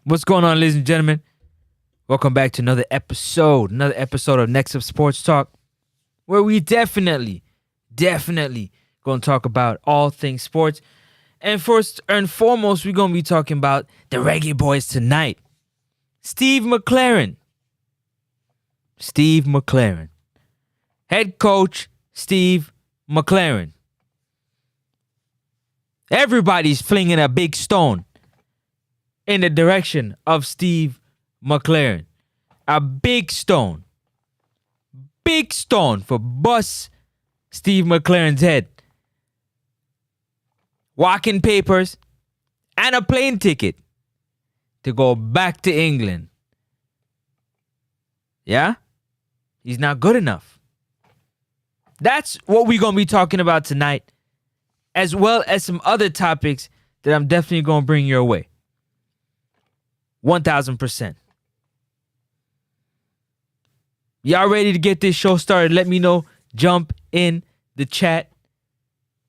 What's going on, ladies and gentlemen? Welcome back to another episode of Next Up Sports Talk, where we definitely going to talk about all things sports. And first and foremost, we're going to be talking about the Reggae Boyz tonight. Steve McLaren. Head coach Steve McLaren. Everybody's flinging a big stone in the direction of Steve McLaren. A big stone. Big stone for bust Steve McLaren's head. Walking papers and a plane ticket to go back to England. Yeah? He's not good enough. That's what we're going to be talking about tonight, as well as some other topics that I'm definitely going to bring your way. 1,000%. Y'all ready to get this show started? Let me know. Jump in the chat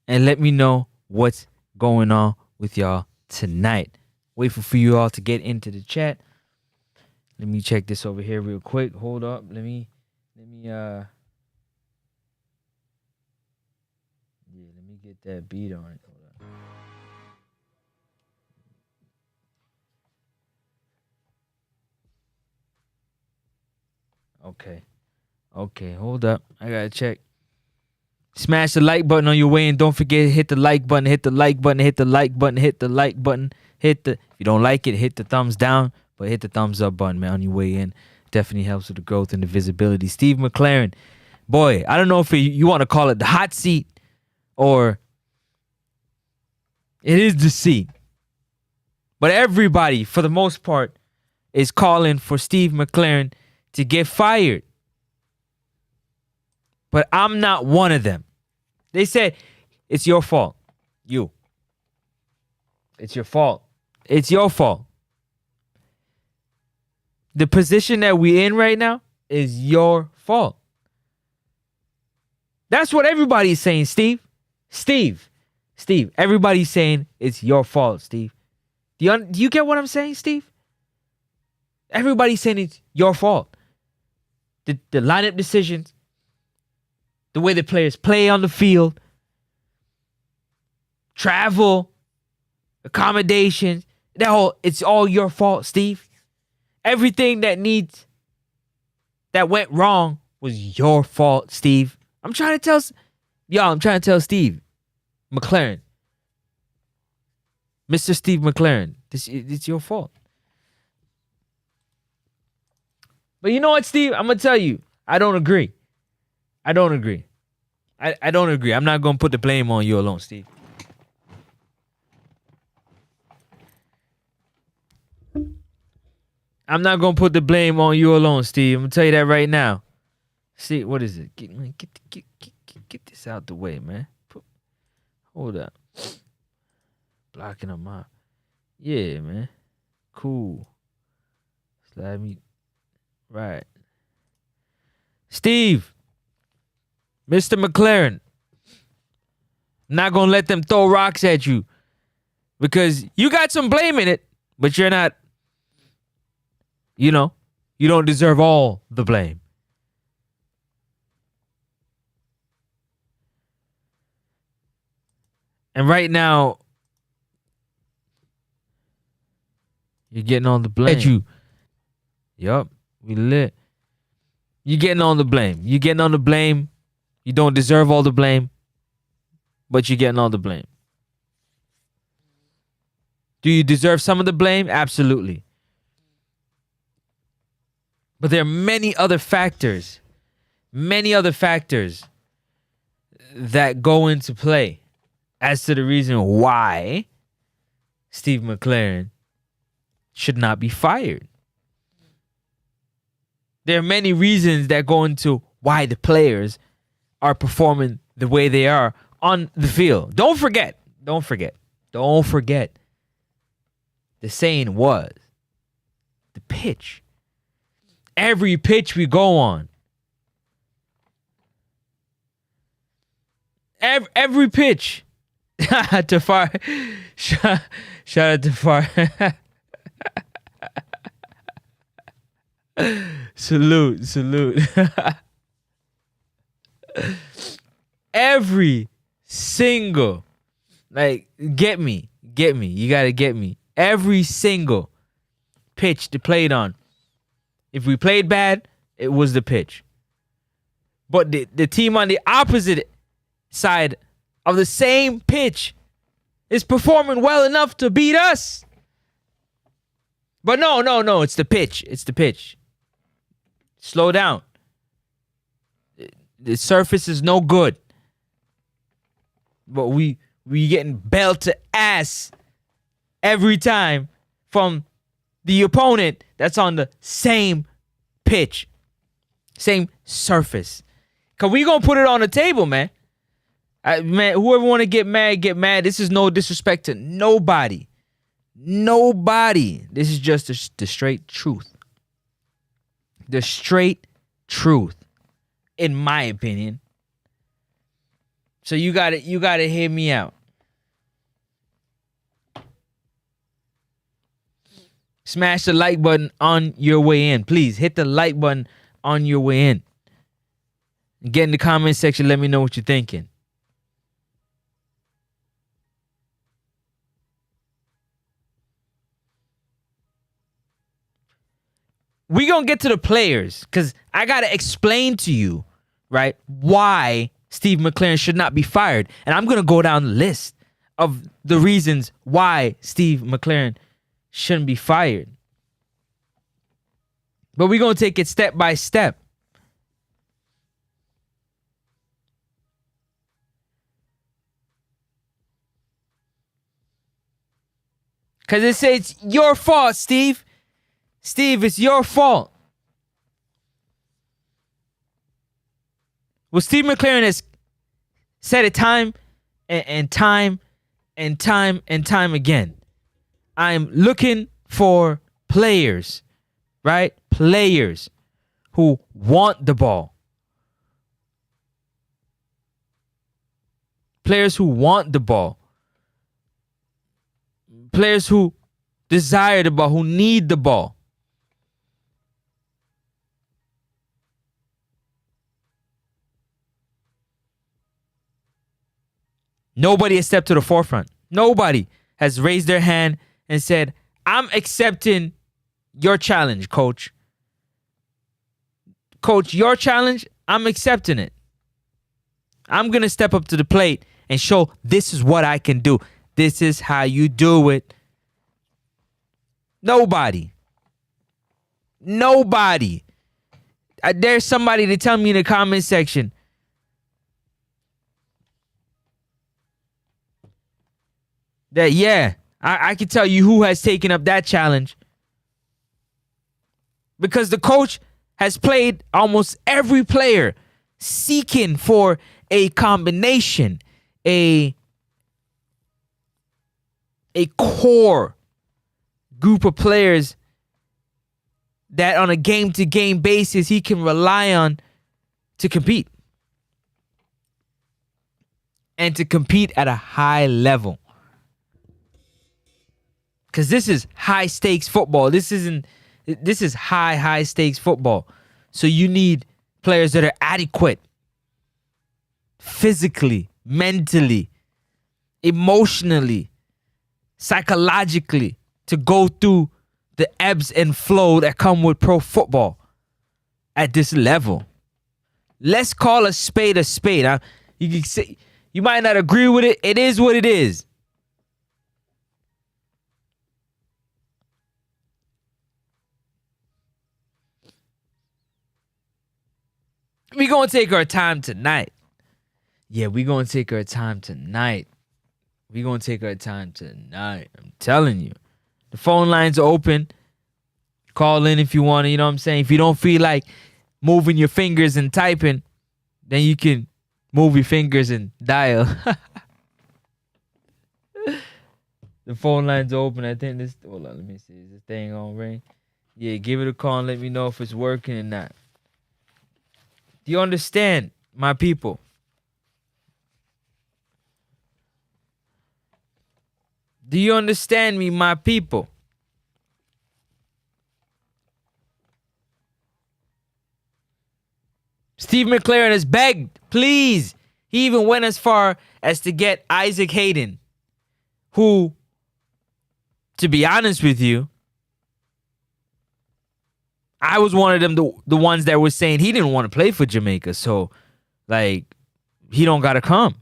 and let me know what's going on with y'all tonight. Wait for you all to get into the chat. Let me check this over here real quick. Hold up. Let me get that beat on it. Hold up. Okay, hold up. I gotta check. Smash the like button on your way, and don't forget to hit the like button, If you don't like it, hit the thumbs down, but hit the thumbs up button, man, on your way in. Definitely helps with the growth and the visibility. Steve McLaren. Boy, I don't know if you want to call it the hot seat or it is the seat. But everybody, for the most part, is calling for Steve McLaren to get fired. But I'm not one of them. They said, it's your fault. It's your fault. It's your fault. The position that we're in right now is your fault. That's what everybody's saying, Steve. Steve. Everybody's saying it's your fault, Steve. Do you get what I'm saying, Steve? Everybody's saying it's your fault. The lineup decisions, the way the players play on the field, travel, accommodations, it's all your fault, Steve. Everything that went wrong was your fault, Steve. I'm trying to tell Steve McLaren, Mr. Steve McLaren, it's your fault. But you know what, Steve? I'm going to tell you, I don't agree. I don't agree. I'm not going to put the blame on you alone, Steve. I'm not going to put the blame on you alone, Steve. I'm going to tell you that right now. See, what is it? Get this out the way, man. Hold up. Blocking them out. Yeah, man. Cool. Slide me. Right. Steve. Mr. McLaren. I'm not going to let them throw rocks at you. Because you got some blame in it. But you're not. You don't deserve all the blame. And right now, you're getting on the blame. At you. Yup, we lit. You're getting on the blame. You don't deserve all the blame, but you're getting all the blame. Do you deserve some of the blame? Absolutely. But there are many other factors that go into play as to the reason why Steve McLaren should not be fired. There are many reasons that go into why the players are performing the way they are on the field. Don't forget. The saying was, the pitch. Every pitch we go on. Every pitch. Tafar. Shout out to Tafar. Salute. Every single, like, get me. You gotta get me. Every single pitch they played on. If we played bad, it was the pitch. But the team on the opposite side of the same pitch is performing well enough to beat us. But no, it's the pitch. Slow down. The surface is no good. But we getting belt to ass every time from the opponent that's on the same pitch, same surface. Cause we gonna put it on the table, man. Man, whoever want to get mad. This is no disrespect to nobody. This is just the straight truth. The straight truth, in my opinion. So you gotta hear me out. Smash the like button on your way in. Please hit the like button on your way in. Get in the comment section. Let me know what you're thinking. We gonna get to the players because I gotta explain to you, right, why Steve McLaren should not be fired. And I'm gonna go down the list of the reasons why Steve McLaren shouldn't be fired. But we're gonna take it step by step. Because it says it's your fault, Steve. Steve, it's your fault. Well, Steve McLaren has said it time and time again. I'm looking for players, right? Players who want the ball. Players who want the ball. Players who desire the ball, who need the ball. Nobody has stepped to the forefront. Nobody has raised their hand and said, I'm accepting your challenge, coach. Coach, your challenge, I'm accepting it. I'm going to step up to the plate and show this is what I can do. This is how you do it. Nobody. There's somebody to tell me in the comment section. That, yeah, I can tell you who has taken up that challenge. Because the coach has played almost every player seeking for a combination, a core group of players that on a game-to-game basis he can rely on to compete. And to compete at a high level. Because this is high-stakes football. This is high-stakes football. So you need players that are adequate. Physically, mentally, emotionally, psychologically. To go through the ebbs and flow that come with pro football. At this level. Let's call a spade a spade. You can say, you might not agree with it. It is what it is. We gonna take our time tonight. Yeah, we gonna take our time tonight. I'm telling you. The phone lines are open. Call in if you want to, you know what I'm saying? If you don't feel like moving your fingers and typing, then you can move your fingers and dial. The phone lines are open. I think this, hold on, let me see. Is this thing on ring? Yeah, give it a call and let me know if it's working or not. Do you understand, my people? Do you understand me, my people? Steve McLaren has begged, please. He even went as far as to get Isaac Hayden, who, to be honest with you, I was one of them, the ones that were saying he didn't want to play for Jamaica. So, like, he don't got to come.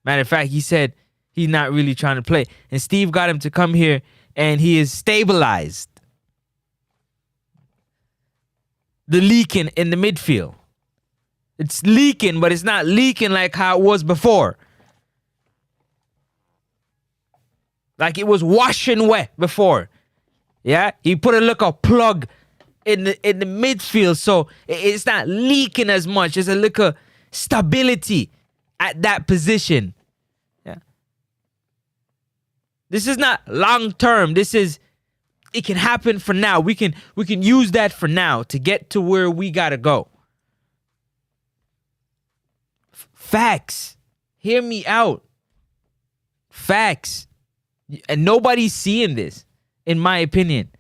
Matter of fact, he said he's not really trying to play. And Steve got him to come here, and he is stabilized the leaking in the midfield. It's leaking, but it's not leaking like how it was before. Like it was washing wet before. Yeah, he put a little plug in the midfield, so it's not leaking as much. There's a little stability at that position. Yeah, this is not long term. It can happen for now. We can use that for now to get to where we gotta go. Facts. Hear me out. Facts. And nobody's seeing this, in my opinion.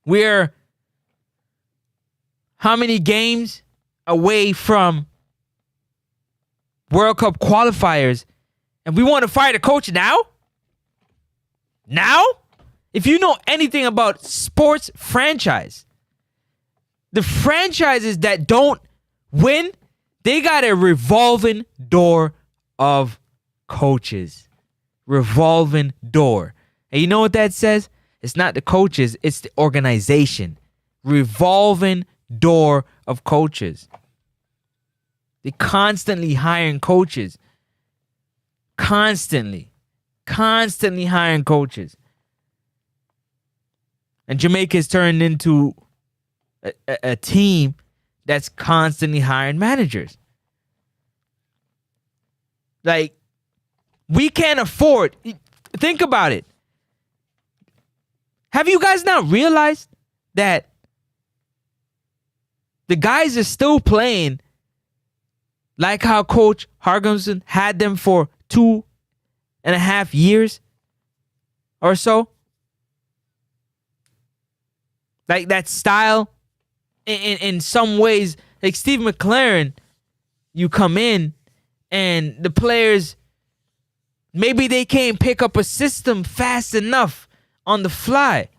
We're how many games away from World Cup qualifiers, and we want to fire the coach now? Now? If you know anything about sports franchise, the franchises that don't win, they got a revolving door of coaches. Revolving door. And you know what that says? It's not the coaches, it's the organization. Revolving door of coaches. They're constantly hiring coaches. Constantly hiring coaches. And Jamaica's turned into a team that's constantly hiring managers. Like, we can't afford. Think about it. Have you guys not realized that the guys are still playing like how Coach Hargimson had them for 2.5 years or so? Like that style, in some ways, like Steve McLaren, you come in and the players, maybe they can't pick up a system fast enough on the fly.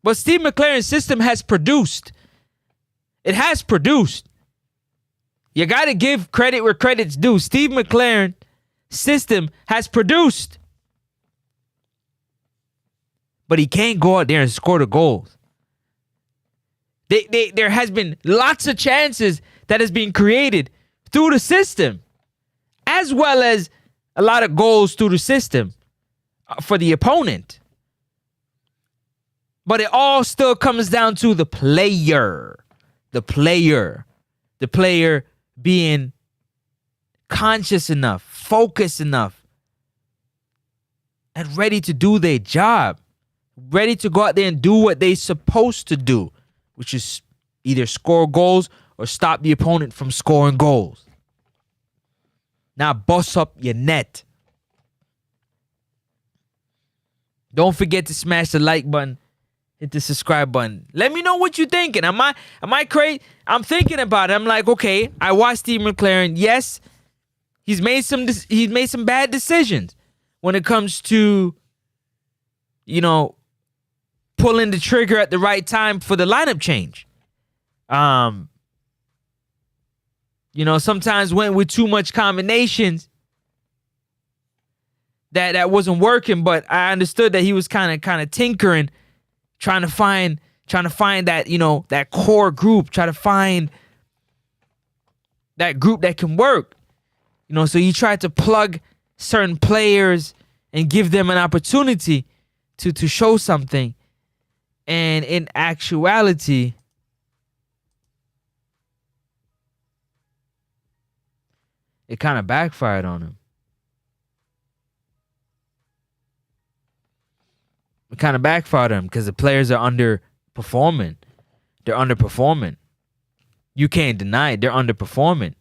But Steve McLaren's system has produced. It has produced. You got to give credit where credit's due. Steve McLaren's system has produced. But he can't go out there and score the goals. There has been lots of chances that has been created through the system, as well as a lot of goals through the system for the opponent. But it all still comes down to the player. The player being conscious enough, focused enough, and ready to do their job. Ready to go out there and do what they're supposed to do, which is either score goals or stop the opponent from scoring goals. Now bust up your net. Don't forget to smash the like button, hit the subscribe button. Let me know what you're thinking. Am I crazy? I'm thinking about it. I'm like, okay, I watched Steve McLaren. Yes, he's made some bad decisions when it comes to, pulling the trigger at the right time for the lineup change. Sometimes went with too much combinations that wasn't working, but I understood that he was kind of tinkering, trying to find that, that core group, try to find that group that can work. So he tried to plug certain players and give them an opportunity to show something. And in actuality, it kind of backfired on him. It kind of backfired on him because the players are underperforming. They're underperforming. You can't deny it. They're underperforming.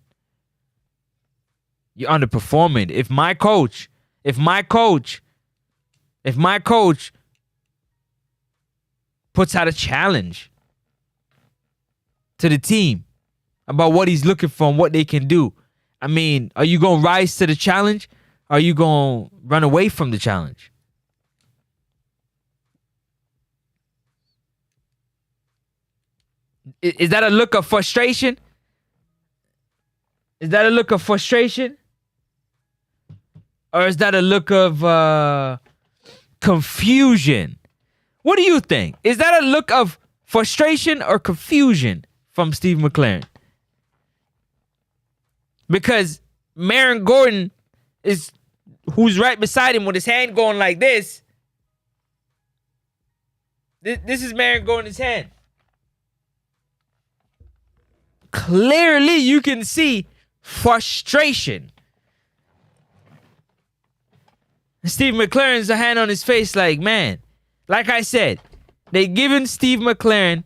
You're underperforming. If my coach, If my coach puts out a challenge to the team about what he's looking for and what they can do, I mean, are you going to rise to the challenge? Or are you going to run away from the challenge? Is that a look of frustration? Is that a look of frustration? Or is that a look of confusion? What do you think? Is that a look of frustration or confusion from Steve McLaren? Because Marin Gordon who's right beside him with his hand going like this. This is Marin Gordon's hand. Clearly, you can see frustration. Steve McLaren's a hand on his face like, man, like I said, they giving Steve McLaren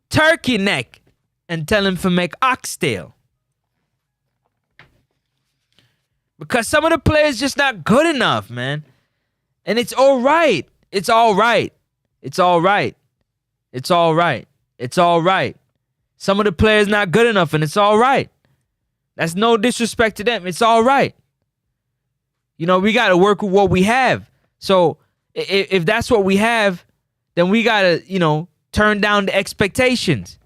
turkey neck and tell him to make oxtail. Because some of the players just not good enough, man. And it's all right. It's all right. It's all right. It's all right. It's all right. Some of the players not good enough, and it's all right. That's no disrespect to them. It's all right. You know, we got to work with what we have. So if that's what we have, then we got to, you know, turn down the expectations.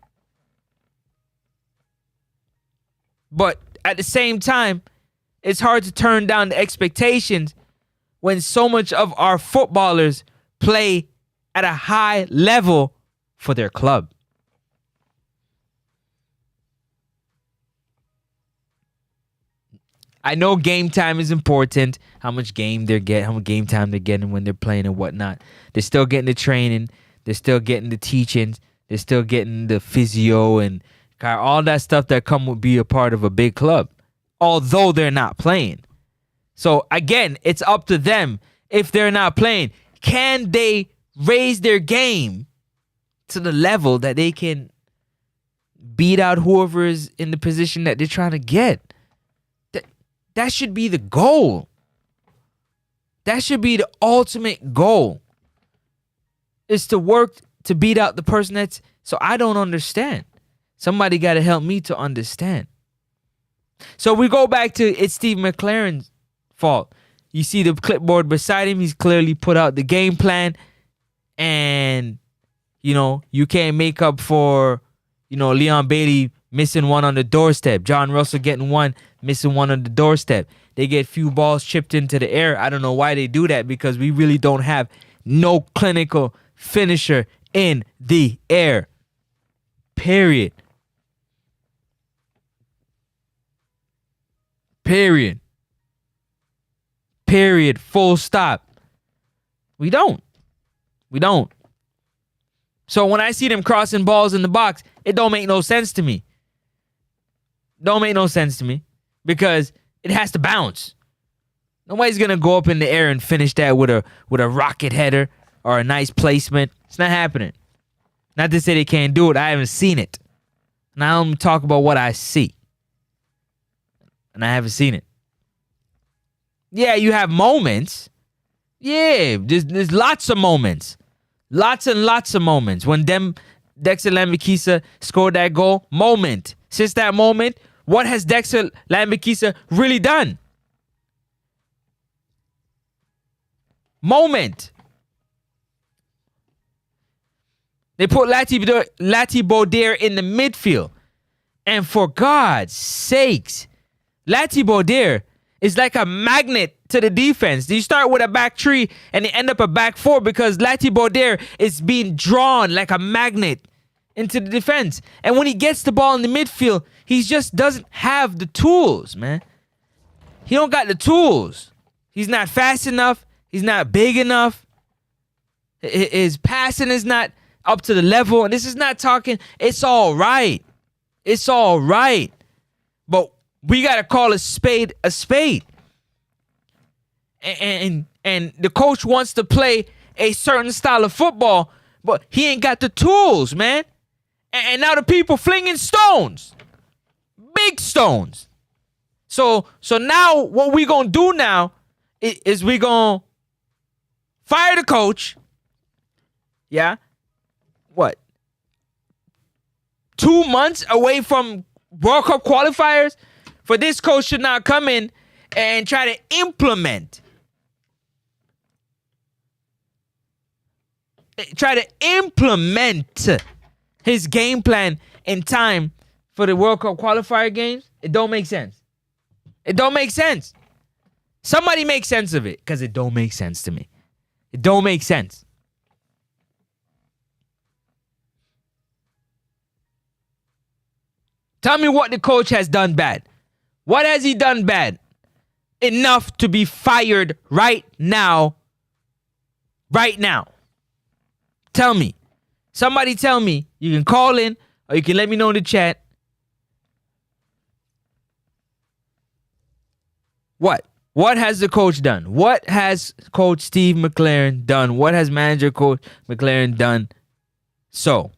But at the same time, it's hard to turn down the expectations when so much of our footballers play at a high level for their club. I know game time is important, how much game they're getting, how much game time they're getting when they're playing and whatnot. They're still getting the training. They're still getting the teachings. They're still getting the physio and all that stuff that come with be a part of a big club, although they're not playing. So, again, it's up to them. If they're not playing, can they raise their game to the level that they can beat out whoever is in the position that they're trying to get? That should be the goal. That should be the ultimate goal. Is to work to beat out the person that's... So I don't understand. Somebody got to help me to understand. So we go back to it's Steve McLaren's fault. You see the clipboard beside him. He's clearly put out the game plan. And, you know, you can't make up for, you know, Leon Bailey missing one on the doorstep. John Russell getting one, missing one on the doorstep. They get few balls chipped into the air. I don't know why they do that, because we really don't have no clinical finisher in the air. Period. Period. Period. Full stop. We don't. We don't. So when I see them crossing balls in the box, it don't make no sense to me. Don't make no sense to me, because it has to bounce. Nobody's gonna go up in the air and finish that with a rocket header or a nice placement. It's not happening. Not to say they can't do it. I haven't seen it. Now I'm talking about what I see, and I haven't seen it. Yeah, you have moments. Yeah, there's lots of moments. Lots and lots of moments. When Dexter Lambakisa scored that goal, moment. Since that moment, what has Dexter Lambakisa really done? Moment. They put Lati Baudier in the midfield. And for God's sakes, Lati Baudier is like a magnet to the defense. You start with a back three and they end up a back four, because Lati Baudier is being drawn like a magnet into the defense. And when he gets the ball in the midfield, he just doesn't have the tools, man. He don't got the tools. He's not fast enough. He's not big enough. His passing is not up to the level. And this is not talking, it's all right. It's all right. But we got to call a spade a spade. And the coach wants to play a certain style of football, but he ain't got the tools, man. And now the people flinging stones. Big stones. So now what we gonna do now Is we gonna fire the coach? Yeah. What? 2 months away from World Cup qualifiers? For this coach should not come in and try to implement his game plan in time for the World Cup qualifier games. It don't make sense. It don't make sense. Somebody make sense of it, because it don't make sense to me. It don't make sense. Tell me what the coach has done bad. What has he done bad? Enough to be fired right now. Right now. Tell me. Somebody tell me. You can call in or you can let me know in the chat. What? What has the coach done? What has Coach Steve McLaren done? What has manager Coach McLaren done? So,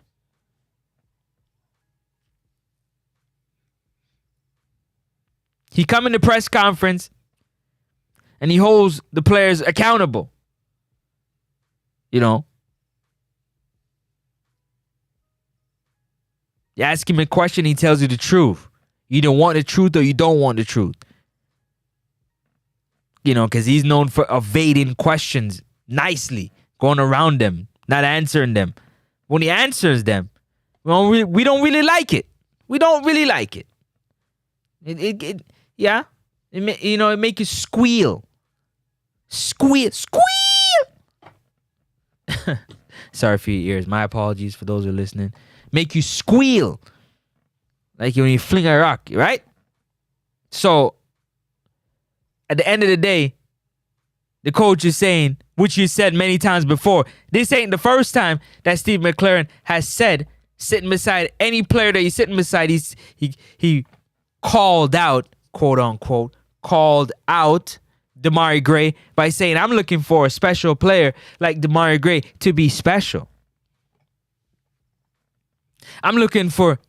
he come in the press conference and he holds the players accountable. You know, you ask him a question, he tells you the truth. You either want the truth or you don't want the truth. You know, because he's known for evading questions nicely, going around them, not answering them. When he answers them, we don't really like it. We don't really like it. It make you squeal. Squeal. Sorry for your ears. My apologies for those who are listening. Make you squeal. Like when you fling a rock, right? So, at the end of the day, the coach is saying, which you said many times before, this ain't the first time that Steve McLaren has said, sitting beside any player that he's sitting beside, he called out, quote unquote, called out Demarai Gray by saying, I'm looking for a special player like Demarai Gray to be special. I'm looking for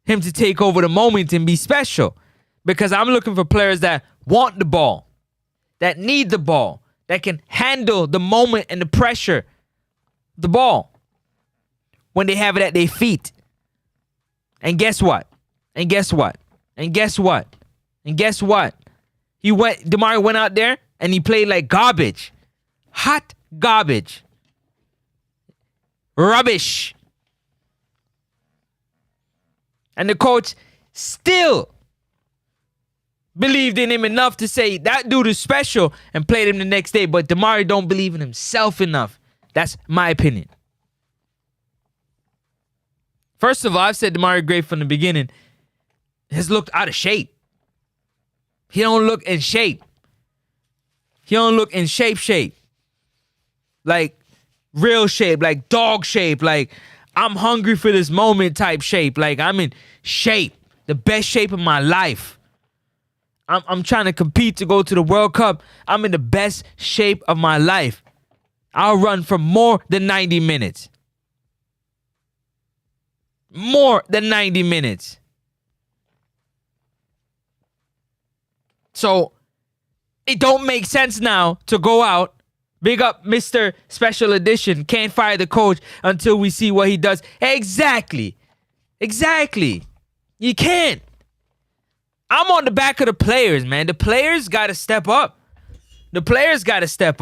him to take over the moment and be special, because I'm looking for players that want the ball, that need the ball, that can handle the moment and the pressure, the ball, when they have it at their feet. And guess what? Demarai went out there and he played like garbage. Hot garbage. Rubbish. And the coach still believed in him enough to say that dude is special and played him the next day. But Demarai don't believe in himself enough. That's my opinion. First of all, I've said Demarai Gray from the beginning has looked out of shape. He don't look in shape. He don't look in shape. Like real shape, like dog shape, like I'm hungry for this moment type shape. Like I'm in shape, the best shape of my life. I'm trying to compete to go to the World Cup. I'm in the best shape of my life. I'll run for more than 90 minutes. More than 90 minutes. So, it don't make sense now to go out, big up Mr. Special Edition, can't fire the coach until we see what he does. Exactly. You can't. I'm on the back of the players, man. The players got to step up. The players got to step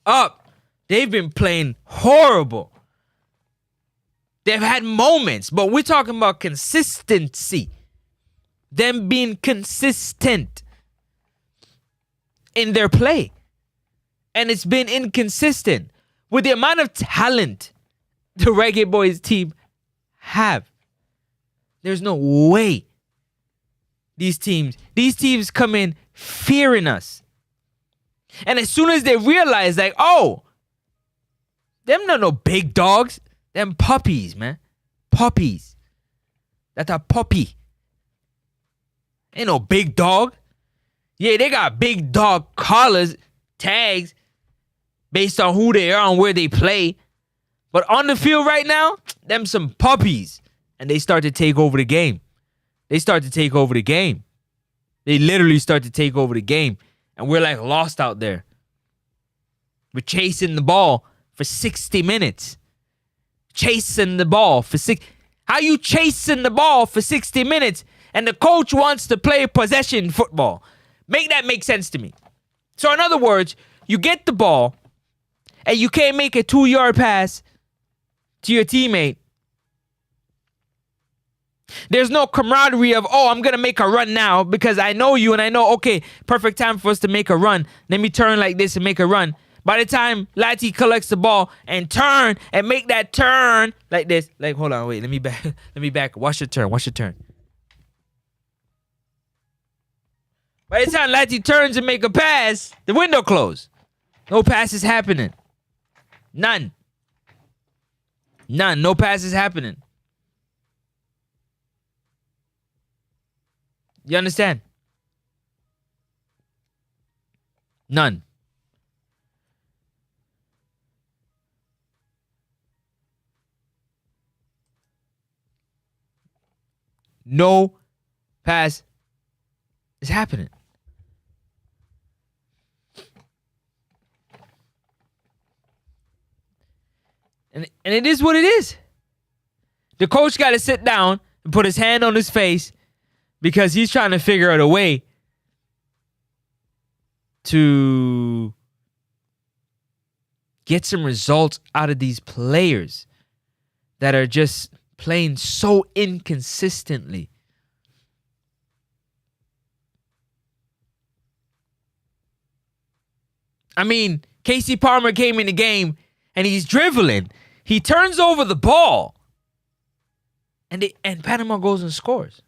up. They've been playing horrible. They've had moments, but we're talking about consistency. Them being consistent in their play. And it's been inconsistent. With the amount of talent the Reggae Boyz team have, there's no way these teams come in fearing us. And as soon as they realize, like, oh, them not no big dogs. Them puppies, man. Puppies. That's a puppy. Ain't no big dog. Yeah, they got big dog collars, tags, based on who they are and where they play. But on the field right now, them some puppies. And they start to take over the game. They literally start to take over the game. And we're like lost out there. We're chasing the ball for 60 minutes. Chasing the ball for How you chasing the ball for 60 minutes and the coach wants to play possession football? Make that make sense to me. So in other words, you get the ball and you can't make a 2-yard pass to your teammate. There's no camaraderie of, oh, I'm going to make a run now because I know you and I know, okay, perfect time for us to make a run. Let me turn like this and make a run. By the time Lati collects the ball and turn and make that turn like this, like, hold on, wait, let me back. Watch your turn. By the time Lati turns and make a pass, the window closed. No passes happening. None. No passes happening. You understand? None. No pass is happening. And it is what it is. The coach got to sit down and put his hand on his face because he's trying to figure out a way to get some results out of these players that are just playing so inconsistently. I mean, Casey Palmer came in the game and he's dribbling. He turns over the ball and Panama goes and scores.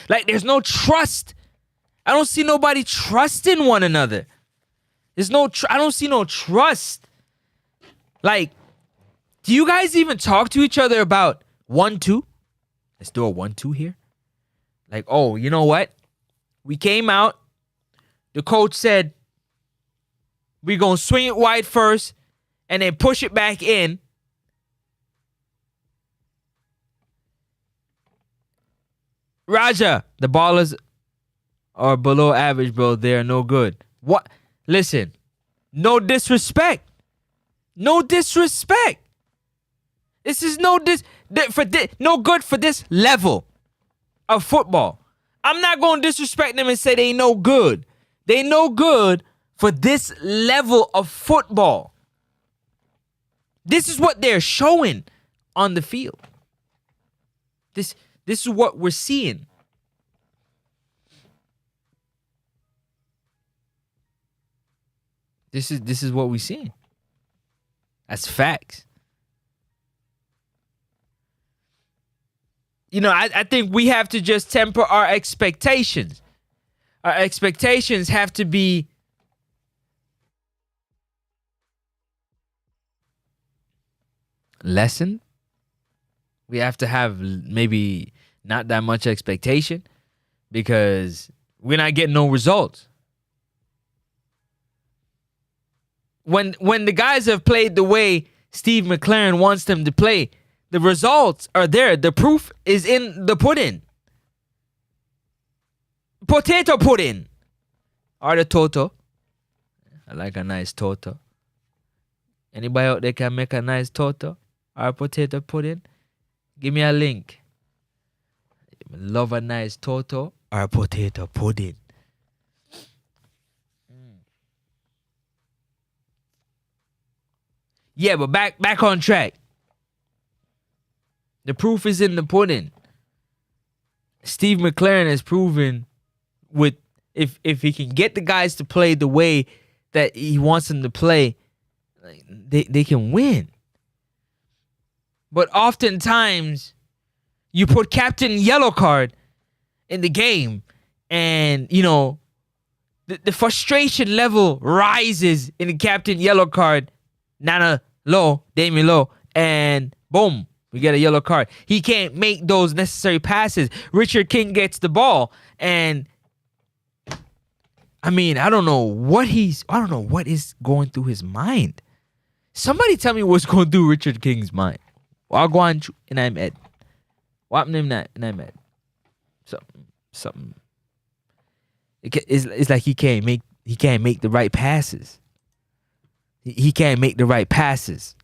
Like, there's no trust. I don't see nobody trusting one another. I don't see no trust. Like, do you guys even talk to each other about 1-2? Let's do a 1-2 here. Like, oh, you know what? We came out. The coach said, we're going to swing it wide first and then push it back in. Raja, the ballers are below average, bro. They are no good. What? Listen, no disrespect. No disrespect. This is no good for this level of football. I'm not going to disrespect them and say they no good. They no good for this level of football. This is what they're showing on the field. This is what we're seeing. This is what we're seeing. That's facts. You know, I think we have to just temper our expectations. Our expectations have to be lessened. We have to have maybe not that much expectation because we're not getting no results. When the guys have played the way Steve McLaren wants them to play, the results are there. The proof is in the pudding. Potato pudding. Or the toto. I like a nice toto. Anybody out there can make a nice toto or potato pudding? Give me a link. Love a nice toto or potato pudding. Yeah, but back on track. The proof is in the pudding. Steve McLaren has proven with if he can get the guys to play the way that he wants them to play, they can win. But oftentimes, you put Captain Yellow Card in the game, and you know the frustration level rises in the Captain Yellow Card. Nana Low, Damian Low, and boom, we get a yellow card. He can't make those necessary passes. Richard King gets the ball, and I mean, I don't know what is going through his mind. Somebody tell me what's going through Richard King's mind. Wagwan and I'm Ed. What name that and I'm Ed. So something. It's like he can't make the right passes. He can't make the right passes.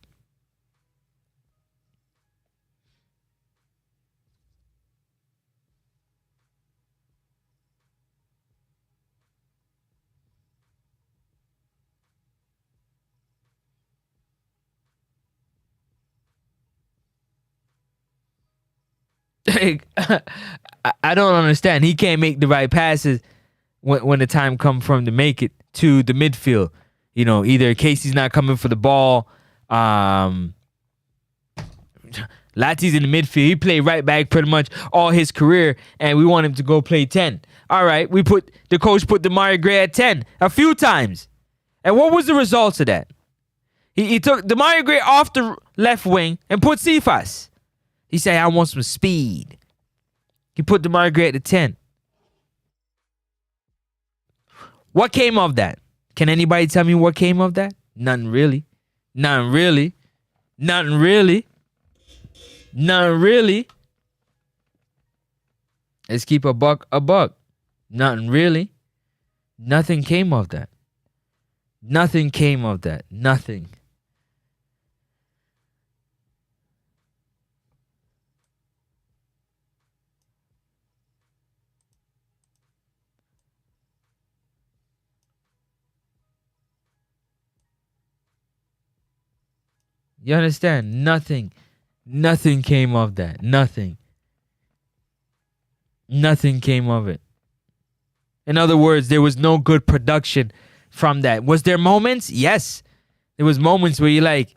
I don't understand. He can't make the right passes when the time comes for him to make it to the midfield. You know, either Casey's not coming for the ball. Latty's in the midfield. He played right back pretty much all his career, and we want him to go play 10. All right, the coach put Demario Gray at 10 a few times. And what was the results of that? He took Demario Gray off the left wing and put Cephas. He said, I want some speed. He put Demario Gray at the 10. What came of that? Can anybody tell me what came of that? Nothing really. Nothing really. Nothing really. Nothing really. Let's keep a buck a buck. Nothing really. Nothing came of that. Nothing came of that. Nothing. You understand? Nothing. Nothing came of that. Nothing. Nothing came of it. In other words, there was no good production from that. Was there moments? Yes. There was moments where you're like,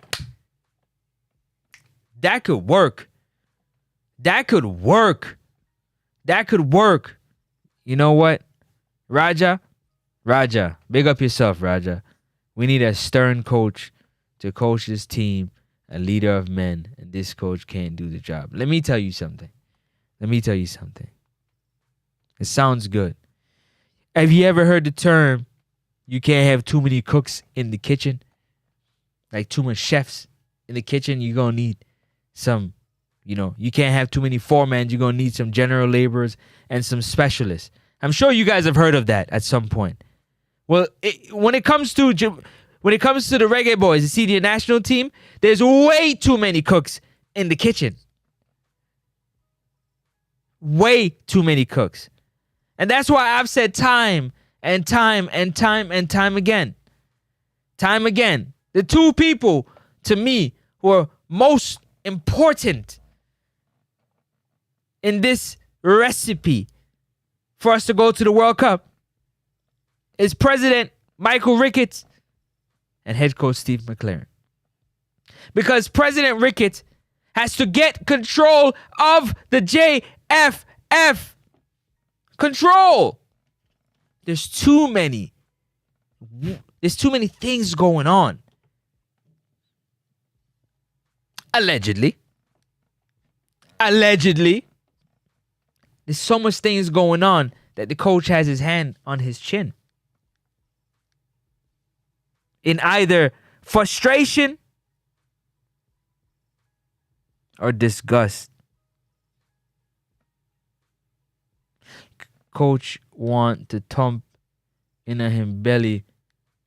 that could work. That could work. That could work. You know what? Raja, big up yourself, Raja. We need a stern coach to coach this team, a leader of men, and this coach can't do the job. Let me tell you something. It sounds good. Have you ever heard the term, you can't have too many cooks in the kitchen? Like too much chefs in the kitchen, you're going to need some, you can't have too many foremen. You're going to need some general laborers and some specialists. I'm sure you guys have heard of that at some point. Well, when it comes to the Reggae Boyz, the senior national team, there's way too many cooks in the kitchen. Way too many cooks. And that's why I've said time and time again. Time again. The two people, to me, who are most important in this recipe for us to go to the World Cup is President Michael Ricketts and head coach Steve McLaren. Because President Ricketts has to get control of the JFF. Control. There's too many things going on. Allegedly. There's so much things going on that the coach has his hand on his chin. In either frustration or disgust. Coach want to thump in him belly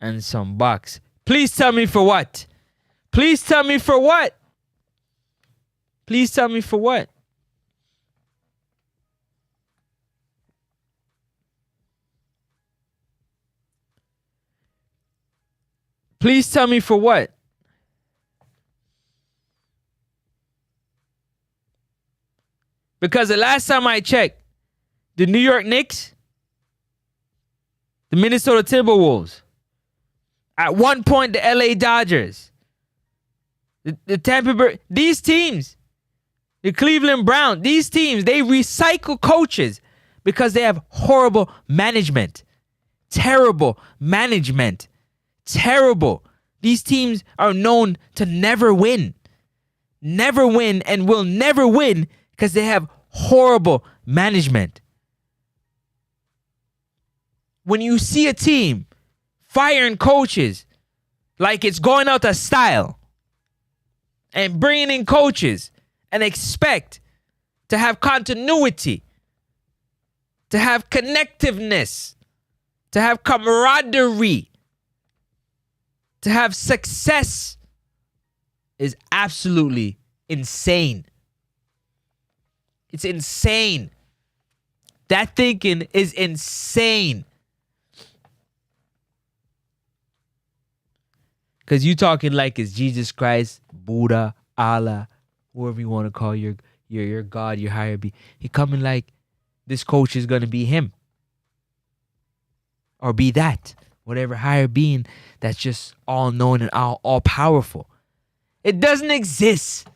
and some box. Please tell me for what? Please tell me for what? Please tell me for what? Please tell me for what? Because the last time I checked, the New York Knicks, the Minnesota Timberwolves, at one point the LA Dodgers, the Tampa Bay, these teams, the Cleveland Browns, these teams, they recycle coaches because they have horrible management. Terrible management. Terrible. These teams are known to never win. Never win and will never win because they have horrible management. When you see a team firing coaches like it's going out of style and bringing in coaches and expect to have continuity, to have connectiveness, to have camaraderie, to have success is absolutely insane. It's insane. That thinking is insane. Because you talking like it's Jesus Christ, Buddha, Allah, whoever you want to call your God, your higher being. He coming like this coach is going to be him. Or be that. Whatever higher being that's just all knowing and all powerful. It doesn't exist.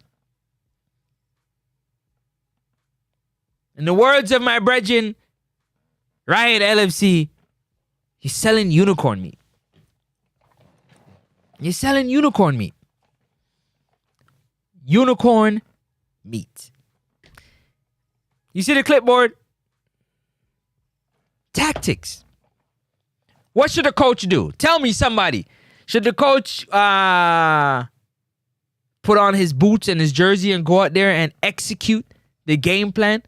In the words of my brethren, Riot LFC, he's selling unicorn meat. You're selling unicorn meat. Unicorn meat. You see the clipboard? Tactics. What should the coach do? Tell me, somebody. Should the coach put on his boots and his jersey and go out there and execute the game plan?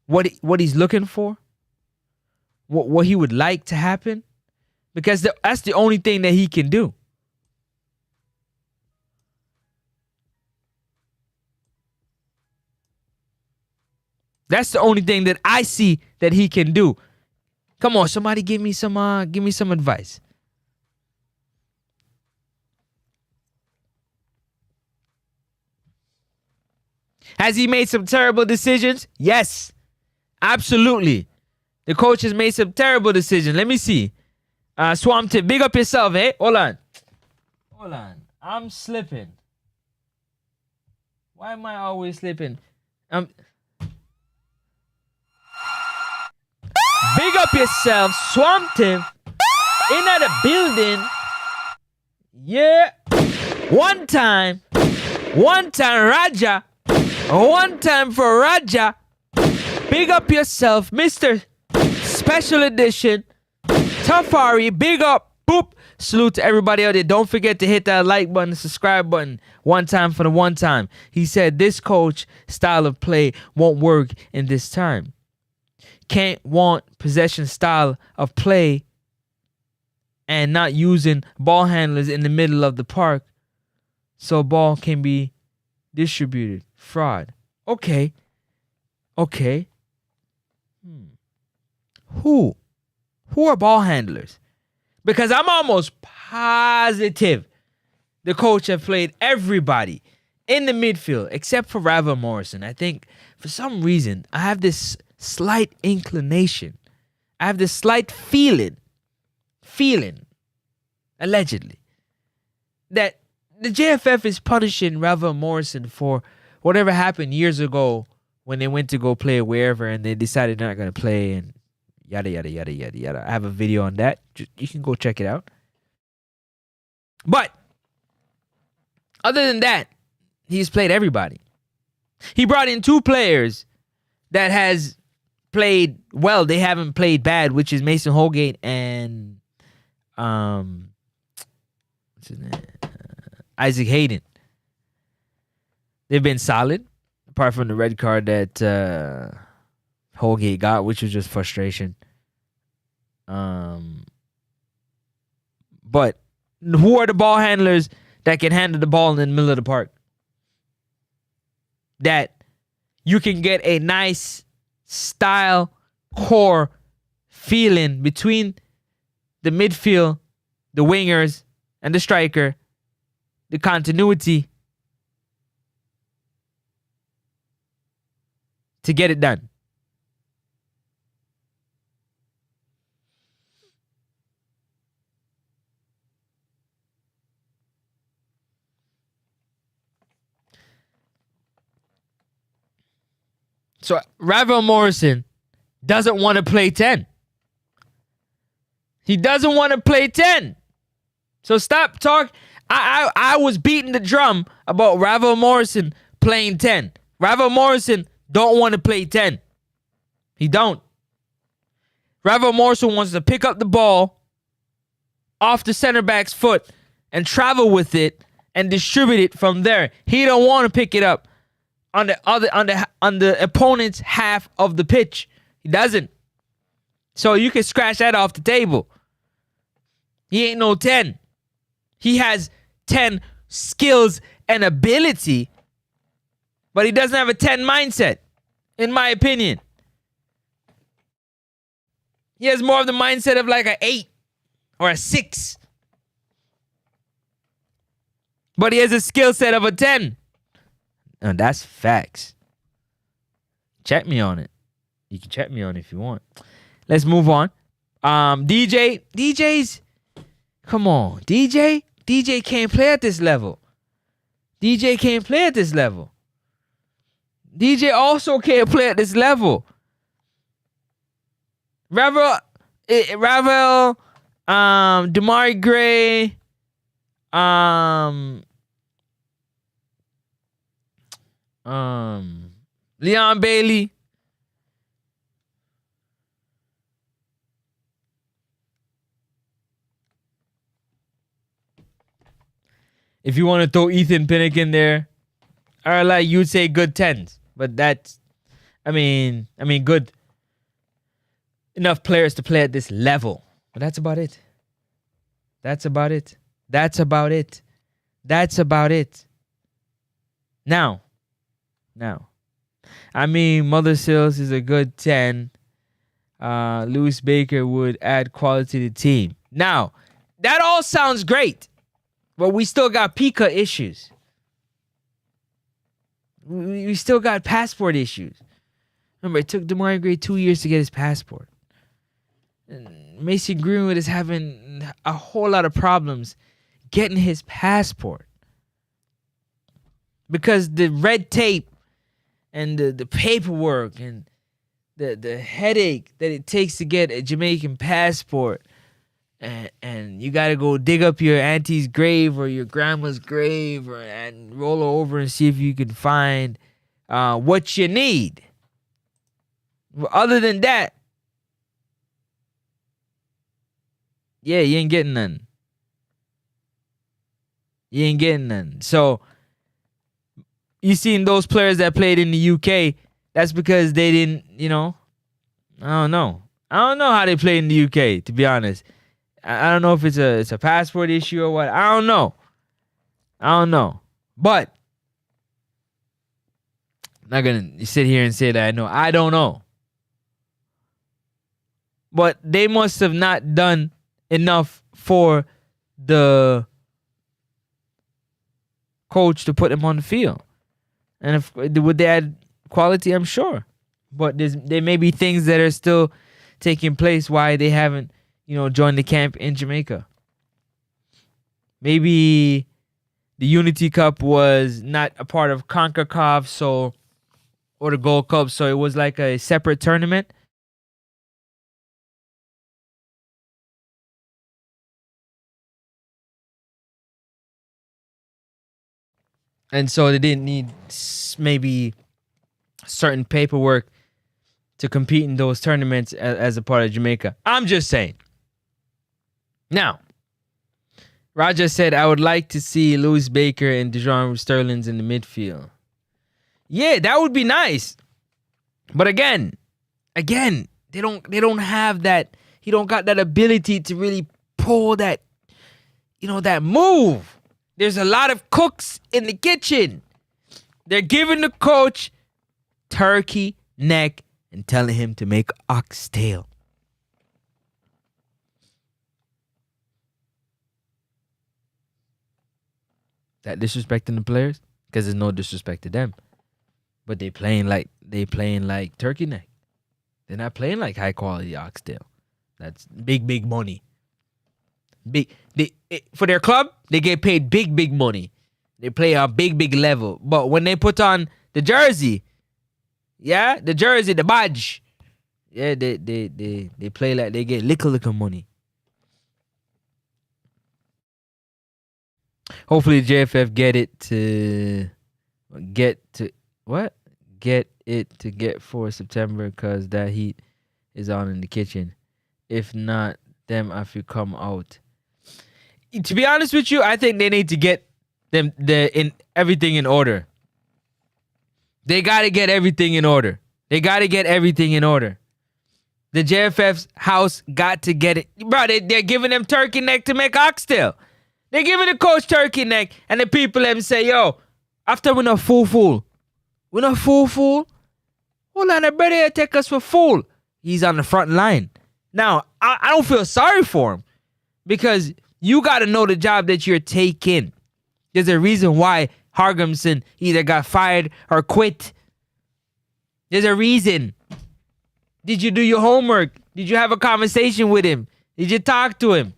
What he's looking for? What he would like to happen? Because that's the only thing that he can do. That's the only thing that I see that he can do. Come on, somebody give me some advice. Has he made some terrible decisions? Yes. Absolutely. The coach has made some terrible decisions. Let me see. Swamp Tip, big up yourself, eh? Hold on. I'm slipping. Why am I always slipping? Big up yourself, Swamp Tip. In the building. Yeah. One time, Raja. One time for Raja. Big up yourself, Mr. Special Edition. Tafari, big up. Boop. Salute to everybody out there. Don't forget to hit that like button, subscribe button. One time for the one time. He said this coach style of play won't work in this time. Can't want possession style of play and not using ball handlers in the middle of the park so ball can be distributed. Fraud. Okay. Who are ball handlers? Because I'm almost positive the coach have played everybody in the midfield except for Ravel Morrison. I think for some reason I have this slight inclination. I have this slight feeling, allegedly, that the JFF is punishing Ravel Morrison for whatever happened years ago when they went to go play wherever and they decided they're not going to play and yada, yada, yada, yada, yada. I have a video on that. You can go check it out. But other than that, he's played everybody. He brought in two players that has played well. They haven't played bad, which is Mason Holgate and what's his name? Isaac Hayden. They've been solid, apart from the red card that Holgate got, which was just frustration. But who are the ball handlers that can handle the ball in the middle of the park? That you can get a nice style core feeling between the midfield, the wingers, and the striker, the continuity to get it done. So Ravel Morrison doesn't want to play 10. He doesn't want to play 10. So stop talk. I was beating the drum about Ravel Morrison playing 10. Ravel Morrison don't want to play 10. He don't. Ravel Morrison wants to pick up the ball off the center back's foot and travel with it and distribute it from there. He don't want to pick it up on the opponent's half of the pitch. He doesn't. So you can scratch that off the table. He ain't no 10. He has 10 skills and ability, but he doesn't have a 10 mindset, in my opinion. He has more of the mindset of like an 8 or a 6. But he has a skill set of a 10. And that's facts. Check me on it. You can check me on it if you want. Let's move on. DJ's, come on. DJ can't play at this level. DJ can't play at this level. DJ also can't play at this level. Ravel, Damari Gray, Leon Bailey. If you want to throw Ethan Pinnock in there, or like you'd say good 10s. But that's, I mean, good enough players to play at this level. But that's about it. That's about it. That's about it. That's about it. Now, I mean, Mother Sills is a good 10. Lewis Baker would add quality to the team. Now, that all sounds great, but we still got Pika issues. We still got passport issues. Remember, it took Damari Gray 2 years to get his passport. And Mason Greenwood is having a whole lot of problems getting his passport. Because the red tape and the paperwork and the headache that it takes to get a Jamaican passport, and you got to go dig up your auntie's grave or your grandma's grave and roll over and see if you can find what you need. Other than that, yeah, you ain't getting none. You ain't getting none. So, you seen those players that played in the UK, that's because they didn't, I don't know. I don't know how they play in the UK, to be honest. I don't know if it's a passport issue or what. I don't know. But I'm not going to sit here and say that I know. I don't know. But they must have not done enough for the coach to put him on the field. And would they add quality? I'm sure. But there may be things that are still taking place why they haven't, joined the camp in Jamaica. Maybe the Unity Cup was not a part of CONCACAF, or the Gold Cup, so it was like a separate tournament. And so they didn't need maybe certain paperwork to compete in those tournaments as a part of Jamaica. I'm just saying. Now, Raja said, I would like to see Lewis Baker and Dejon Sterling's in the midfield. Yeah, that would be nice. But again, they don't have that. He don't got that ability to really pull that, that move. There's a lot of cooks in the kitchen. They're giving the coach turkey neck and telling him to make oxtail. That disrespecting the players? Because there's no disrespect to them. But they playing like turkey neck. They're not playing like high quality oxtail. That's big money. For their club, they get paid big money. They play on big level. But when they put on the jersey, the badge, they play like they get little money. Hopefully JFF get it for September, because that heat is on in the kitchen. If not, them if you come out. To be honest with you, I think they need to get everything in order. They gotta get everything in order. The JFF's house got to get it. Bro, they're giving them turkey neck to make oxtail. They're giving the coach turkey neck, and the people them say, yo, after we're not fool. We're not fool. Hold on, the brother take us for fool. He's on the front line. Now, I don't feel sorry for him because you got to know the job that you're taking. There's a reason why Hargrimson either got fired or quit. There's a reason. Did you do your homework? Did you have a conversation with him? Did you talk to him?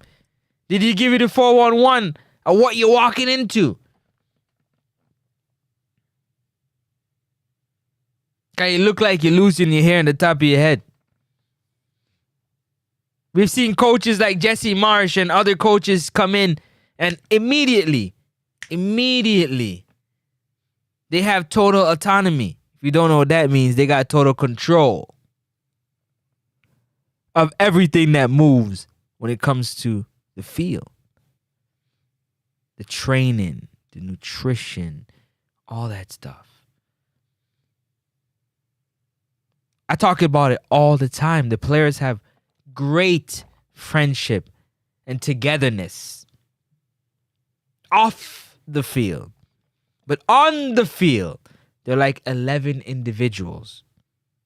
Did he give you the 411 of what you're walking into? Okay, you look like you're losing your hair on the top of your head. We've seen coaches like Jesse Marsh and other coaches come in and immediately, they have total autonomy. If you don't know what that means, they got total control of everything that moves when it comes to the field. The training, the nutrition, all that stuff. I talk about it all the time. The players have great friendship and togetherness off the field. But on the field, they're like 11 individuals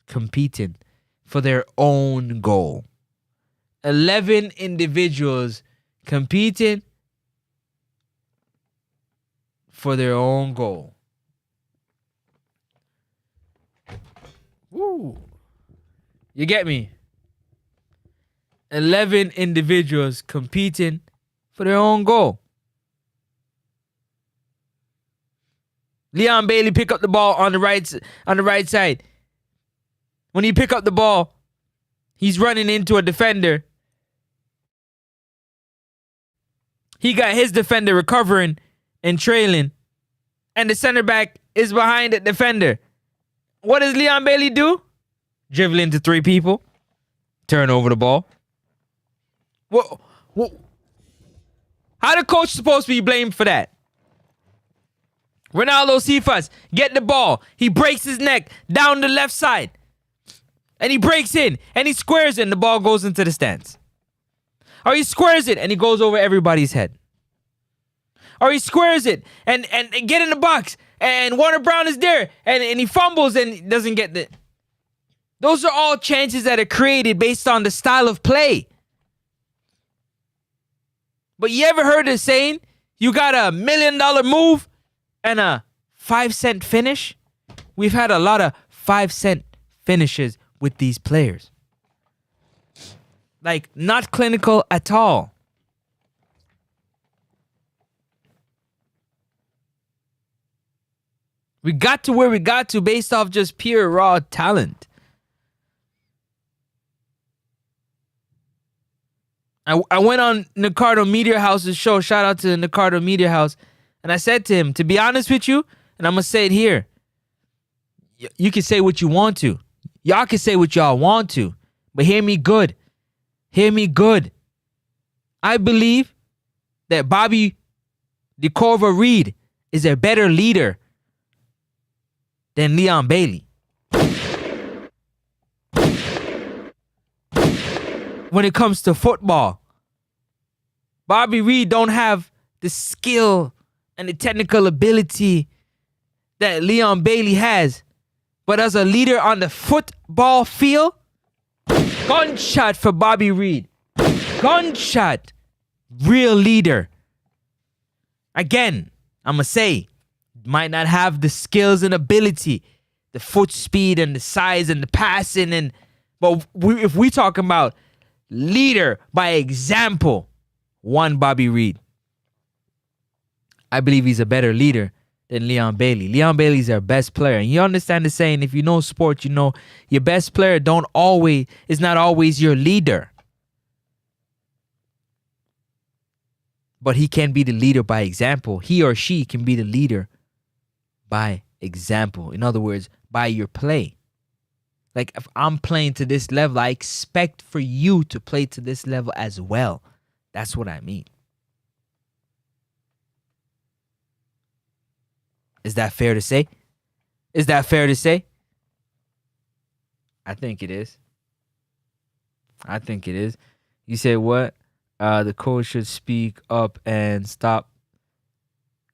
competing for their own goal. 11 individuals competing for their own goal. Woo. You get me? 11 individuals competing for their own goal. Leon Bailey pick up the ball on the right side. When he pick up the ball, he's running into a defender. He got his defender recovering and trailing, and the center back is behind the defender. What does Leon Bailey do? Dribble into 3 people, turn over the ball. What? How the coach supposed to be blamed for that? Ronaldo Cephas get the ball. He breaks his neck down the left side. And he breaks in. And he squares it and the ball goes into the stands. Or he squares it and he goes over everybody's head. Or he squares it and get in the box. And Warner Brown is there. And he fumbles and doesn't get the... Those are all chances that are created based on the style of play. But you ever heard the saying, you got $1 million move and a 5-cent finish? We've had a lot of 5-cent finishes with these players. Like, not clinical at all. We got to where we got to based off just pure raw talent. I went on Nicardo Media House's show. Shout out to Nicardo Media House. And I said to him, to be honest with you, and I'm going to say it here. You can say what you want to. Y'all can say what y'all want to. But hear me good. Hear me good. I believe that Bobby DeCorva Reed is a better leader than Leon Bailey. When it comes to football, Bobby Reed don't have the skill and the technical ability that Leon Bailey has. But as a leader on the football field, gunshot for Bobby Reed. Gunshot. Real leader. Again, I'm going to say, might not have the skills and ability, the foot speed and the size and the passing. But if we talking about leader by example, one Bobby Reed. I believe he's a better leader than Leon Bailey. Leon Bailey's our best player. And you understand the saying, if you know sport, you know your best player is not always your leader. But he can be the leader by example. He or she can be the leader by example. In other words, by your play. Like, if I'm playing to this level, I expect for you to play to this level as well. That's what I mean. Is that fair to say? Is that fair to say? I think it is. I think it is. You said what? The coach should speak up and stop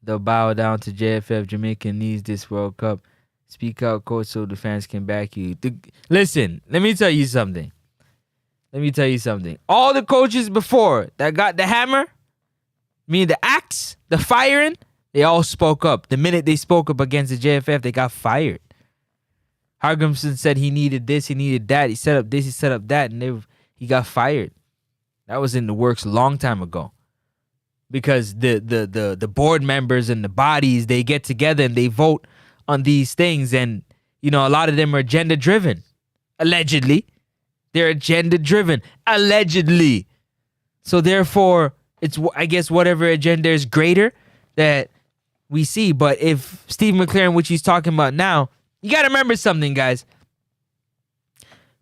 the bow down to JFF. Jamaica needs this World Cup. Speak out, coach, so the fans can back you. Listen, let me tell you something. All the coaches before that got the hammer, the axe, the firing, they all spoke up. The minute they spoke up against the JFF, they got fired. Hargrimson said he needed this, he needed that. He set up this, he set up that, and he got fired. That was in the works a long time ago. Because the board members and the bodies, they get together and they vote on these things. And, a lot of them are agenda driven. Allegedly. They're agenda driven. Allegedly. So therefore, it's, I guess, whatever agenda is greater that we see. But if Steve McLaren, which he's talking about now, you got to remember something, guys.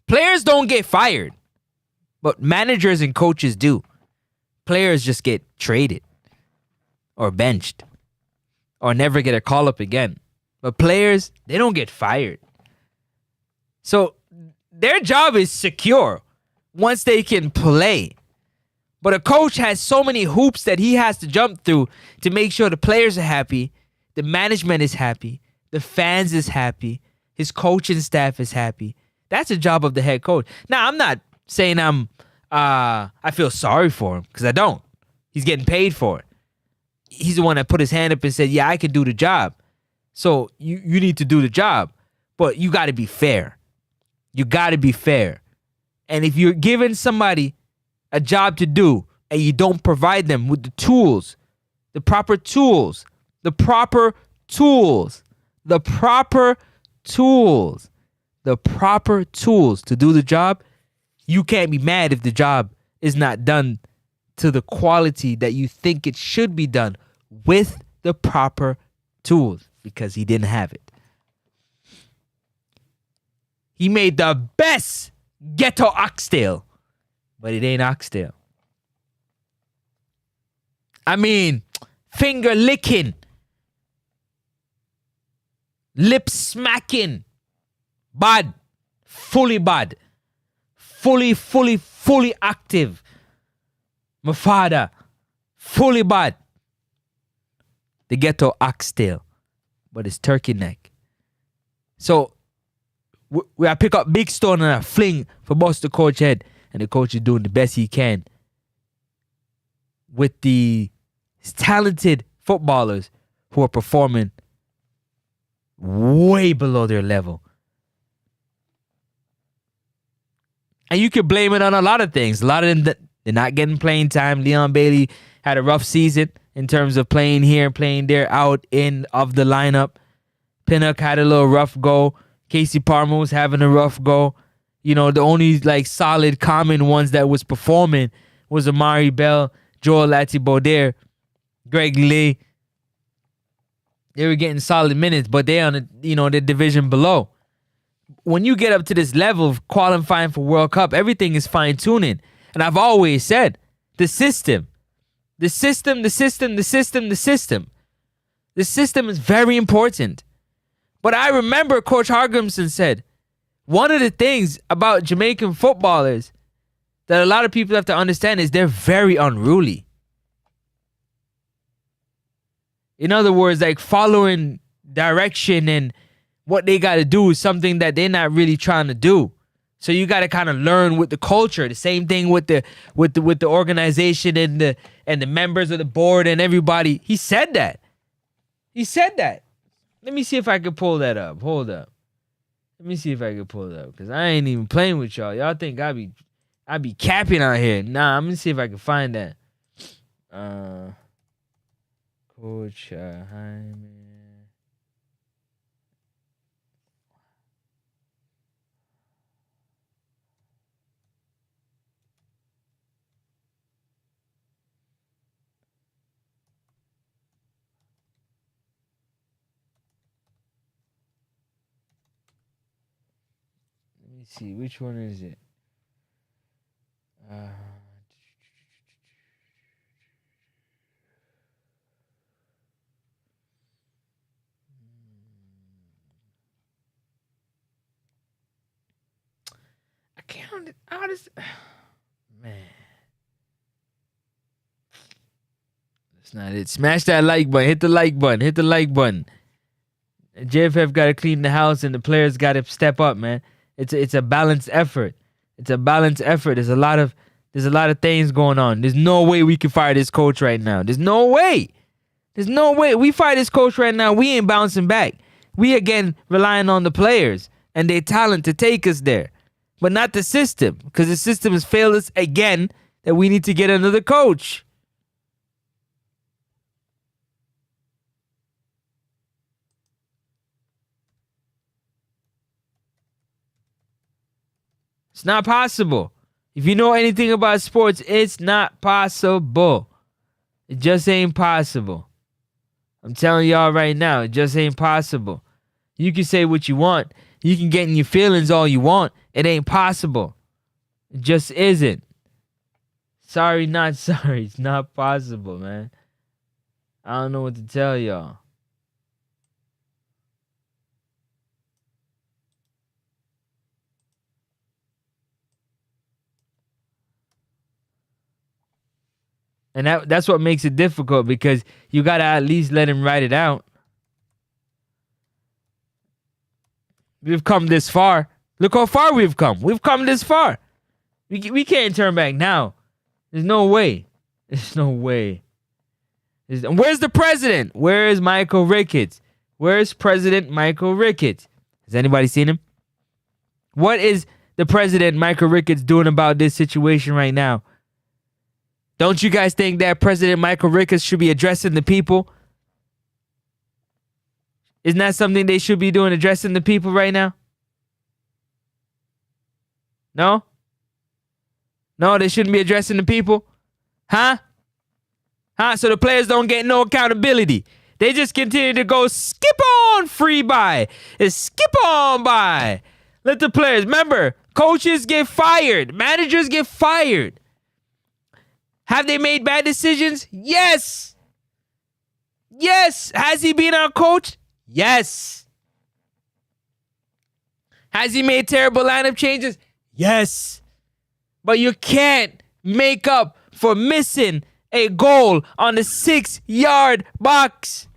Players don't get fired, but managers and coaches do. Players just get traded or benched or never get a call up again. But players, they don't get fired. So their job is secure once they can play. But a coach has so many hoops that he has to jump through to make sure the players are happy, the management is happy, the fans is happy, his coaching staff is happy. That's the job of the head coach. Now, I'm not saying I feel sorry for him, because I don't. He's getting paid for it. He's the one that put his hand up and said, yeah, I can do the job. So you need to do the job. But you got to be fair. You got to be fair. And if you're giving somebody a job to do and you don't provide them with the tools, the proper tools, the proper tools, the proper tools, the proper tools to do the job, you can't be mad if the job is not done to the quality that you think it should be done with the proper tools, because he didn't have it. He made the best ghetto oxtail, but it ain't oxtail. Finger licking, lip smacking, bad, fully bad, fully active. My father, fully bad. The ghetto oxtail, but it's turkey neck. So I pick up big stone and I fling for boss the coach head, and the coach is doing the best he can with the talented footballers who are performing way below their level. And you can blame it on a lot of things. A lot of them, they're not getting playing time. Leon Bailey had a rough season in terms of playing here, playing there, out, in, of the lineup. Pinnock had a little rough go. Casey Palmer was having a rough go. The only solid common ones that was performing was Amari Bell, Joel Latibeaudiere, Greg Lee. They were getting solid minutes, but they're on the division below. When you get up to this level of qualifying for World Cup, everything is fine-tuning. And I've always said, the system is very important. But I remember Coach Hargrimson said, one of the things about Jamaican footballers that a lot of people have to understand is they're very unruly. In other words, following direction and what they got to do is something that they're not really trying to do. So you got to kind of learn with the culture. The same thing with the organization and the members of the board and everybody. He said that. Let me see if I can pull that up. Hold up. Let me see if I can pull it up, because I ain't even playing with y'all. Y'all think I be capping out here. Nah, I'm gonna see if I can find that. Coach Hyman. Let me see, which one is it? I can't. How does? It's not it. Smash that like button. Hit the like button. Hit the like button. JFF got to clean the house and the players got to step up, man. It's a balanced effort. It's a balanced effort. There's a lot of things going on. There's no way we can fire this coach right now. There's no way. There's no way. We fire this coach right now, we ain't bouncing back. We again relying on the players and their talent to take us there. But not the system. Because the system has failed us again that we need to get another coach. It's not possible. If you know anything about sports, it's not possible. It just ain't possible. I'm telling y'all right now, it just ain't possible. You can say what you want. You can get in your feelings all you want. It ain't possible. It just isn't. Sorry, not sorry. It's not possible, man. I don't know what to tell y'all. And that's what makes it difficult, because you got to at least let him write it out. We've come this far. Look how far we've come. We've come this far. We can't turn back now. There's no way. There's no way. Where's the president? Where is Michael Ricketts? Where's President Michael Ricketts? Has anybody seen him? What is the president, Michael Ricketts, doing about this situation right now? Don't you guys think that President Michael Ricketts should be addressing the people? Isn't that something they should be doing, addressing the people right now? No? No, they shouldn't be addressing the people? Huh? So the players don't get no accountability. They just continue to go skip on free by. It's skip on by. Let the players, remember, coaches get fired. Managers get fired. Have they made bad decisions? Yes. Yes. Has he been our coach? Yes. Has he made terrible lineup changes? Yes. But you can't make up for missing a goal on the 6-yard box.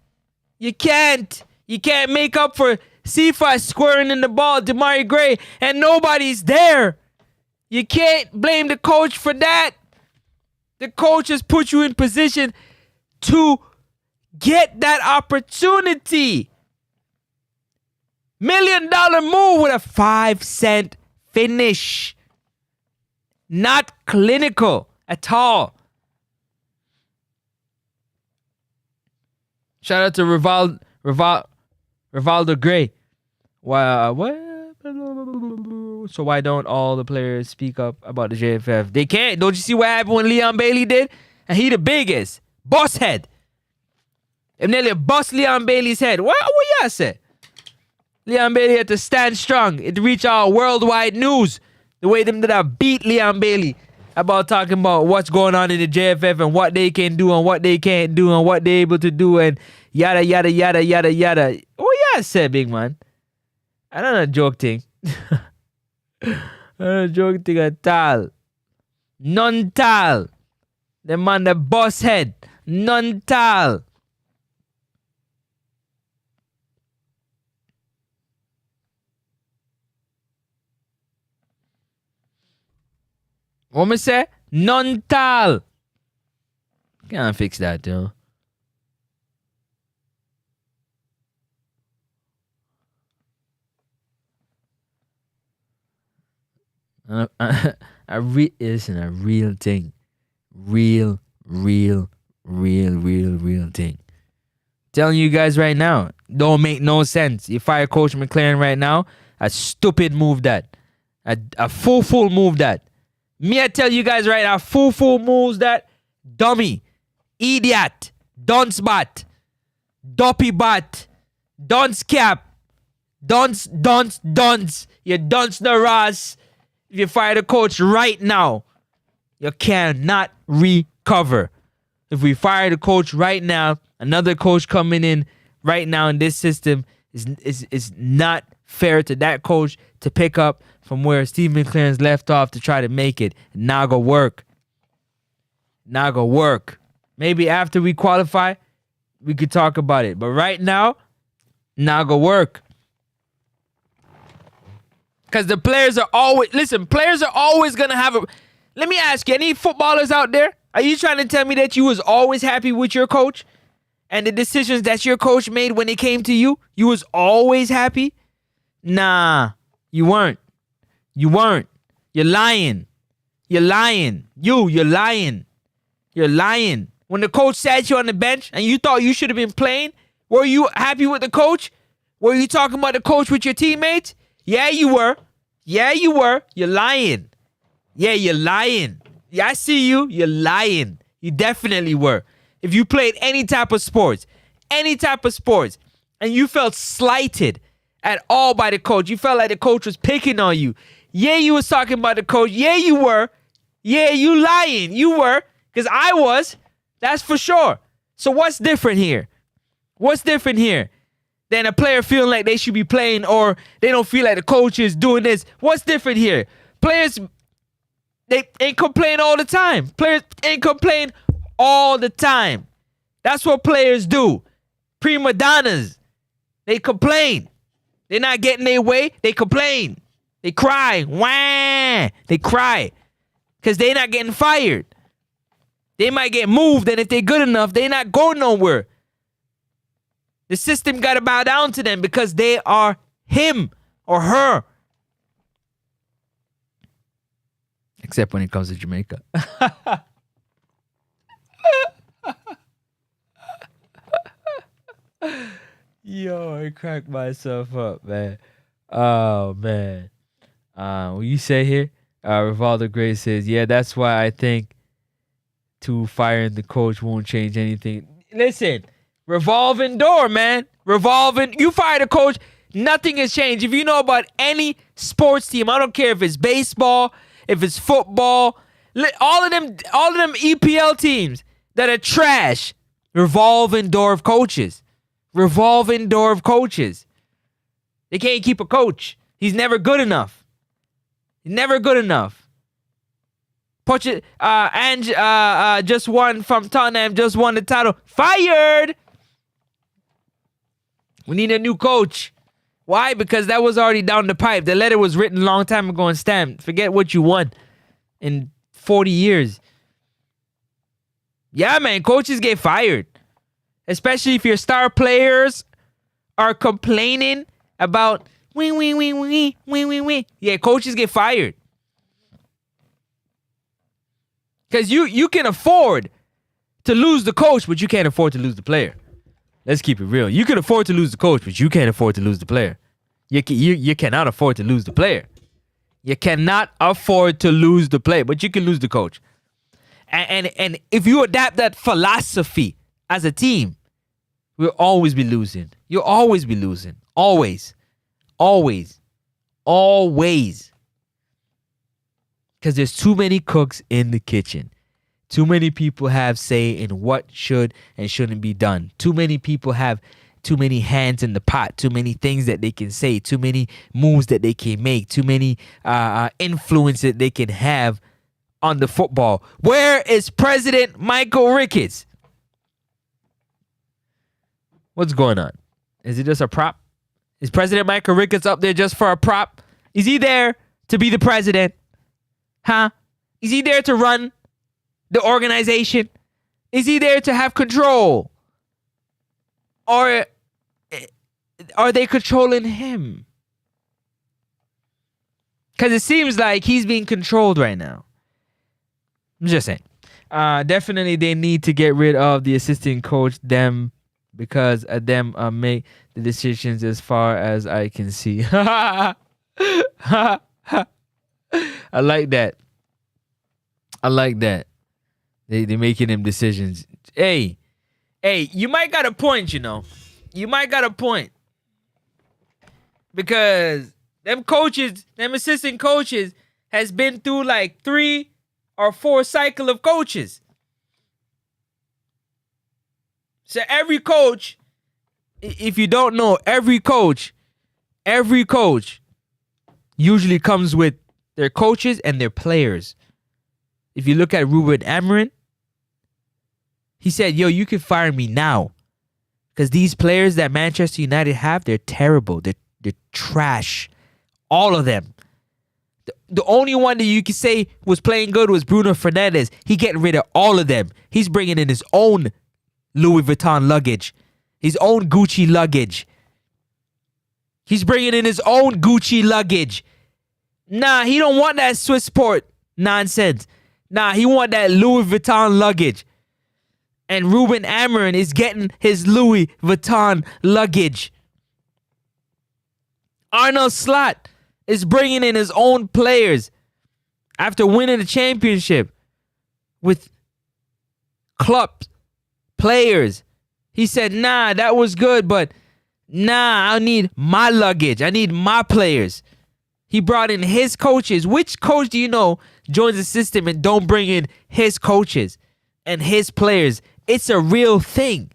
You can't. You can't make up for Cephas squaring in the ball, Damari Gray, and nobody's there. You can't blame the coach for that. The coach has put you in position to get that opportunity. $1 million move with a 5-cent finish. Not clinical at all. Shout out to Rivaldo Gray. Wow, what? So why don't all the players speak up about the JFF? They can't. Don't you see what happened when Leon Bailey did? And he the biggest. Boss head. If nearly bust Leon Bailey's head. What y'all say? Leon Bailey had to stand strong. It reached our worldwide news. The way them that have beat Leon Bailey about talking about what's going on in the JFF and what they can do and what they can't do and what they're able to do and yada, yada, yada, yada, yada. Oh, yeah, said, big man. I don't know, joke thing. I don't joke thing at all. None tal. The man, the boss head. None tal. What me say? None tal. Can't fix that, though. Listen, a real thing. Real thing. Telling you guys right now, don't make no sense. You fire Coach McLaren right now, a stupid move that. A full move that. Me, I tell you guys right now, full moves that. Dummy. Idiot. Dunce bat. Doppy bat. Dunce cap. Dunce. You dunce the Ross. If you fire the coach right now, you cannot recover. If we fire the coach right now, another coach coming in right now in this system is not fair to that coach to pick up from where Steve McLaren's left off to try to make it. Not gonna work. Maybe after we qualify, we could talk about it. But right now, not gonna work. Because the players are always gonna have a. Let me ask you, any footballers out there? Are you trying to tell me that you was always happy with your coach and the decisions that your coach made when it came to you? You was always happy? Nah, you weren't. You're lying. You're lying. You're lying. You're lying. When the coach sat you on the bench and you thought you should have been playing, were you happy with the coach? Were you talking about the coach with your teammates? Yeah, you were. You're lying. Yeah, you're lying. Yeah, I see you. You're lying. You definitely were. If you played any type of sports, and you felt slighted at all by the coach, you felt like the coach was picking on you. Yeah, you was talking about the coach. Yeah, you were. Yeah, you lying. You were. Because I was. That's for sure. So what's different here? Than a player feeling like they should be playing or they don't feel like the coach is doing this? What's different here? Players, they ain't complain all the time. That's what players do. Prima donnas. They complain. They're not getting their way. They complain. They cry. Wah! They cry. Because they're not getting fired. They might get moved, and if they're good enough, they're not going nowhere. The system got to bow down to them because they are him or her. Except when it comes to Jamaica. Yo, I cracked myself up, man. Oh, man. What you say here? Rivaldo Gray says, yeah, that's why I think firing the coach won't change anything. Listen, revolving door, man. You fire the coach, nothing has changed. If you know about any sports team, I don't care if it's baseball, if it's football, all of them EPL teams that are trash. Revolving door of coaches. They can't keep a coach. He's never good enough. Just won from Tottenham, just won the title. Fired! We need a new coach. Why? Because that was already down the pipe. The letter was written a long time ago and stamped. Forget what you won in 40 years. Yeah, man, coaches get fired. Especially if your star players are complaining about wing. Yeah, coaches get fired. Because you can afford to lose the coach, but you can't afford to lose the player. Let's keep it real. You can afford to lose the coach, but you can't afford to lose the player. You cannot afford to lose the player. You cannot afford to lose the player, but you can lose the coach. And if you adapt that philosophy as a team, we'll always be losing. You'll always be losing. Always. Because there's too many cooks in the kitchen. Too many people have say in what should and shouldn't be done. Too many people have too many hands in the pot. Too many things that they can say. Too many moves that they can make. Too many influence that they can have on the football. Where is President Michael Ricketts? What's going on? Is it just a prop? Is President Michael Ricketts up there just for a prop? Is he there to be the president? Huh? Is he there to run the organization? Is he there to have control? Or are they controlling him? Because it seems like he's being controlled right now. I'm just saying. Definitely they need to get rid of the assistant coach, because them make the decisions as far as I can see. I like that. They're making them decisions. Hey, you might got a point, You might got a point. Because them assistant coaches has been through like 3 or 4 cycle of coaches. So every coach, if you don't know, every coach usually comes with their coaches and their players. If you look at Ruben Amorim, He said, yo, you can fire me now. Because these players that Manchester United have, they're terrible. They're trash. All of them. The only one that you could say was playing good was Bruno Fernandes. He getting rid of all of them. He's bringing in his own Louis Vuitton luggage. His own Gucci luggage. He's bringing in his own Gucci luggage. Nah, he don't want that Swissport nonsense. Nah, he want that Louis Vuitton luggage. And Ruben Amorim is getting his Louis Vuitton luggage. Arnold Slot is bringing in his own players after winning the championship with club players. He said, nah, that was good, but nah, I need my luggage. I need my players. He brought in his coaches. Which coach do you know joins the system and don't bring in his coaches and his players? It's a real thing.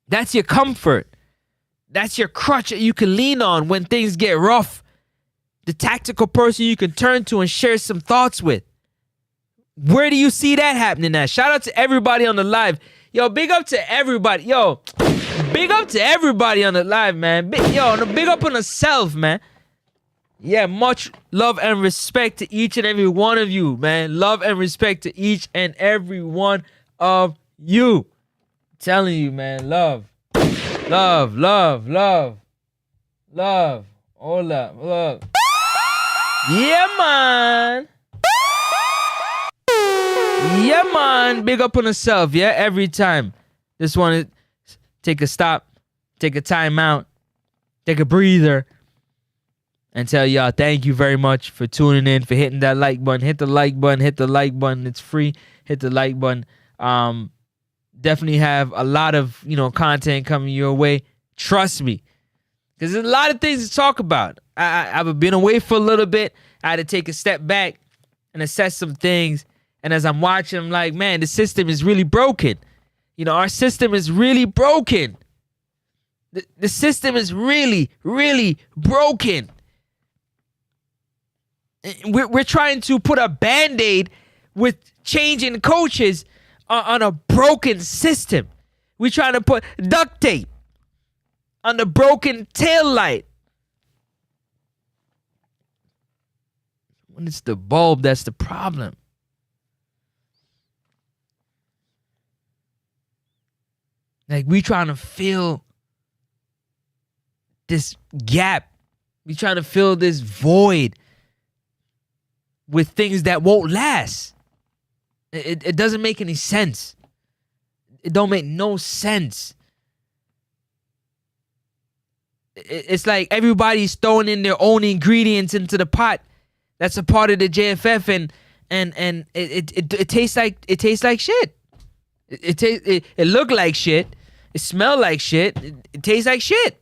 That's your comfort. That's your crutch that you can lean on when things get rough. The tactical person you can turn to and share some thoughts with. Where do you see that happening at? Shout out to everybody on the live. Yo, big up to everybody. Yo, big up to everybody on the live, man. Big up on yourself, man. Yeah, much love and respect to each and every one of you, man. Love and respect to each and every one of you. I'm telling you, man. Love. Love, love, love. Love. Hola, love. Yeah, man. Yeah, man. Big up on yourself, yeah? Every time. Just want to take a stop, take a time out, take a breather, and tell y'all thank you very much for tuning in, for hitting that like button. Hit the like button. Hit the like button. It's free. Hit the like button. Definitely have a lot of, content coming your way. Trust me. Because there's a lot of things to talk about. I've been away for a little bit. I had to take a step back and assess some things. And as I'm watching, I'm like, man, the system is really broken. Our system is really broken. The system is really, really broken. We're trying to put a Band-Aid with changing coaches on a broken system. We're trying to put duct tape on the broken tail light. When it's the bulb that's the problem. Like, we trying to fill this gap. We trying to fill this void with things that won't last. It doesn't make any sense. It don't make no sense. It's like everybody's throwing in their own ingredients into the pot. That's a part of the JFF, and it tastes like shit. It look like shit. It smell like shit. It tastes like shit.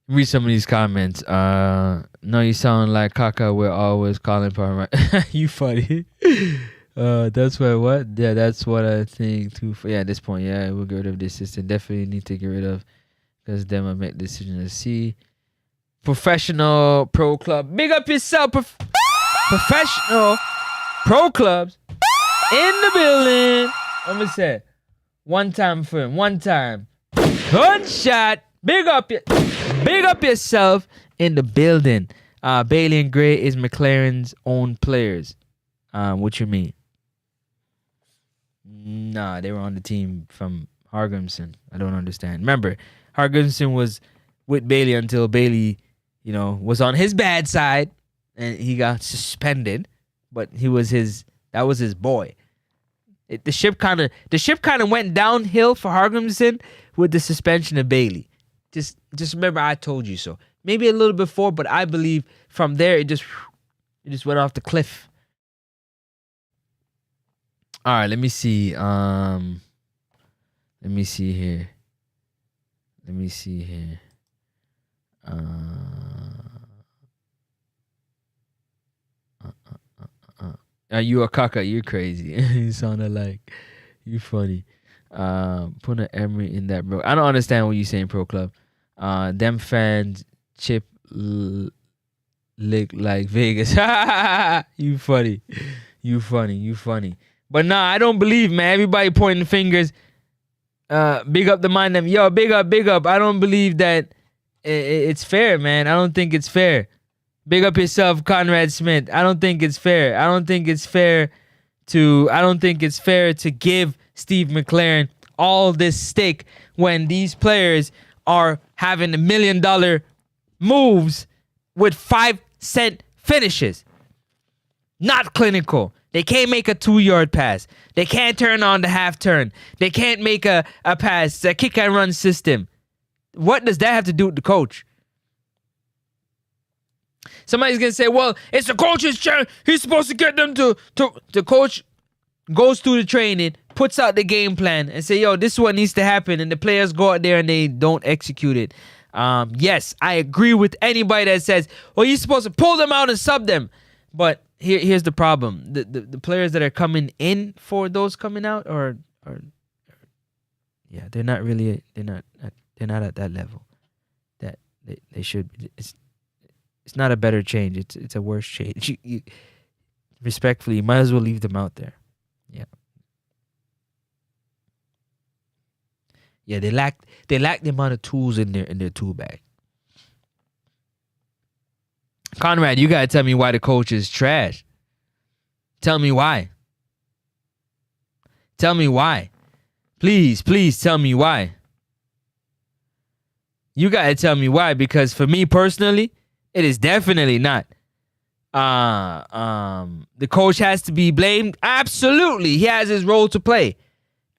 Read some of these comments. No, you sound like Kaka. We're always calling for him. You funny. That's what? Yeah, that's what I think too. Yeah, at this point, yeah, we'll get rid of this system. Definitely need to get rid of, because then I make decision to see. Professional pro club. Big up yourself. Professional pro clubs in the building. I'm gonna say one time for him. One time. Gunshot. Big up yourself in the building. Bailey and Gray is McLaren's own players. What you mean? Nah, they were on the team from Hargrimson. I don't understand. Remember, Hargrimson was with Bailey until Bailey, was on his bad side and he got suspended. But that was his boy. The ship kind of went downhill for Hargrimson with the suspension of Bailey. Just remember, I told you so. Maybe a little before, but I believe from there it just went off the cliff. All right, let me see. Let me see here. Are you a caca? You're crazy. You sounded like you funny. Put an Emery in that, bro. I don't understand what you're saying, Pro Club. Them fans chip lick like Vegas. You funny. You funny. But nah, I don't believe, man. Everybody pointing fingers. Big up the mind them. Yo, big up. I don't believe that it's fair, man. I don't think it's fair. Big up yourself, Conrad Smith. I don't think it's fair. I don't think it's fair to give Steve McLaren all this stick when these players are having $1 million moves with 5-cent finishes. Not clinical. They can't make a 2-yard pass. They can't turn on the half turn. They can't make a pass, a kick and run system. What does that have to do with the coach? Somebody's going to say, well, it's the coach's turn. He's supposed to get them to the coach goes through the training, puts out the game plan and say, yo, this is what needs to happen. And the players go out there and they don't execute it. Yes, I agree with anybody that says, well, you're supposed to pull them out and sub them. But here's the problem. The players that are coming in for those coming out are they're not at that level that they should be. It's not a better change. It's a worse change. You respectfully, you might as well leave them out there. Yeah, they lack the amount of tools in their tool bag. Conrad, you gotta tell me why the coach is trash. Tell me why. Tell me why. Please tell me why. You gotta tell me why, because for me personally, it is definitely not. The coach has to be blamed. Absolutely, he has his role to play.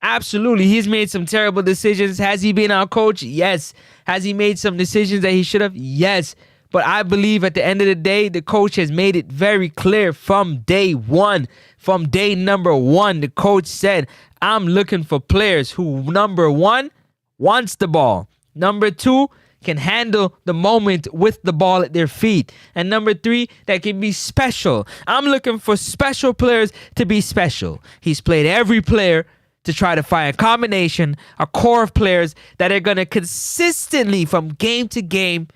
Absolutely, he's made some terrible decisions. Has he been our coach? Yes. Has he made some decisions that he should have? Yes. But I believe at the end of the day, the coach has made it very clear from day one. From day number one, the coach said, I'm looking for players who, number one, wants the ball. Number two, can handle the moment with the ball at their feet. And number three, that can be special. I'm looking for special players to be special. He's played every player to try to find a combination, a core of players that are going to consistently, from game to game,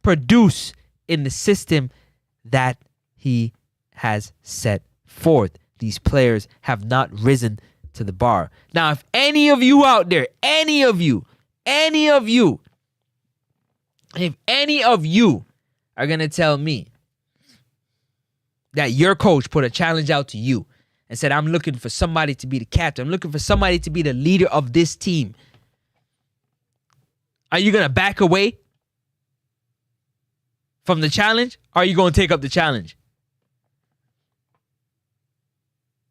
produce in the system that he has set forth. These players have not risen to the bar. Now, if any of you out there, if any of you are going to tell me that your coach put a challenge out to you and said, I'm looking for somebody to be the captain, I'm looking for somebody to be the leader of this team, are you going to back away from the challenge? Or are you going to take up the challenge?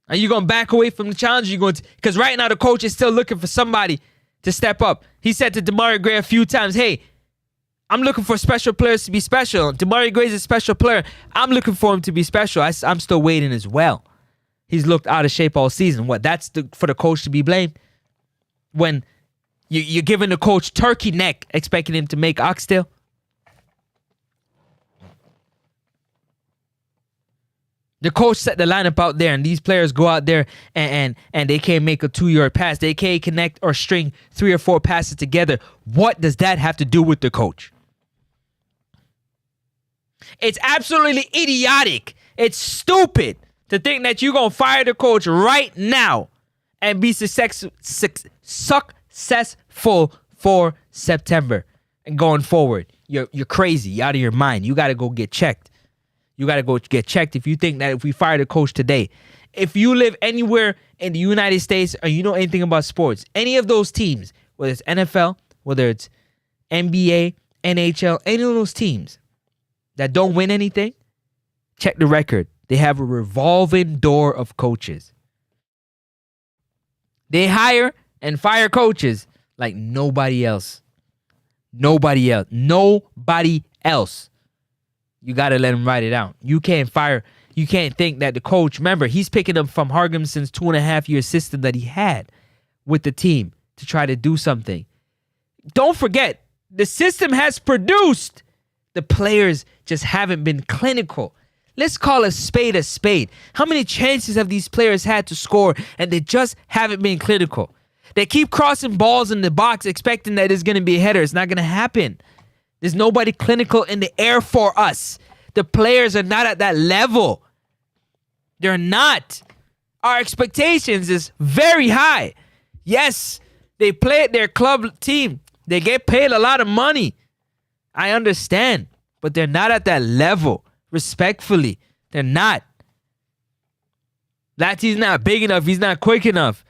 Are you going to back away from the challenge? Are you going to, because right now the coach is still looking for somebody to step up. He said to Demarai Gray a few times, hey, I'm looking for special players to be special. Demarai Gray is a special player. I'm looking for him to be special. I'm still waiting as well. He's looked out of shape all season. What? That's for the coach to be blamed? When you're giving the coach turkey neck, expecting him to make oxtail? The coach set the lineup out there, and these players go out there and they can't make a 2-yard pass. They can't connect or string 3 or 4 passes together. What does that have to do with the coach? It's absolutely idiotic. It's stupid to think that you're going to fire the coach right now and be successful for September and going forward. You're crazy. You're out of your mind. You got to go get checked. You got to go get checked if you think that if we fire the coach today. If you live anywhere in the United States or you know anything about sports, any of those teams, whether it's NFL, whether it's NBA, NHL, any of those teams that don't win anything, check the record. They have a revolving door of coaches. They hire and fire coaches like nobody else. Nobody else. You got to let him write it out. You can't think that the coach, remember, he's picking up from Hargimson's 2.5-year system that he had with the team to try to do something. Don't forget, the system has produced. The players just haven't been clinical. Let's call a spade a spade. How many chances have these players had to score and they just haven't been clinical? They keep crossing balls in the box expecting that it's going to be a header. It's not going to happen. There's nobody clinical in the air for us. The players are not at that level. They're not. Our expectations is very high. Yes, they play at their club team. They get paid a lot of money. I understand. But they're not at that level. Respectfully. They're not. Lati's not big enough. He's not quick enough.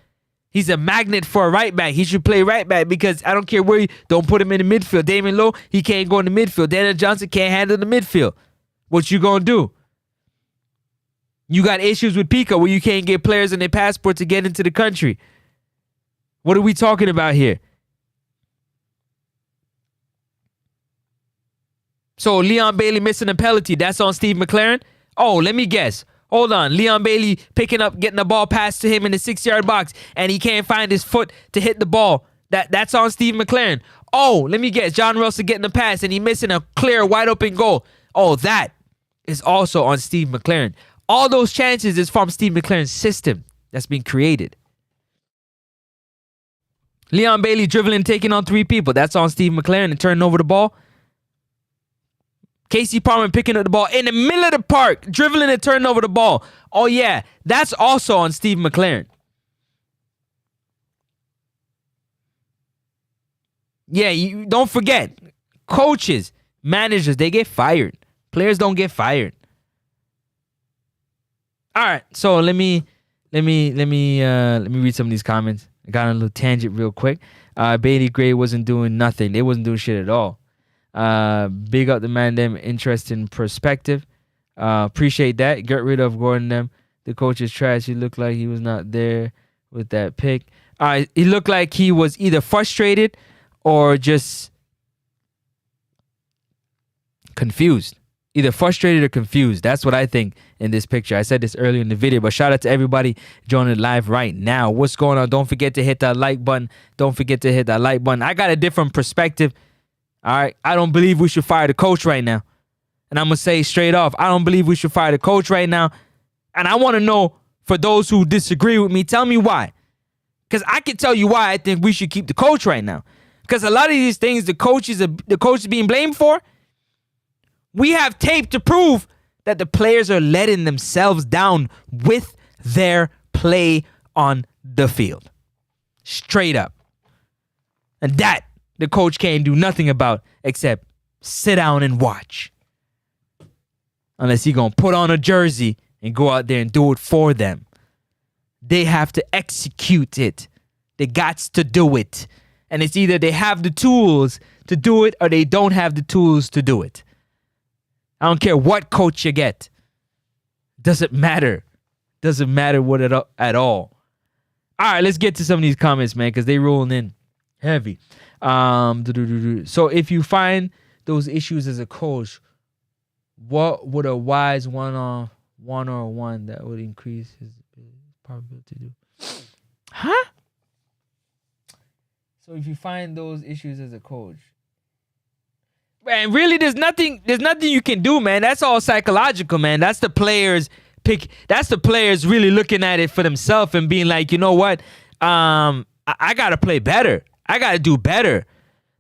He's a magnet for a right back. He should play right back because I don't care where you don't put him in the midfield. Damon Lowe, he can't go in the midfield. Daniel Johnson can't handle the midfield. What you gonna do? You got issues with Pico where you can't get players in their passport to get into the country. What are we talking about here? So Leon Bailey missing a penalty. That's on Steve McLaren? Oh, let me guess. Hold on. Leon Bailey picking up, getting the ball passed to him in the 6-yard box, and he can't find his foot to hit the ball. That's on Steve McLaren. Oh, let me guess. John Russell getting the pass, and he missing a clear, wide open goal. Oh, that is also on Steve McLaren. All those chances is from Steve McLaren's system that's been created. Leon Bailey dribbling, taking on 3 people. That's on Steve McLaren and turning over the ball. Casey Palmer picking up the ball in the middle of the park, dribbling and turning over the ball. Oh, yeah, that's also on Steve McLaren. Yeah, you don't forget, coaches, managers, they get fired. Players don't get fired. All right, so let me read some of these comments. I got on a little tangent real quick. Bailey Gray wasn't doing nothing. They wasn't doing shit at all. Big up the man them, interesting perspective. Appreciate that. Get rid of Gordon them. The coach is trash. He looked like he was not there with that pick. He looked like he was either frustrated or just confused. Either frustrated or confused. That's what I think in this picture. I said this earlier in the video, but shout out to everybody joining live right now. What's going on? Don't forget to hit that like button. Don't forget to hit that like button. I got a different perspective. All right. I don't believe we should fire the coach right now. And I'm going to say straight off, I don't believe we should fire the coach right now. And I want to know, for those who disagree with me, tell me why. Because I can tell you why I think we should keep the coach right now. Because a lot of these things the coach is being blamed for, we have tape to prove that the players are letting themselves down with their play on the field. Straight up. And that the coach can't do nothing about except sit down and watch. Unless he's going to put on a jersey and go out there and do it for them. They have to execute it. They got to do it. And it's either they have the tools to do it or they don't have the tools to do it. I don't care what coach you get. Doesn't matter. Doesn't matter what at all. All right, let's get to some of these comments, man, because they rolling in heavy. So if you find those issues as a coach, what would a wise one-on-one that would increase his probability to do? Huh? So if you find those issues as a coach, man, really, there's nothing you can do, man. That's all psychological, man. That's the players pick. That's the players really looking at it for themselves and being like, you know what? I gotta play better. I gotta do better.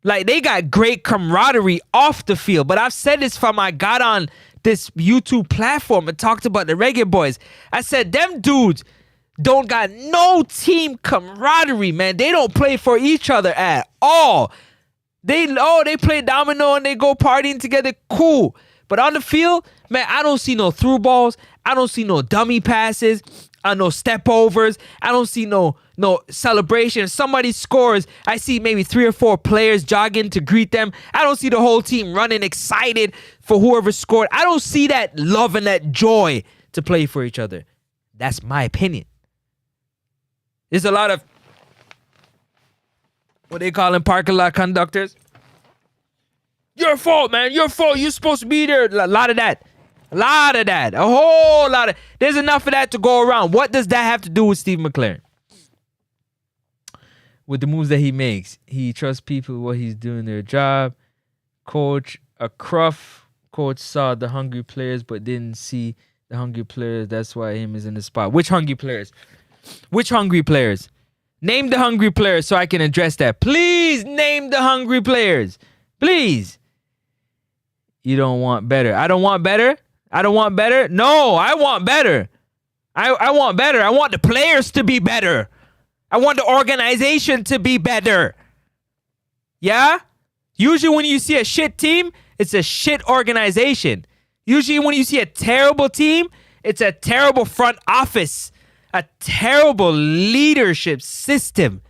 Like, they got great camaraderie off the field. But I've said this from I got on this YouTube platform and talked about the Reggae Boyz. I said, them dudes don't got no team camaraderie, man. They don't play for each other at all. They play domino and they go partying together. Cool. But on the field, man, I don't see no through balls. I don't see no dummy passes. No step overs. I don't see no celebration. If somebody scores, I see maybe 3 or 4 players jogging to greet them. I don't see the whole team running excited for whoever scored. I don't see that love and that joy to play for each other. That's my opinion. There's a lot of what they call them parking lot conductors. Your fault, man. Your fault. You're supposed to be there. A lot of that. A lot of that. A whole lot of. There's enough of that to go around. What does that have to do with Steve McLaren? With the moves that he makes. He trusts people what he's doing their job. Coach, a cruff coach saw the hungry players but didn't see the hungry players. That's why him is in the spot. Which hungry players? Which hungry players? Name the hungry players so I can address that. Please name the hungry players. Please. You don't want better. I don't want better. I don't want better. No, I want better. I want better. I want the players to be better. I want the organization to be better. Yeah? Usually when you see a shit team, it's a shit organization. Usually when you see a terrible team, it's a terrible front office. A terrible leadership system.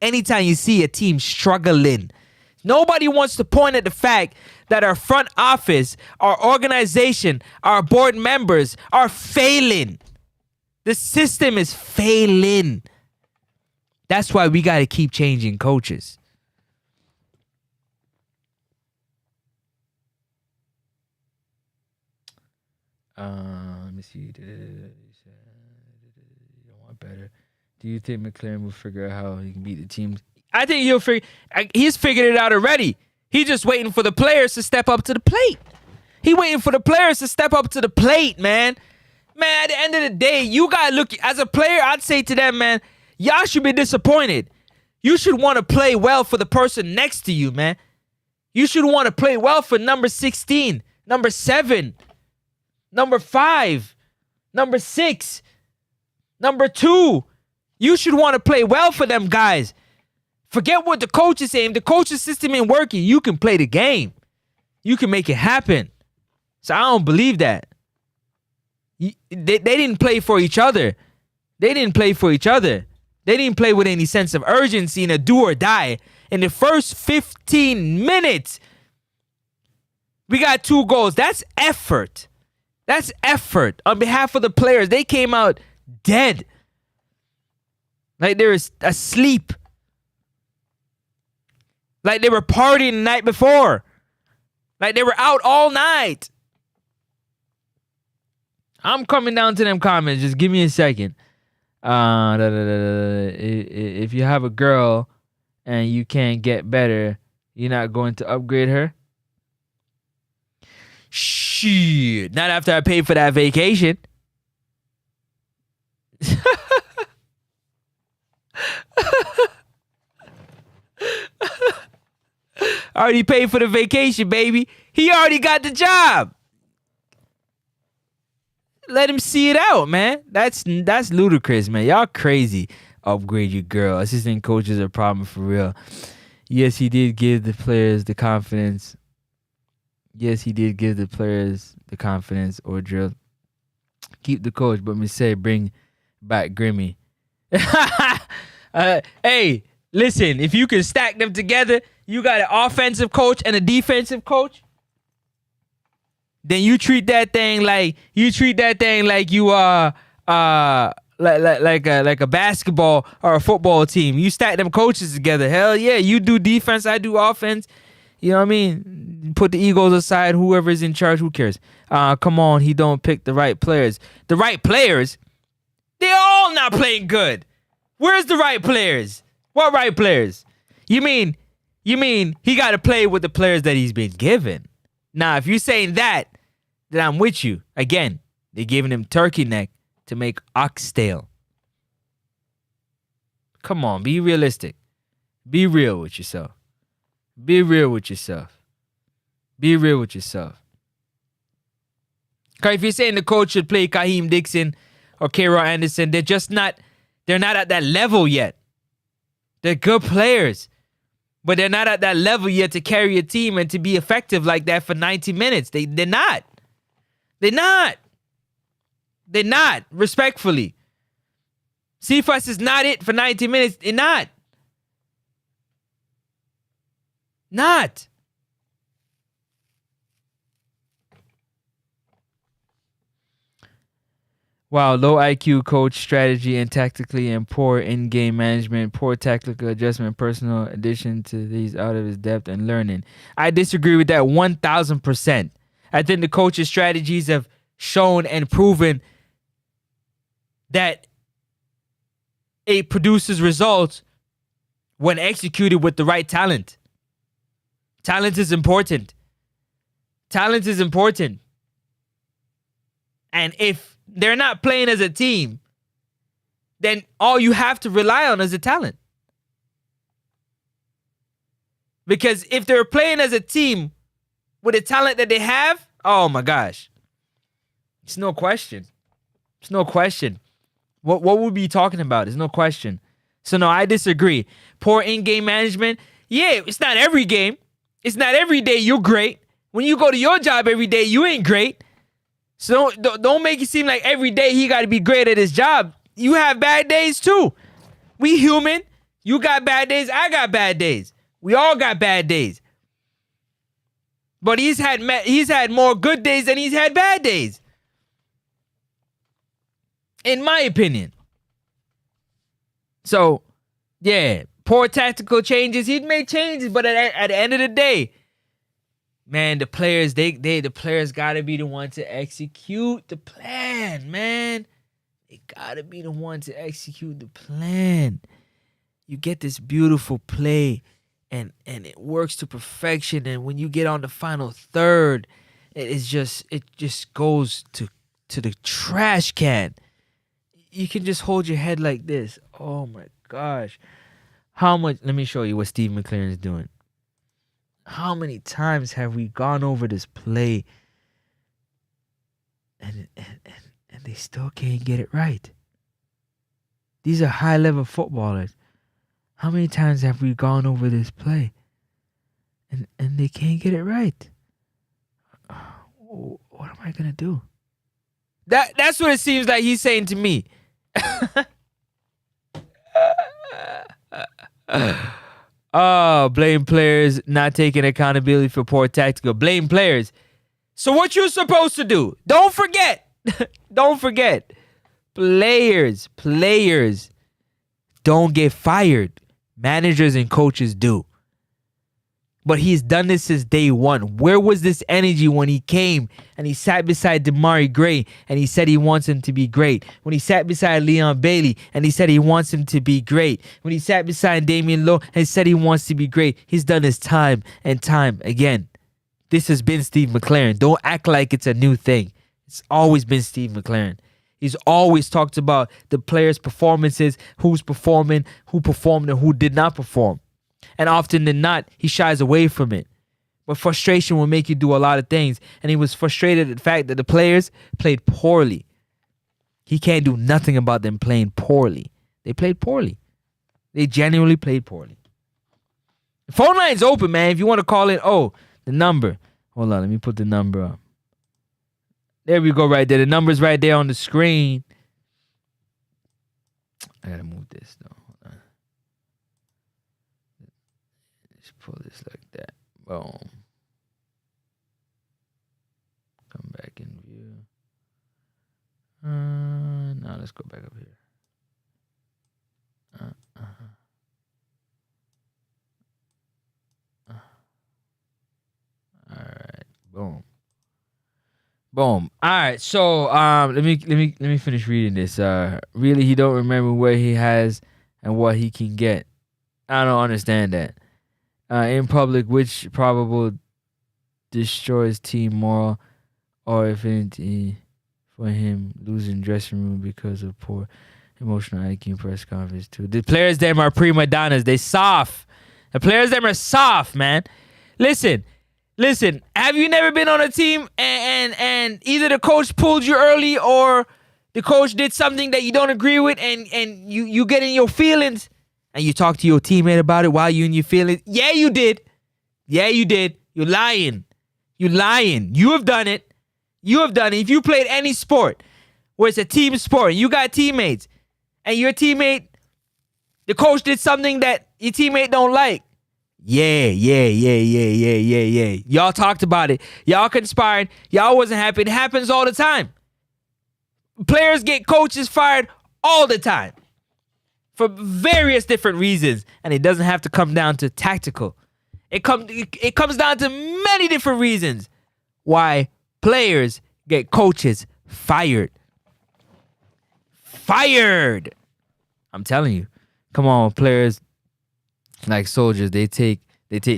Anytime you see a team struggling, nobody wants to point at the fact that our front office, our organization, our board members are failing. The system is failing. That's why we got to keep changing coaches. Let me see. Better. Do you think McLaren will figure out how he can beat the teams? I think he's figured it out already. He's just waiting for the players to step up to the plate. He waiting for the players to step up to the plate, man. Man, at the end of the day, you gotta look, as a player, I'd say to them, man, y'all should be disappointed. You should want to play well for the person next to you, man. You should want to play well for number 16, number 7, number 5, number 6, number 2. You should want to play well for them guys. Forget what the coach is saying. If the coach's system ain't working, you can play the game. You can make it happen. So I don't believe that. They didn't play for each other. They didn't play for each other. They didn't play with any sense of urgency in a do or die. In the first 15 minutes, we got 2 goals. That's effort. That's effort on behalf of the players. They came out dead. Like they were asleep. Like they were partying the night before. Like they were out all night. I'm coming down to them comments. Just give me a second. If you have a girl and you can't get better, you're not going to upgrade her? Shit. Not after I paid for that vacation. I already paid for the vacation, baby. He already got the job. Let him see it out, man. That's ludicrous, man. Y'all crazy. Upgrade your girl. Assistant coaches are a problem for real. Yes, he did give the players the confidence. Yes, he did give the players the confidence or drill. Keep the coach, but me say bring back Grimmy. Hey, listen, if you can stack them together, you got an offensive coach and a defensive coach, then you treat that thing like you are like a basketball or a football team. You stack them coaches together. Hell yeah, you do defense, I do offense. You know what I mean? Put the egos aside. Whoever's in charge, who cares? Come on, he don't pick the right players. The right players? They're all not playing good. Where's the right players? What right players? You mean he got to play with the players that he's been given? Now, if you're saying that, then I'm with you. Again, they're giving him turkey neck to make oxtail. Come on, be realistic. Be real with yourself. Be real with yourself. Be real with yourself. Because if you're saying the coach should play Kaheem Dixon or K-Roy Anderson, they're not at that level yet. They're good players, but they're not at that level yet to carry a team and to be effective like that for 90 minutes. They're not. They're not. They're not, respectfully. Cephas is not it for 90 minutes. They're not. Not. Wow, low IQ coach strategy and tactically and poor in-game management, poor tactical adjustment, personal addition to these out of his depth and learning. I disagree with that 1,000%. I think the coach's strategies have shown and proven that it produces results when executed with the right talent. Talent is important. Talent is important. And if they're not playing as a team, then all you have to rely on is the talent. Because if they're playing as a team with the talent that they have, oh my gosh. It's no question. It's no question. What would we be talking about? There's no question. So no, I disagree. Poor in-game management. Yeah, it's not every game. It's not every day you're great. When you go to your job every day, you ain't great. So don't make it seem like every day he got to be great at his job. You have bad days too. We human. You got bad days. I got bad days. We all got bad days. But he's had more good days than he's had bad days. In my opinion. So, yeah, poor tactical changes. He'd made changes, but at the end of the day, man, the players, the players gotta be the one to execute the plan, man. They gotta be the one to execute the plan. You get this beautiful play, and it works to perfection. And when you get on the final third, it just goes to the trash can. You can just hold your head like this. Oh my gosh. How much? Let me show you what Steve McLaren is doing. How many times have we gone over this play and they still can't get it right? These are high-level footballers. How many times have we gone over this play and they can't get it right? What am I going to do? That's what it seems like he's saying to me. Blame players not taking accountability for poor tactical. Blame players. So what you're supposed to do? Don't forget. Don't forget. Players don't get fired. Managers and coaches do. But he's done this since day one. Where was this energy when he came and he sat beside Damari Gray and he said he wants him to be great? When he sat beside Leon Bailey and he said he wants him to be great? When he sat beside Damian Lowe and said he wants to be great? He's done this time and time again. This has been Steve McLaren. Don't act like it's a new thing. It's always been Steve McLaren. He's always talked about the players' performances, who's performing, who performed and who did not perform. And often than not, he shies away from it. But frustration will make you do a lot of things. And he was frustrated at the fact that the players played poorly. He can't do nothing about them playing poorly. They played poorly. They genuinely played poorly. The phone line's open, man. If you want to call in, the number. Hold on, let me put the number up. There we go right there. The number's right there on the screen. I gotta move this though. Pull this like that. Boom. Come back in view. Now let's go back up here. All right. Boom. All right. So let me finish reading this. Really, he don't remember what he has and what he can get. I don't understand that. In public, which probably destroys team morale, or if anything, for him losing dressing room because of poor emotional IQ press conference too. The players them are prima donnas. They soft. The players them are soft, man. Listen. Have you never been on a team and either the coach pulled you early or the coach did something that you don't agree with and you get in your feelings? And you talk to your teammate about it while you in your feelings. Yeah, you did. You're lying. You have done it. If you played any sport where it's a team sport and you got teammates and your teammate, the coach did something that your teammate don't like. Yeah. Y'all talked about it. Y'all conspired. Y'all wasn't happy. It happens all the time. Players get coaches fired all the time. For various different reasons, and it doesn't have to come down to tactical. It comes down to many different reasons why players get coaches fired. I'm telling you. Come on, players like soldiers, they take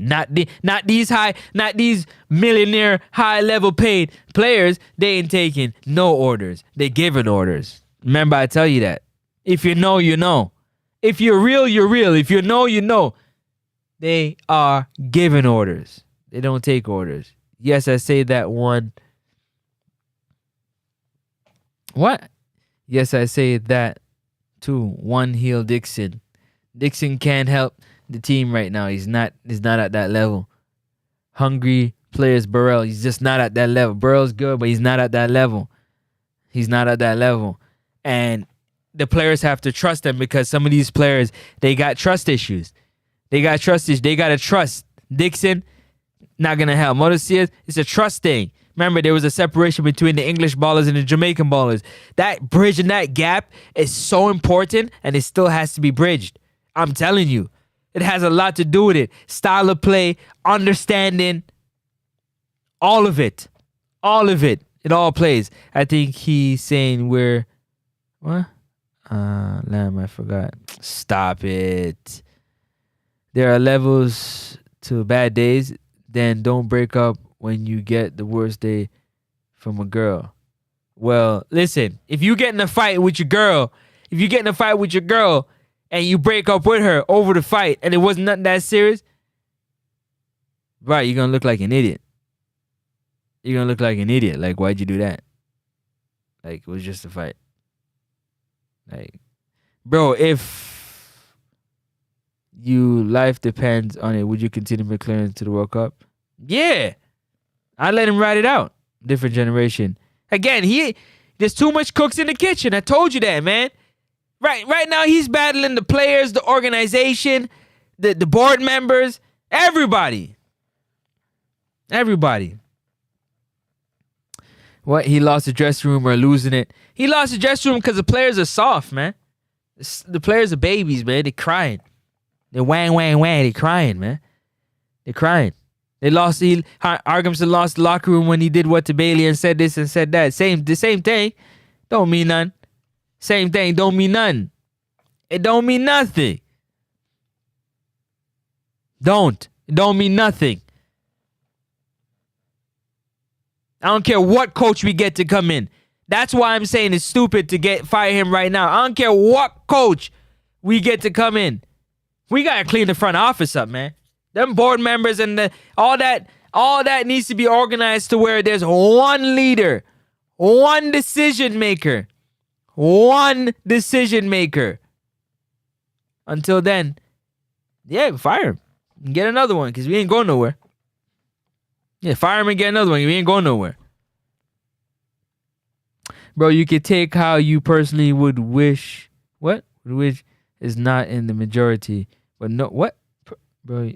not these millionaire high level paid players, they ain't taking no orders. They giving orders. Remember I tell you that. If you know, you know. If you're real, you're real. If you know, you know. They are giving orders. They don't take orders. Yes, I say that one. What? Yes, I say that too. One heel Dixon. Dixon can't help the team right now. He's not at that level. Hungry players, Burrell. He's just not at that level. Burrell's good, but he's not at that level. He's not at that level. And the players have to trust them because some of these players, they got trust issues. They got to trust. Dixon, not going to help. Modestier, it's a trust thing. Remember, there was a separation between the English ballers and the Jamaican ballers. That bridge and that gap is so important, and it still has to be bridged. I'm telling you. It has a lot to do with it. Style of play, understanding, all of it. All of it. It all plays. I think he's saying we're... What? Lamb, I forgot. Stop it. There are levels to bad days. Then don't break up when you get the worst day from a girl. Well, listen. If you get in a fight with your girl, and you break up with her over the fight and it wasn't nothing that serious, right, you're going to look like an idiot. You're going to look like an idiot. Like, why'd you do that? Like, it was just a fight. Like, bro, if you life depends on it, would you continue McLaren to the World Cup? Yeah. I let him ride it out. Different generation. Again, there's too much cooks in the kitchen. I told you that, man. Right now he's battling the players, the organization, the board members, everybody. Everybody. What? He lost the dressing room or losing it? He lost the dressing room because the players are soft, man. The players are babies, man. They're crying. They're wang, wang, wang. They're crying, man. They're crying. Argamson lost the locker room when he did what to Bailey and said this and said that. The same thing. Don't mean none. Same thing, don't mean nothing. It don't mean nothing. It don't mean nothing. I don't care what coach we get to come in. That's why I'm saying it's stupid to fire him right now. I don't care what coach we get to come in. We gotta clean the front office up, man. Them board members and all that needs to be organized to where there's one leader, one decision maker. One decision maker. Until then, yeah, fire him. And get another one because we ain't going nowhere. Yeah, fire him and get another one. We ain't going nowhere. Bro, you could take how you personally would wish. What? Wish is not in the majority. But no, what? Bro,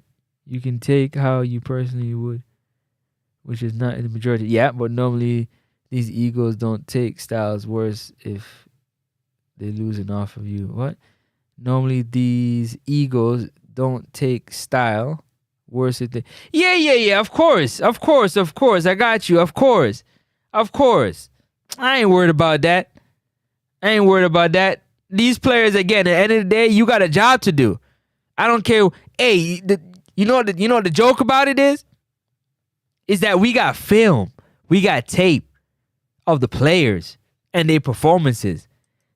you can take how you personally would, which is not in the majority. Yeah, but normally these egos don't take styles worse if they're losing off of you. What? Normally these egos don't take style worse if they... Yeah. Of course. I got you. Of course. I ain't worried about that. These players, again, at the end of the day, you got a job to do. I don't care. Hey, you know what the joke about it is? Is that we got film. We got tape of the players and their performances.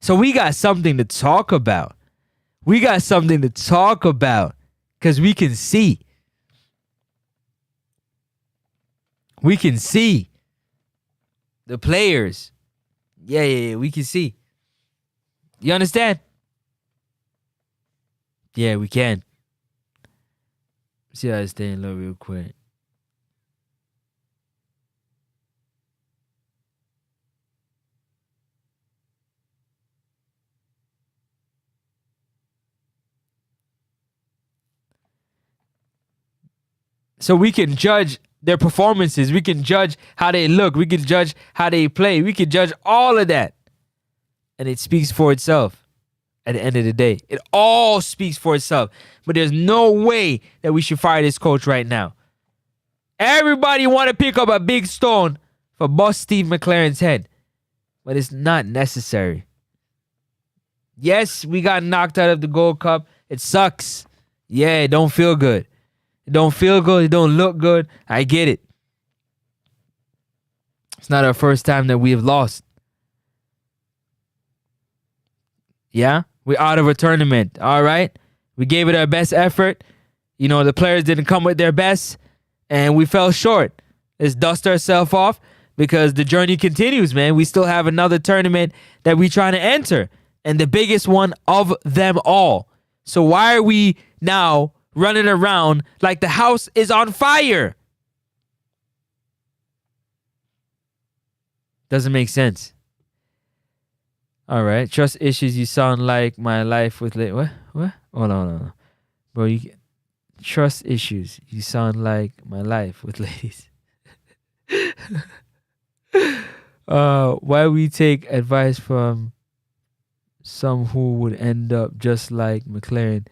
So we got something to talk about. Because we can see. We can see the players. Yeah, we can see. You understand? Yeah, we can. See how I stay in low real quick. So we can judge their performances. We can judge how they look. We can judge how they play. We can judge all of that. And it speaks for itself at the end of the day. It all speaks for itself. But there's no way that we should fire this coach right now. Everybody want to pick up a big stone for boss Steve McLaren's head. But it's not necessary. Yes, we got knocked out of the Gold Cup. It sucks. Yeah, it don't feel good. It don't feel good. It don't look good. I get it. It's not our first time that we have lost. Yeah, we're out of a tournament. All right, we gave it our best effort. The players didn't come with their best, and we fell short. Let's dust ourselves off because the journey continues, man. We still have another tournament that we're trying to enter, and the biggest one of them all. So why are we now running around like the house is on fire? Doesn't make sense. All right. Trust issues. You sound like my life with What? Hold on. Bro, trust issues. You sound like my life with ladies. Why we take advice from some who would end up just like McLaren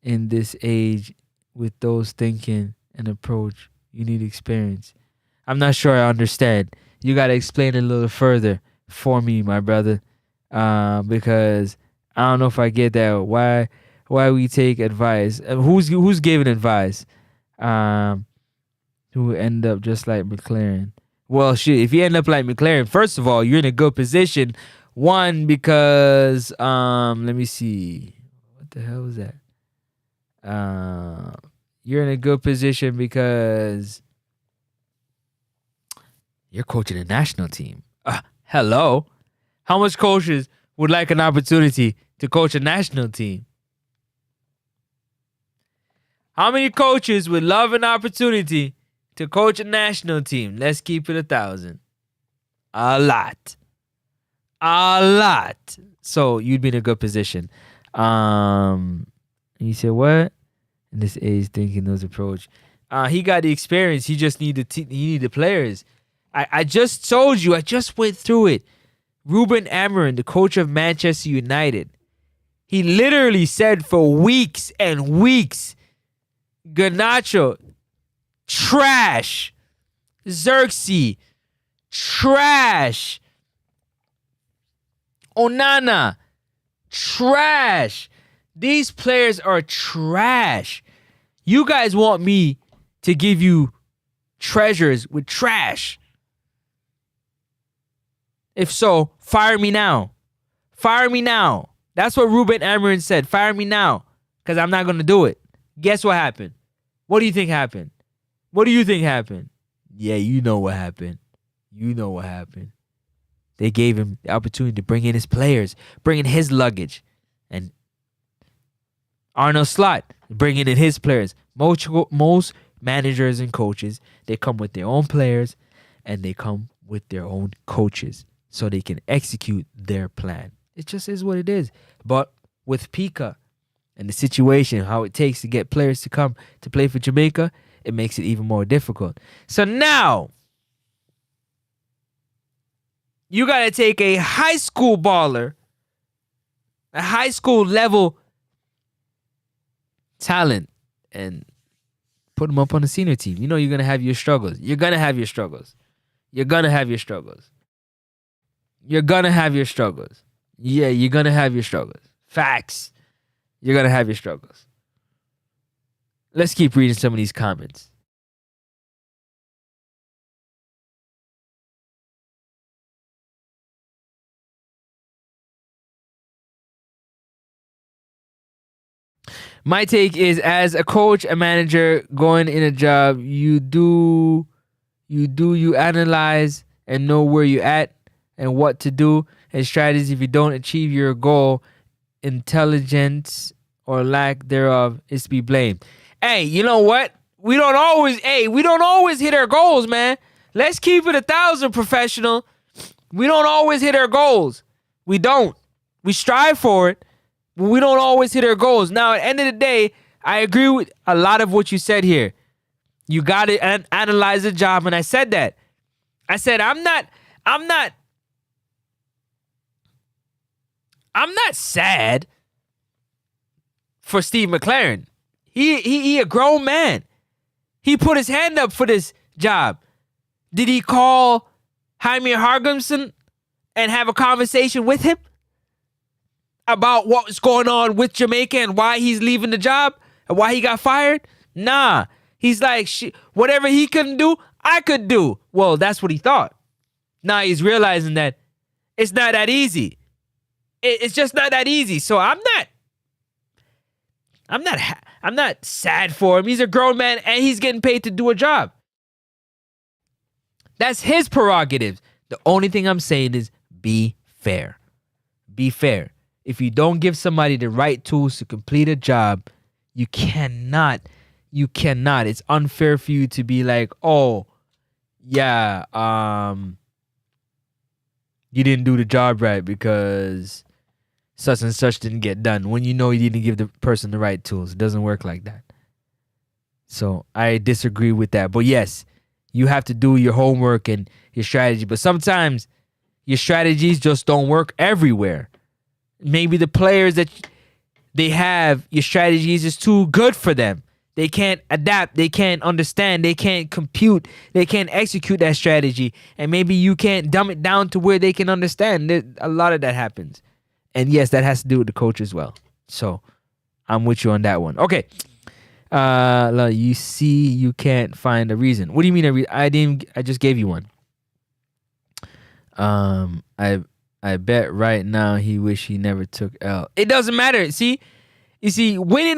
in this age with those thinking and approach. You need experience. I'm not sure I understand. You got to explain it a little further for me, my brother, because I don't know if I get that. Why we take advice? Who's giving advice? Who end up just like McLaren? Well, shit. If you end up like McLaren, first of all, you're in a good position. One, because let me see, what the hell was that? You're in a good position because you're coaching a national team. Hello. How much coaches would like an opportunity to coach a national team? How many coaches would love an opportunity to coach a national team? Let's keep it 1,000. A lot. So you'd be in a good position. And you said what? In this age, thinking those approach. He got the experience. He just need the players. I just told you. I just went through it. Ruben Amorim, the coach of Manchester United, he literally said for weeks and weeks, Garnacho, trash. Xerxes, trash. Onana, trash. These players are trash. You guys want me to give you treasures with trash. If so, fire me now. Fire me now. That's what Ruben Amorim said. Fire me now, because I'm not going to do it. Guess what happened? What do you think happened? What do you think happened? Yeah, you know what happened. You know what happened. They gave him the opportunity to bring in his players, bring in his luggage. And Arnold Slot bringing in his players. Most managers and coaches, they come with their own players and they come with their own coaches so they can execute their plan. It just is what it is. But with Pika and the situation, how it takes to get players to come to play for Jamaica, it makes it even more difficult. So now, you got to take a high school baller, a high school level talent, and put them up on the senior team. You know you're going to have your struggles. You're going to have your struggles. You're going to have your struggles. You're going to have your struggles. Yeah, you're going to have your struggles. Facts. You're going to have your struggles. Let's keep reading some of these comments. My take is, as a coach, a manager going in a job, you analyze and know where you're at and what to do and strategies. If you don't achieve your goal, intelligence or lack thereof is to be blamed. Hey, you know what? We don't always hit our goals, man. Let's keep it 1,000, professional. We don't always hit our goals. We don't. We strive for it. We don't always hit our goals. Now, at the end of the day, I agree with a lot of what you said here. You got to analyze the job, and I said that. I said I'm not sad for Steve McLaren. He a grown man. He put his hand up for this job. Did he call Jaime Hargimson and have a conversation with him about what was going on with Jamaica and why he's leaving the job and why he got fired? Nah. He's like, whatever he couldn't do, I could do. Well, that's what he thought. Now he's realizing that it's not that easy. It's just not that easy. So I'm not sad for him. He's a grown man and he's getting paid to do a job. That's his prerogative. The only thing I'm saying is be fair. Be fair. If you don't give somebody the right tools to complete a job, you cannot. It's unfair for you to be like, oh, yeah, you didn't do the job right because such and such didn't get done, when you know you didn't give the person the right tools. It doesn't work like that. So I disagree with that. But yes, you have to do your homework and your strategy. But sometimes your strategies just don't work everywhere. Maybe the players that they have, your strategies is too good for them. They can't adapt. They can't understand. They can't compute. They can't execute that strategy. And maybe you can't dumb it down to where they can understand. A lot of that happens. And yes, that has to do with the coach as well. So I'm with you on that one. Okay. You see, you can't find a reason. What do you mean a reason? I just gave you one. I bet right now he wish he never took L. It doesn't matter. See? You see, winning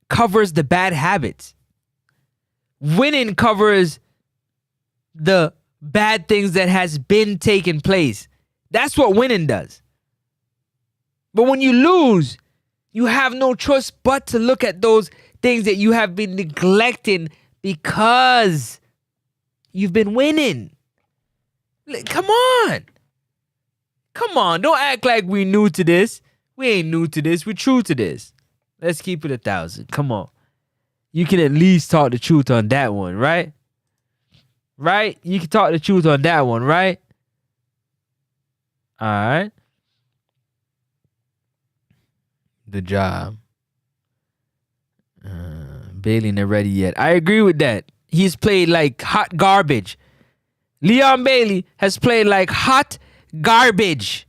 covers the bad habits. Winning covers the bad things that has been taking place. That's what winning does. But when you lose, you have no choice but to look at those things that you have been neglecting because you've been winning. Come on. Don't act like we're new to this. We ain't new to this. We're true to this. Let's keep it 1,000. Come on. You can at least talk the truth on that one, right? Right? You can talk the truth on that one, right? All right. The job. Bailey not ready yet. I agree with that. He's played like hot garbage. Leon Bailey has played like hot garbage.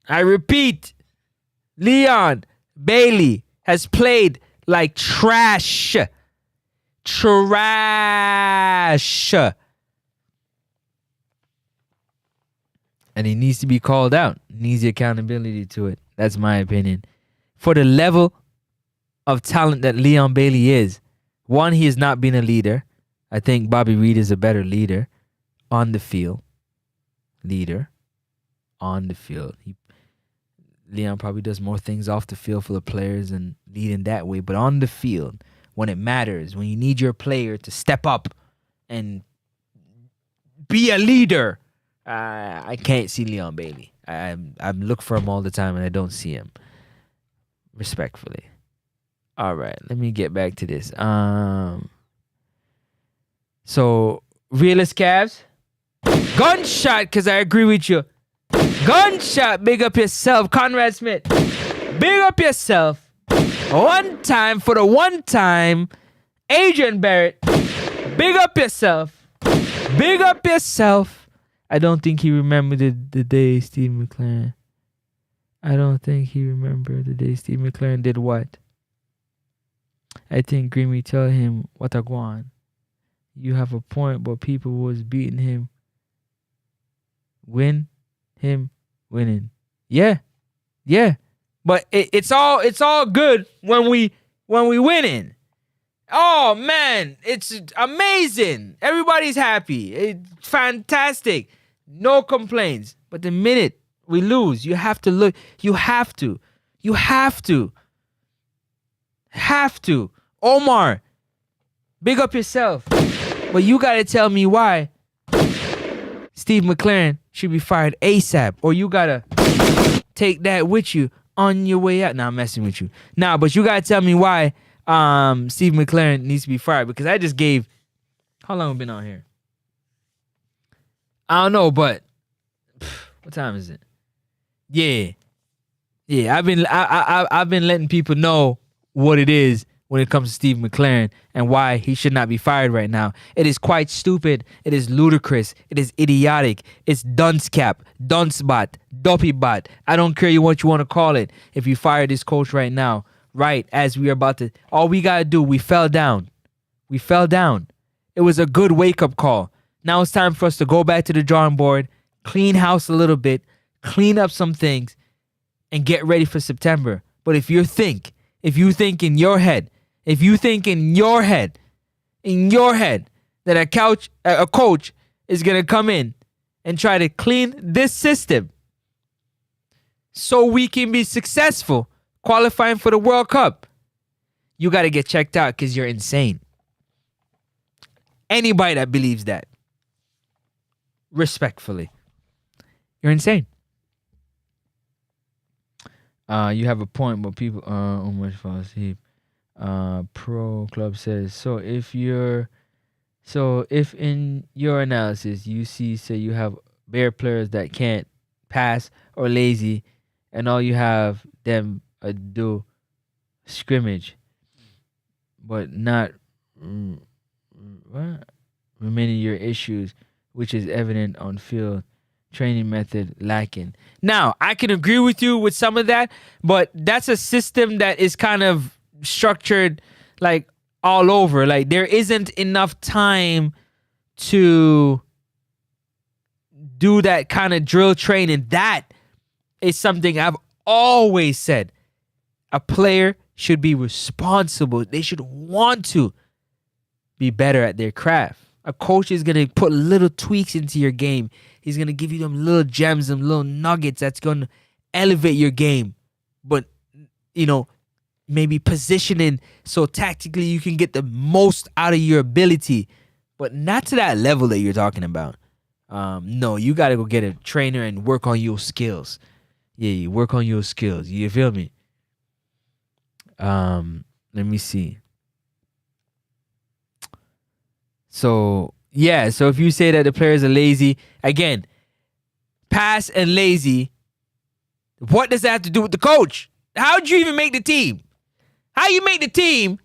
I repeat, Leon Bailey has played like trash. Trash. And he needs to be called out. Needs the accountability to it. That's my opinion. For the level of talent that Leon Bailey is, one, he has not been a leader. I think Bobby Reed is a better leader on the field. Leader on the field. Leon probably does more things off the field for the players and leading that way. But on the field, when it matters, when you need your player to step up and be a leader, I can't see Leon Bailey. I'm looking for him all the time and I don't see him. Respectfully. All right, let me get back to this. So, realist Cavs. Gunshot, because I agree with you. Gunshot, big up yourself. Conrad Smith, big up yourself. One time for the one time. Adrian Barrett, big up yourself. Big up yourself. I don't think he remembered the day Steve McLaren. I don't think he remembered the day Steve McLaren did what? I think Grimmy tell him, what a guan. You have a point, but people was beating him. Winning. Yeah. But it's all good when we winning. Oh man, it's amazing. Everybody's happy. It's fantastic. No complaints. But the minute we lose, you have to look. You have to. Omar, big up yourself. But you gotta tell me why Steve McLaren should be fired ASAP. Or you gotta take that with you on your way out. Nah, I'm messing with you. Nah, but you gotta tell me why Steve McLaren needs to be fired. Because I just gave, how long have we been on here? I don't know, but what time is it? Yeah. I've been letting people know what it is when it comes to Steve McLaren and why he should not be fired right now. It is quite stupid. It is ludicrous. It is idiotic. It's dunce cap, dunce bot, dopey bot. I don't care what you want to call it. If you fire this coach right now, right as we are about to, all we got to do, we fell down. It was a good wake-up call. Now it's time for us to go back to the drawing board, clean house a little bit, clean up some things, and get ready for September. But if you think in your head that a coach is going to come in and try to clean this system so we can be successful qualifying for the World Cup, you got to get checked out because you're insane. Anybody that believes that, respectfully, you're insane. You have a point, but people almost fall asleep. Pro Club says, so if in your analysis you say you have bare players that can't pass or lazy, and all you have them do scrimmage, but not remaining your issues, which is evident on field training method lacking. Now, I can agree with you with some of that, but that's a system that is kind of structured like all over. Like there isn't enough time to do that kind of drill training. That is something I've always said. A player should be responsible. They should want to be better at their craft. A coach is going to put little tweaks into your game. He's going to give you them little gems, them little nuggets that's going to elevate your game. But, maybe positioning so tactically you can get the most out of your ability. But not to that level that you're talking about. No, you got to go get a trainer and work on your skills. Yeah, you work on your skills. You feel me? Let me see. So if you say that the players are lazy, again, pass and lazy, what does that have to do with the coach? How'd you even make the team? How you make the team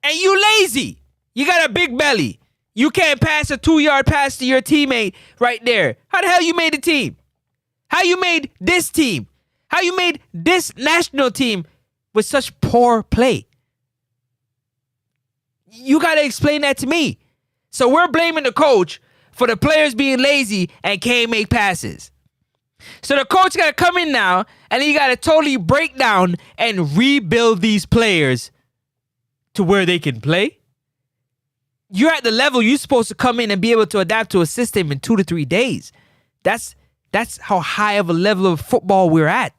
and you lazy? You got a big belly. You can't pass a 2-yard pass to your teammate right there. How the hell you made the team? How you made this team? How you made this national team with such poor play? You got to explain that to me. So we're blaming the coach for the players being lazy and can't make passes. So the coach got to come in now and he got to totally break down and rebuild these players to where they can play. You're at the level you're supposed to come in and be able to adapt to a system in 2 to 3 days. That's how high of a level of football we're at.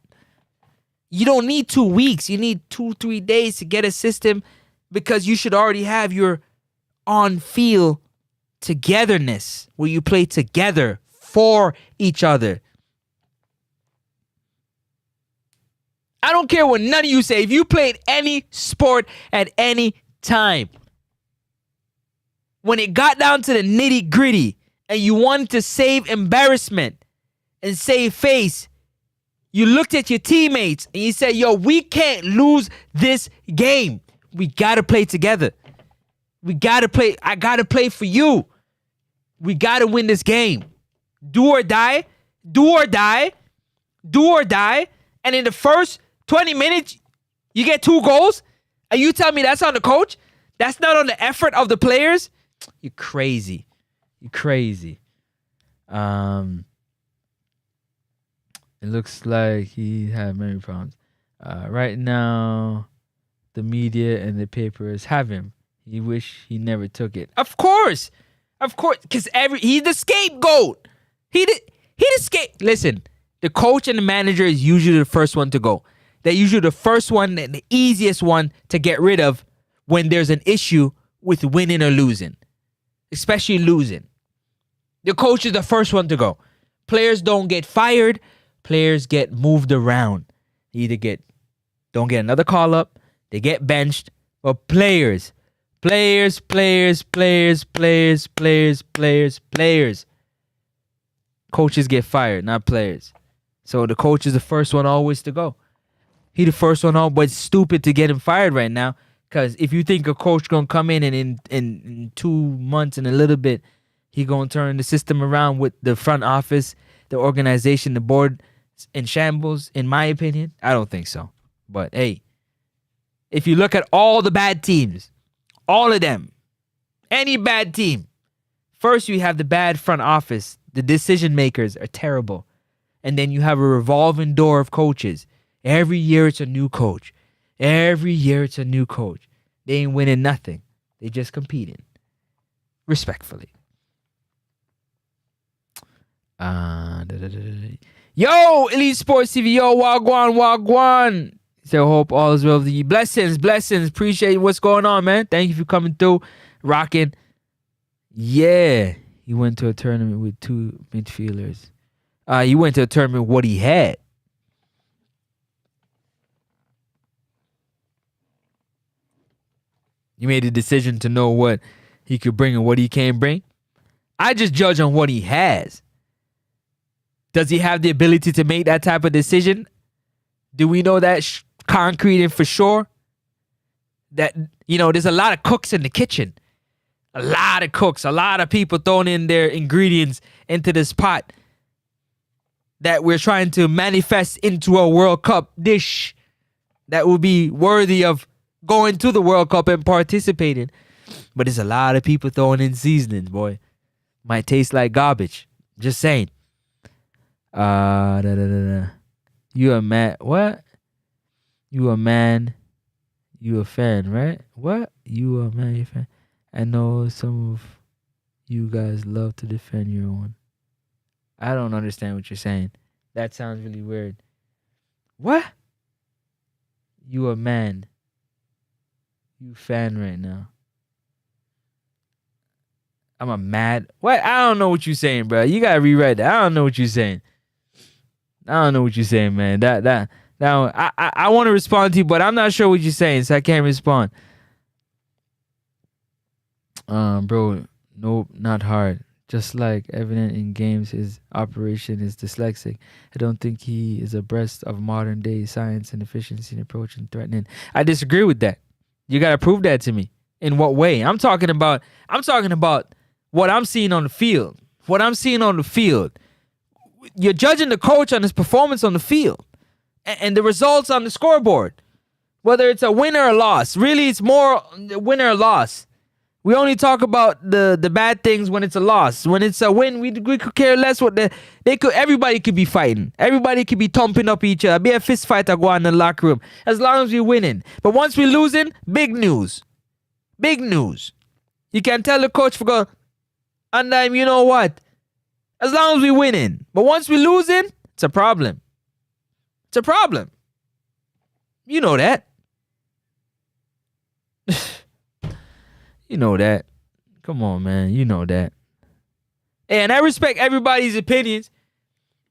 You don't need 2 weeks. You need 2-3 days to get a system, because you should already have your on-field togetherness where you play together for each other. I don't care what none of you say. If you played any sport at any time, when it got down to the nitty-gritty and you wanted to save embarrassment and save face, you looked at your teammates and you said, yo, we can't lose this game. We got to play together. We got to play. I got to play for you. We got to win this game. Do or die. Do or die. Do or die. And in the first 20 minutes, you get 2 goals? And you tell me that's on the coach? That's not on the effort of the players? You're crazy. You're crazy. It looks like he had memory problems. Right now, the media and the papers have him. He wish he never took it. Of course, because he's the scapegoat. He the scapegoat. Listen, the coach and the manager is usually the first one to go. They're usually the first one and the easiest one to get rid of when there's an issue with winning or losing, especially losing. The coach is the first one to go. Players don't get fired. Players get moved around. They either don't get another call up. They get benched. But players. Coaches get fired, not players. So the coach is the first one always to go. He the first one on, but it's stupid to get him fired right now. Because if you think a coach going to come in and in 2 months and a little bit, he going to turn the system around with the front office, the organization, the board in shambles, in my opinion, I don't think so. But hey, if you look at all the bad teams, all of them, any bad team, First, you have the bad front office. The decision makers are terrible. And then you have a revolving door of coaches. Every year it's a new coach. Every year it's a new coach. They ain't winning nothing. They just competing. Respectfully. Yo, Elite Sports TV. Yo, wagwan. So hope all is well with you. Blessings. Appreciate what's going on, man. Thank you for coming through. Rocking. Yeah. He went to a tournament with 2 midfielders. He went to a tournament what he had. He made a decision to know what he could bring and what he can't bring. I just judge on what he has. Does he have the ability to make that type of decision? Do we know that concrete and for sure? That, there's a lot of cooks in the kitchen. A lot of cooks. A lot of people throwing in their ingredients into this pot that we're trying to manifest into a World Cup dish that will be worthy of going to the World Cup and participating. But there's a lot of people throwing in seasonings, boy. Might taste like garbage. Just saying. You a man. What? You a man. You a fan, right? What? You a man, you a fan. I know some of you guys love to defend your own. I don't understand what you're saying. That sounds really weird. What? You a man. You fan right now. I'm a mad. What? I don't know what you're saying, bro. You gotta rewrite that. I don't know what you're saying. I man. I want to respond to you, but I'm not sure what you're saying, so I can't respond. Bro, nope, not hard. Just like evident in games, his operation is dyslexic. I don't think he is abreast of modern day science and efficiency in approach and threatening. I disagree with that. You gotta prove that to me. In what way? I'm talking about what I'm seeing on the field. What I'm seeing on the field. You're judging the coach on his performance on the field and the results on the scoreboard. Whether it's a win or a loss. Really, it's more win or loss. We only talk about the bad things when it's a loss. When it's a win, we could care less what everybody could be fighting. Everybody could be thumping up each other. Be a fist fight to go on in the locker room. As long as we're winning. But once we're losing, big news. Big news. You can tell the coach for go, and you know what? As long as we're winning. But once we're losing, it's a problem. It's a problem. You know that. You know that. Come on, man. You know that. And I respect everybody's opinions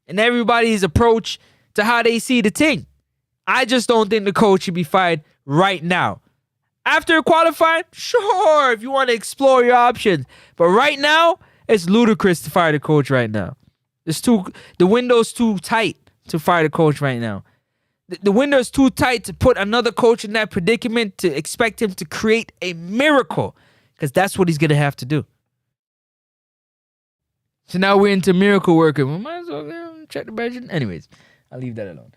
and everybody's approach to how they see the thing. I just don't think the coach should be fired right now. After qualifying, sure, if you want to explore your options. But right now, it's ludicrous to fire the coach right now. The window's too tight to fire the coach right now. The window's too tight to put another coach in that predicament to expect him to create a miracle. Because that's what he's going to have to do. So now we're into miracle working. We might as well check the budget. Anyways, I'll leave that alone.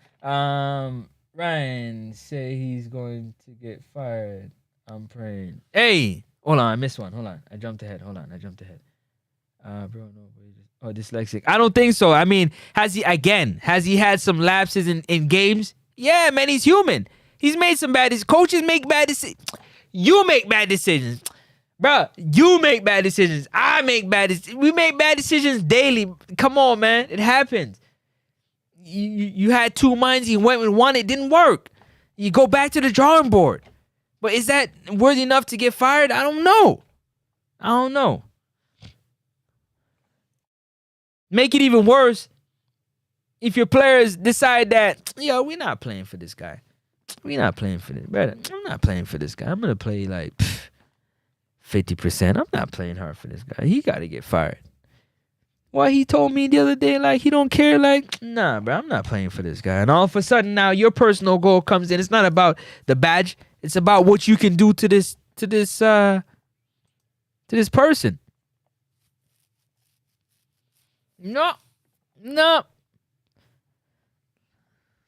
Ryan say he's going to get fired. I'm praying. Hey, hold on. I missed one. Hold on. I jumped ahead. Bro, no. Oh, dyslexic. I don't think so. I mean, has he had some lapses in games? Yeah, man, he's human. He's made some bad decisions. Coaches make bad decisions. You make bad decisions. Bruh, you make bad decisions. I make bad decisions. We make bad decisions daily. Come on, man. It happens. You had two minds. You went with one. It didn't work. You go back to the drawing board. But is that worthy enough to get fired? I don't know. Make it even worse if your players decide that, we're not playing for this guy. We're not playing for this. Brother, I'm not playing for this guy. I'm going to play like 50%. I'm not playing hard for this guy. He got to get fired. Well, he told me the other day, like, he don't care. Like, nah, bro, I'm not playing for this guy. And all of a sudden now your personal goal comes in. It's not about the badge. It's about what you can do to this person. No.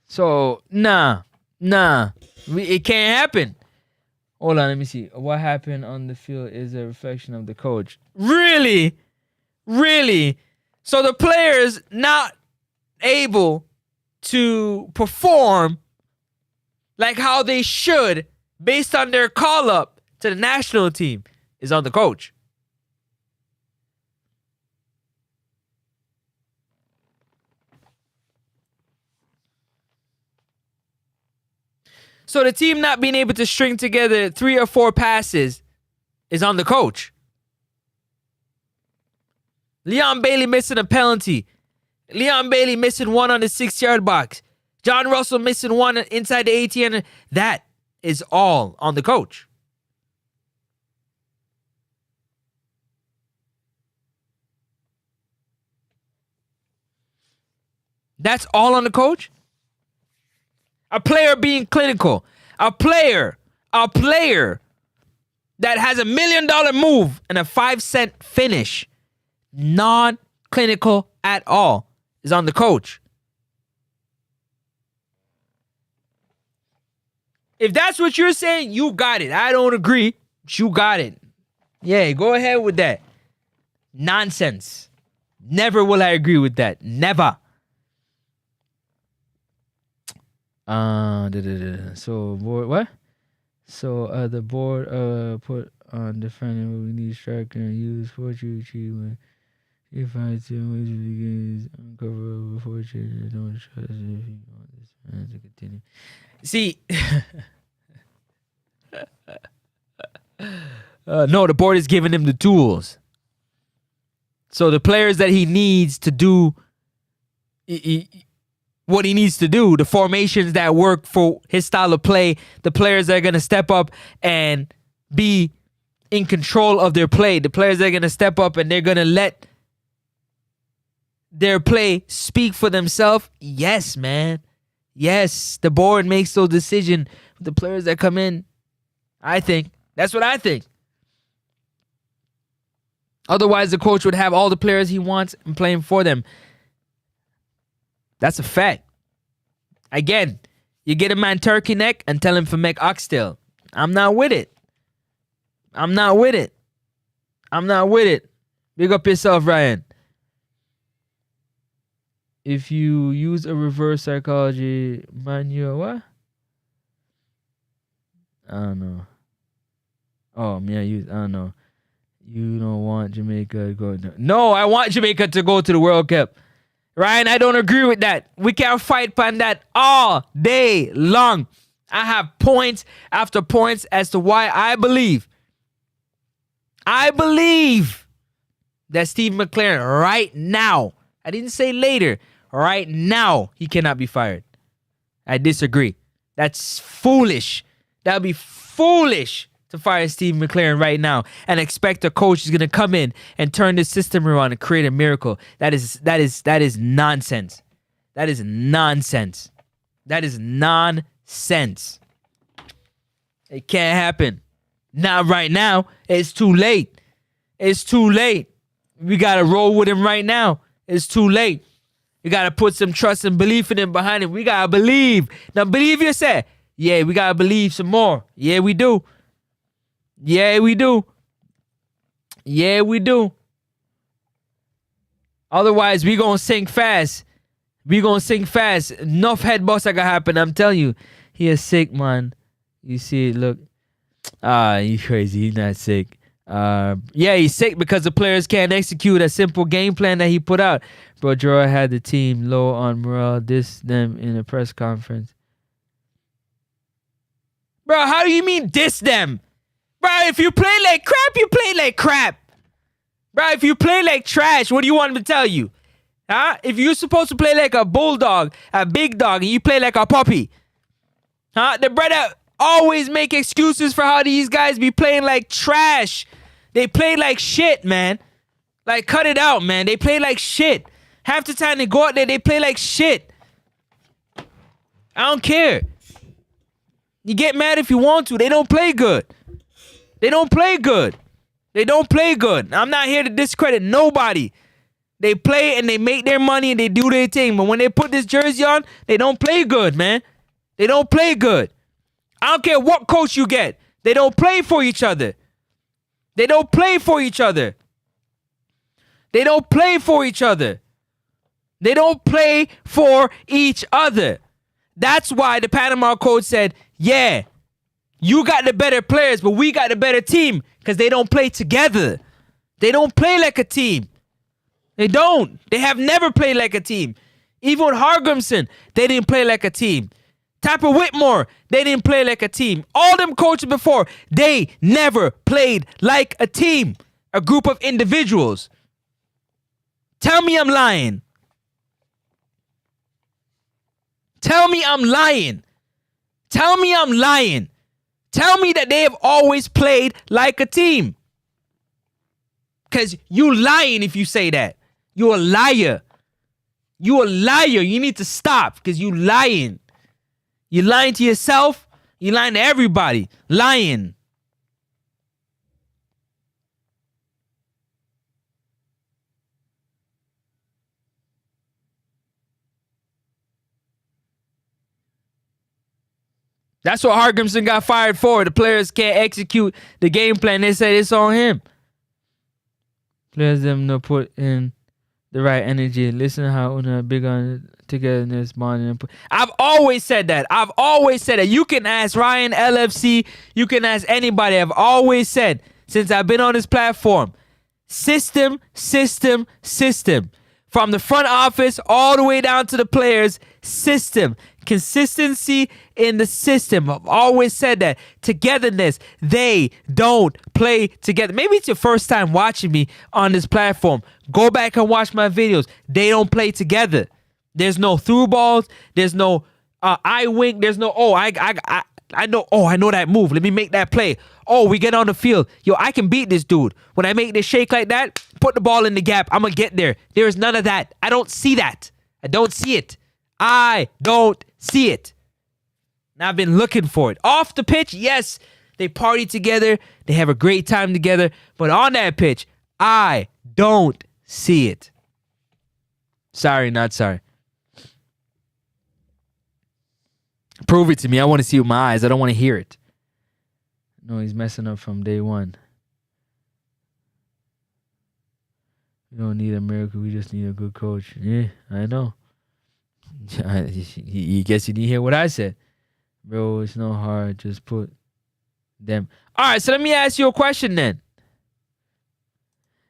So, nah. It can't happen. Hold on, let me see. What happened on the field is a reflection of the coach. Really? Really? So the players not able to perform like how they should based on their call up to the national team is on the coach. So the team not being able to string together 3 or 4 passes is on the coach. Leon Bailey missing a penalty. Leon Bailey missing one on the 6-yard box. John Russell missing one inside the 18. That is all on the coach. That's all on the coach? A player being clinical. A player that has $1 million move and a 5-cent finish, non-clinical at all, is on the coach. If that's what you're saying, you got it. I don't agree, but you got it. Yeah, go ahead with that. Nonsense. Never will I agree with that. Never. So board what? So the board put on defining what we need striker and use for you achieve when you find 2 ways to begin uncover before change. Don't trust if you want this man to continue. See, no, the board is giving him the tools. So the players that he needs to do what he needs to do, the formations that work for his style of play, the players that are going to step up and be in control of their play, the players that are going to step up and they're going to let their play speak for themselves. Yes, man. Yes, the board makes those decisions with the players that come in. I think. That's what I think. Otherwise, the coach would have all the players he wants and playing for them. That's a fact. Again, you get a man turkey neck and tell him to make oxtail. I'm not with it. I'm not with it. I'm not with it. Big up yourself, Ryan. If you use a reverse psychology manual, what? I don't know. Oh, man, I don't know. You don't want Jamaica to go. No, I want Jamaica to go to the World Cup. Ryan, I don't agree with that. We can't fight on that all day long. I have points after points as to why I believe that Steve McLaren right now, I didn't say later, right now, he cannot be fired. I disagree. That's foolish. That would be foolish to fire Steve McLaren right now and expect a coach is going to come in and turn this system around and create a miracle. That is nonsense. That is nonsense. That is nonsense. It can't happen. Not right now. It's too late. It's too late. We got to roll with him right now. It's too late. You got to put some trust and belief in him behind him. We got to believe. Now, believe yourself. Yeah, we got to believe some more. Yeah, we do. Yeah, we do. Yeah, we do. Otherwise, we going to sink fast. We going to sink fast. Enough head boss that got happen. I'm telling you. He is sick, man. You see it, look. You crazy. He's not sick. Yeah, he's sick because the players can't execute a simple game plan that he put out. Bro, Jorah had the team low on morale. Diss them in a press conference. Bro, how do you mean diss them? Bro, if you play like crap, you play like crap. Bro, if you play like trash, what do you want me to tell you? Huh? If you're supposed to play like a bulldog, a big dog, and you play like a puppy. Huh? The brother always make excuses for how these guys be playing like trash. They play like shit, man. Like, cut it out, man. They play like shit. Half the time they go out there, they play like shit. I don't care. You get mad if you want to. They don't play good. They don't play good. They don't play good. I'm not here to discredit nobody. They play and they make their money and they do their thing. But when they put this jersey on, they don't play good, man. They don't play good. I don't care what coach you get. They don't play for each other. They don't play for each other. They don't play for each other. They don't play for each other. That's why the Panama coach said, yeah, you got the better players, but we got the better team, because they don't play together. They don't play like a team. They don't. They have never played like a team. Even with Hargrimson, they didn't play like a team. Tapper Whitmore, they didn't play like a team. All them coaches before, they never played like a team. A group of individuals. Tell me I'm lying. Tell me I'm lying. Tell me I'm lying. Tell me that they have always played like a team. Because you lying if you say that. You're a liar. You're a liar. You need to stop because you lying. You're lying to yourself. You're lying to everybody. Lying. That's what Hargrimson got fired for. The players can't execute the game plan. They said it's on him. Players them no put in the right energy. Listen to how una big on togetherness, bonding. I've always said that. I've always said that. You can ask Ryan, LFC. You can ask anybody. I've always said, since I've been on this platform, system, system, system. From the front office all the way down to the players, system. Consistency in the system. I've always said that. Togetherness. They don't play together. Maybe it's your first time watching me on this platform. Go back and watch my videos. They don't play together. There's no through balls. There's no eye wink. There's no, I know that move. Let me make that play. Oh, we get on the field. Yo, I can beat this dude. When I make this shake like that, put the ball in the gap. I'm going to get there. There is none of that. I don't see that. I don't see it. I don't see it. And I've been looking for it. Off the pitch, yes, they party together. They have a great time together. But on that pitch, I don't see it. Sorry, not sorry. Prove it to me. I want to see it with my eyes. I don't want to hear it. No, he's messing up from day one. We don't need a miracle. We just need a good coach. Yeah, I know. You guess you didn't hear what I said. Bro, it's no hard. Just put them. All right, so let me ask you a question then.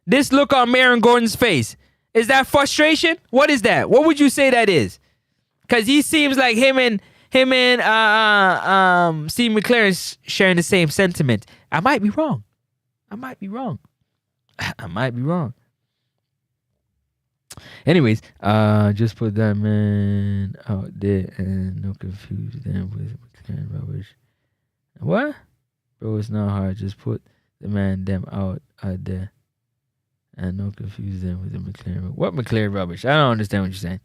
This look on Marin Gordon's face, is that frustration? What is that? What would you say that is? Because he seems like him and Steve McLaren sharing the same sentiment. I might be wrong. I might be wrong. Anyways, just put that man out there and no confuse them with McLaren rubbish. What? Bro, it's not hard. Just put the man them out there and no confuse them with the McLaren. What McLaren rubbish? I don't understand what you're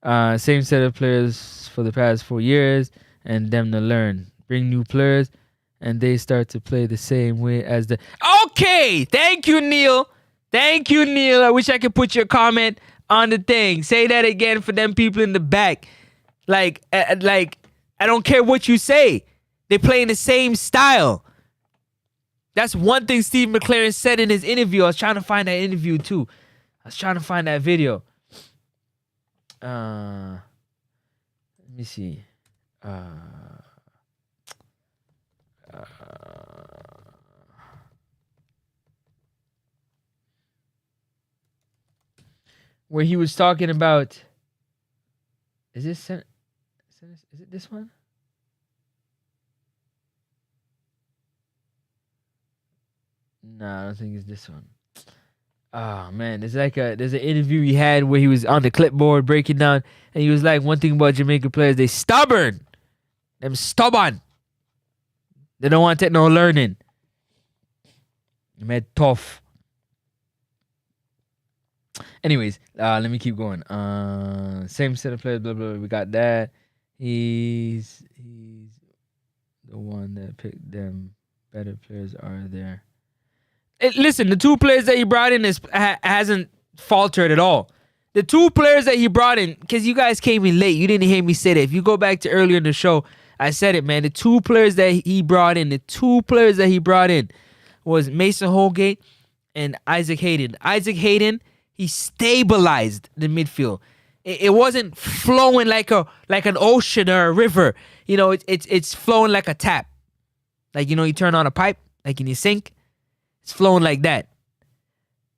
saying. Same set of players for the past 4 years and them to learn. Bring new players and they start to play the same way as the... Okay! Thank you, Neil. Thank you, Neil. I wish I could put your comment on the thing. Say that again for them people in the back. Like, I don't care what you say. They play in the same style. That's one thing Steve McLaren said in his interview. I was trying to find that interview too. I was trying to find that video. Let me see. Where he was talking about, is it this one? No, I don't think it's this one. Oh man, there's an interview he had where he was on the clipboard breaking down, and he was like, one thing about Jamaican players, they stubborn. Them stubborn. They don't want to take no learning. They made tough. Anyways, let me keep going. Same set of players, blah, blah, blah. We got that. He's the one that picked them. Better players are there. Listen, the two players that he brought in hasn't faltered at all. The two players that he brought in, because you guys came in late. You didn't hear me say that. If you go back to earlier in the show, I said it, man. The two players that he brought in was Mason Holgate and Isaac Hayden. Isaac Hayden, he stabilized the midfield. It wasn't flowing like an ocean or a river. You know, it's flowing like a tap. Like, you know, you turn on a pipe, like in your sink. It's flowing like that.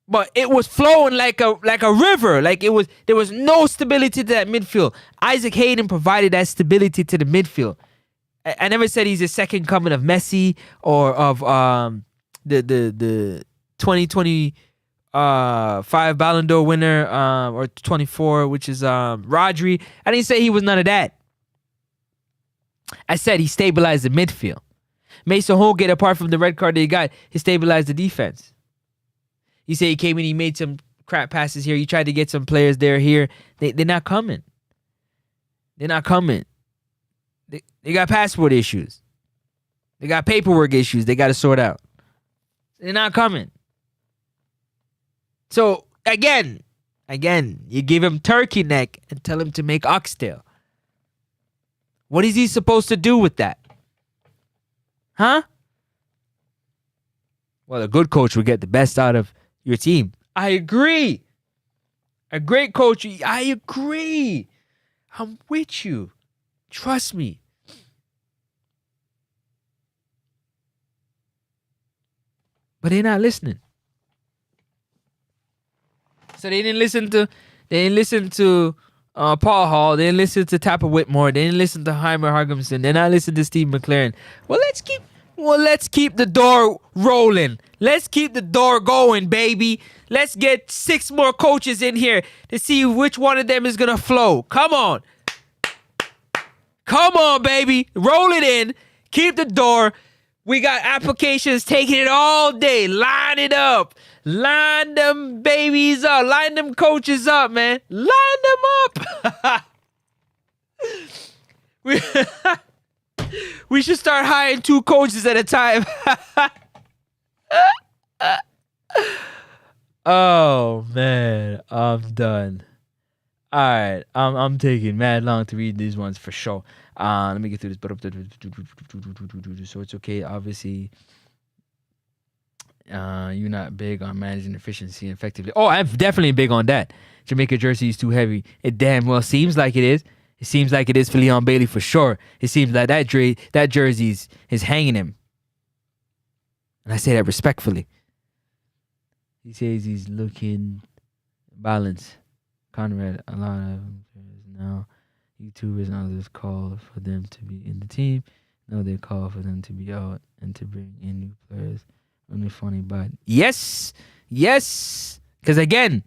But it was flowing like a river. Like there was no stability to that midfield. Isaac Hayden provided that stability to the midfield. I never said he's the second coming of Messi or of the 2025 Ballon d'Or winner or 24, which is Rodri. I didn't say he was none of that. I said he stabilized the midfield. Mason Holgate, apart from the red card that he got, he stabilized the defense. You say he came in, he made some crap passes here. He tried to get some players there, here. They're not coming. They're not coming. They got passport issues. They got paperwork issues they got to sort out. They're not coming. So, again, you give him turkey neck and tell him to make oxtail. What is he supposed to do with that? Huh? Well, a good coach will get the best out of your team. I agree. A great coach, I agree. I'm with you. Trust me. But they're not listening. So they didn't listen to Paul Hall. They didn't listen to Tapper Whitmore. They didn't listen to Heimer Hargimson. They're not listening to Steve McLaren. Well, let's keep the door rolling. Let's keep the door going, baby. Let's get 6 more coaches in here to see which one of them is going to flow. Come on. Come on, baby. Roll it in. Keep the door. We got applications taking it all day. Line it up. Line them babies up. Line them coaches up, man. Line them up. We should start hiring 2 coaches at a time. Oh, man. I'm done. All right. I'm taking mad long to read these ones for sure. Let me get through this. So it's okay. Obviously, you're not big on managing efficiency effectively. Oh, I'm definitely big on that. Jamaica jersey is too heavy. It damn well seems like it is. It seems like it is for Leon Bailey for sure. It seems like that jersey is hanging him. And I say that respectfully. He says he's looking balanced. Conrad, a lot of now YouTubers and others call for them to be in the team. No, they call for them to be out and to bring in new players. Only funny, but yes. Because again,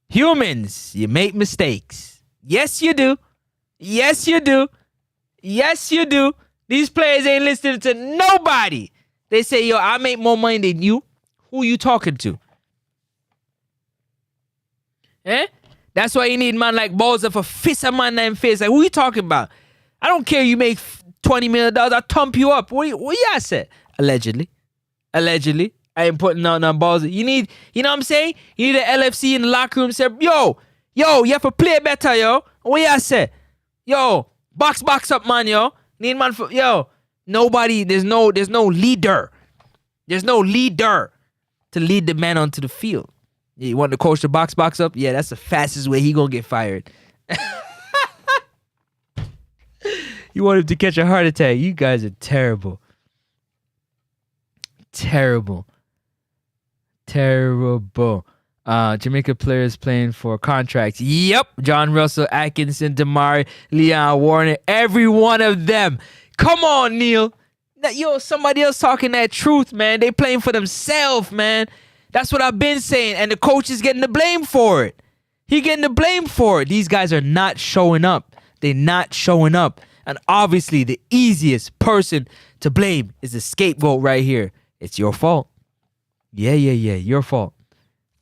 humans, you make mistakes. Yes, you do. Yes, you do. Yes, you do. These players ain't listening to nobody. They say, yo, I make more money than you. Who you talking to? Eh? That's why you need man like Bowser for fist a man named face. Like, who you talking about? I don't care you make $20 million. I'll thump you up. What you said? Allegedly. I ain't putting out on Bowser. You know what I'm saying? You need an LFC in the locker room. Say, yo, you have to play better, yo. What you say? Yo, box up, man, yo. Need man for, yo. Nobody, there's no leader. There's no leader to lead the man onto the field. You want the coach to box up? Yeah, that's the fastest way he gonna get fired. You want him to catch a heart attack? You guys are terrible. Terrible. Jamaica players playing for contracts. Yep. John Russell, Atkinson, Damari, Leon Warner, every one of them. Come on, Neil. Yo, somebody else talking that truth, man. They playing for themselves, man. That's what I've been saying. And the coach is getting the blame for it. He getting the blame for it. These guys are not showing up. They're not showing up. And obviously, the easiest person to blame is the scapegoat right here. It's your fault. Yeah. Your fault.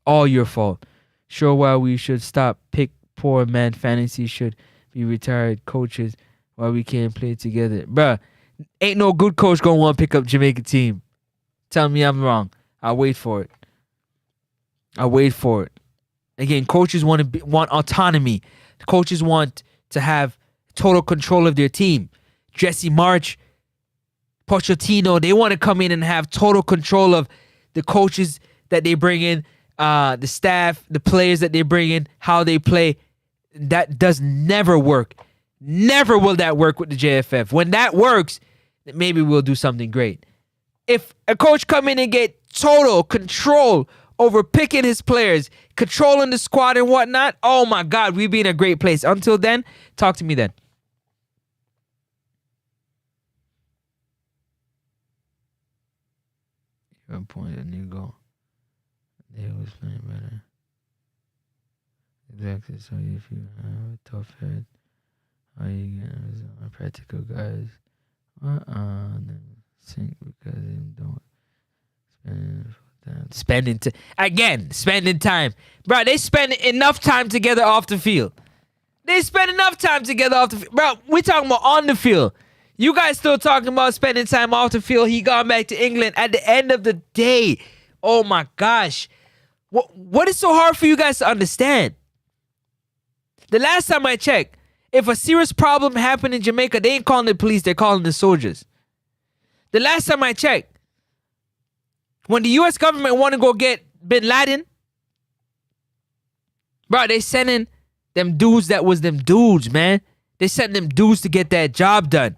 All your fault. Sure, while we should stop pick poor man fantasy should be retired coaches while we can't play together. Bruh, ain't no good coach gonna want to pick up Jamaica team. Tell me I'm wrong. I'll wait for it. Again, coaches want autonomy. The coaches want to have total control of their team. Jesse March, Pochettino, they want to come in and have total control of the coaches that they bring in, the staff, the players that they bring in, how they play, that does never work. Never will that work with the JFF. When that works, maybe we'll do something great. If a coach come in and get total control over picking his players, controlling the squad and whatnot, oh my God, we'd be in a great place. Until then, talk to me then. Your point and you go. They was playing better. Exactly. So if you have a tough head, how you get practical guys? Then sink because they don't spending time. Bro, they spend enough time together off the field. Bro, we talking about on the field. You guys still talking about spending time off the field. He gone back to England at the end of the day. Oh my gosh. What is so hard for you guys to understand? The last time I checked, if a serious problem happened in Jamaica, they ain't calling the police, they're calling the soldiers. The last time I checked, when the U.S. government want to go get Bin Laden, bro, they sending them dudes that was them dudes, man. They sent them dudes to get that job done.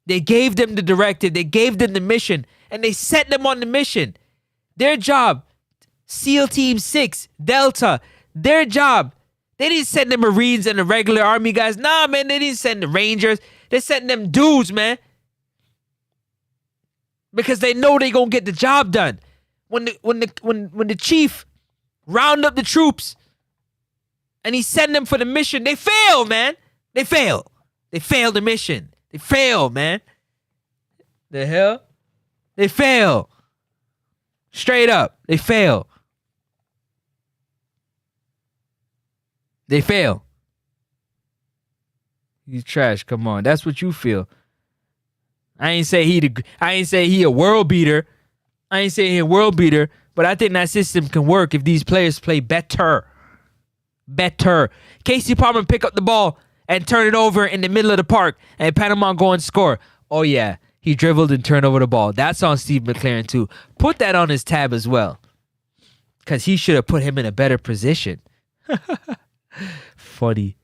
They gave them the directive, they gave them the mission, and they sent them on the mission. Their job, SEAL Team 6, Delta, their job. They didn't send the Marines and the regular Army guys. Nah, man, they didn't send the Rangers. They sent them dudes, man. Because they know they gonna get the job done. When the chief round up the troops and he send them for the mission, they fail, man. They fail. They fail the mission. They fail, man. The hell? They fail. Straight up. They fail. They fail. You trash. Come on. That's what you feel. I ain't say he a world beater. But I think that system can work if these players play better. Casey Palmer pick up the ball and turn it over in the middle of the park, and Panama go and score. Oh yeah, he dribbled and turned over the ball. That's on Steve McLaren too. Put that on his tab as well, because he should have put him in a better position. Funny.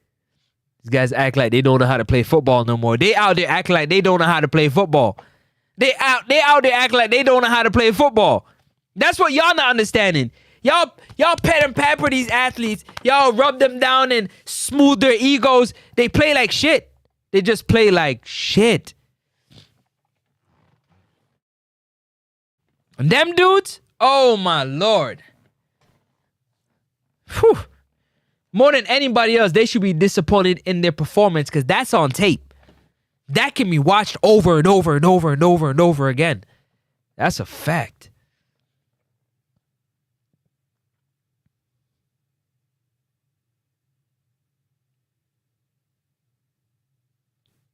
These guys act like they don't know how to play football no more. They out there acting like they don't know how to play football. They out there acting like they don't know how to play football. That's what y'all not understanding. Y'all pet and pamper these athletes. Y'all rub them down and smooth their egos. They play like shit. They just play like shit. And them dudes, oh my Lord. Whew. More than anybody else, they should be disappointed in their performance because that's on tape. That can be watched over and over and over and over and over again. That's a fact.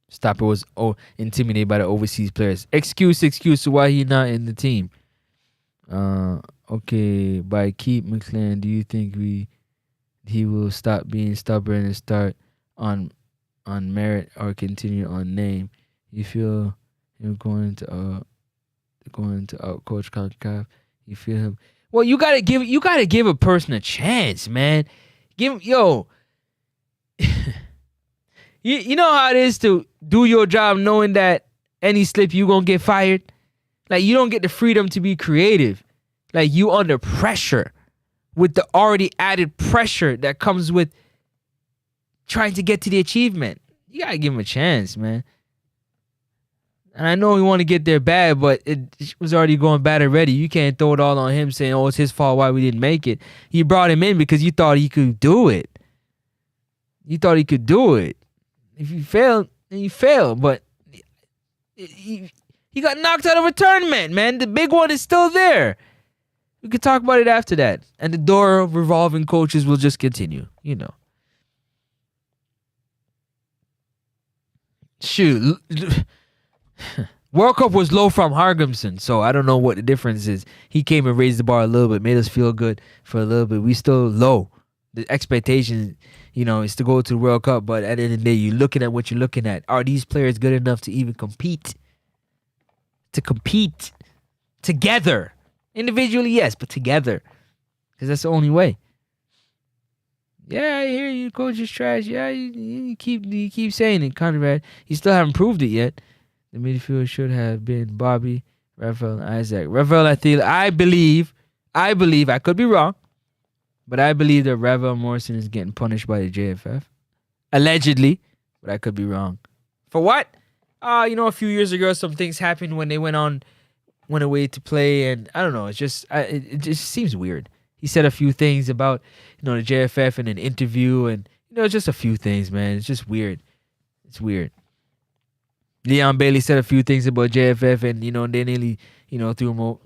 Stopper was intimidated by the overseas players. Excuse to why he not in the team. Okay, by Keith McLaren, do you think he will stop being stubborn and start on merit or continue on name? You feel him going to out coach CONCACAF? You feel him? Well, you gotta give a person a chance, man. You know how it is to do your job knowing that any slip you gonna get fired? Like, you don't get the freedom to be creative. Like, you under pressure with the already added pressure that comes with trying to get to the achievement. You gotta give him a chance, man. And I know he want to get there bad, but it was already going bad already. You can't throw it all on him saying, oh, it's his fault why we didn't make it. You brought him in because you thought he could do it. If you fail, then you fail. But he got knocked out of a tournament, man. The big one is still there. We could talk about it after that. And the door of revolving coaches will just continue, you know. Shoot. World Cup was low from Hargrimson, so I don't know what the difference is. He came and raised the bar a little bit, made us feel good for a little bit. We still low. The expectation, you know, is to go to the World Cup, but at the end of the day, you're looking at what you're looking at. Are these players good enough to even compete? To compete together Individually, yes, but together. Because that's the only way. Yeah, I hear you, coach is trash. Yeah, you keep saying it, Conrad. You still haven't proved it yet. The midfield should have been Bobby, Rafael, and Isaac. Rafael, I believe, I could be wrong, but I believe that Rafael Morrison is getting punished by the JFF. Allegedly, but I could be wrong. For what? A few years ago, some things happened when they went away to play, and I don't know. It's just, it just seems weird. He said a few things about, the JFF in an interview, and just a few things, man. It's just weird. It's weird. Leon Bailey said a few things about JFF, and they nearly, threw him out.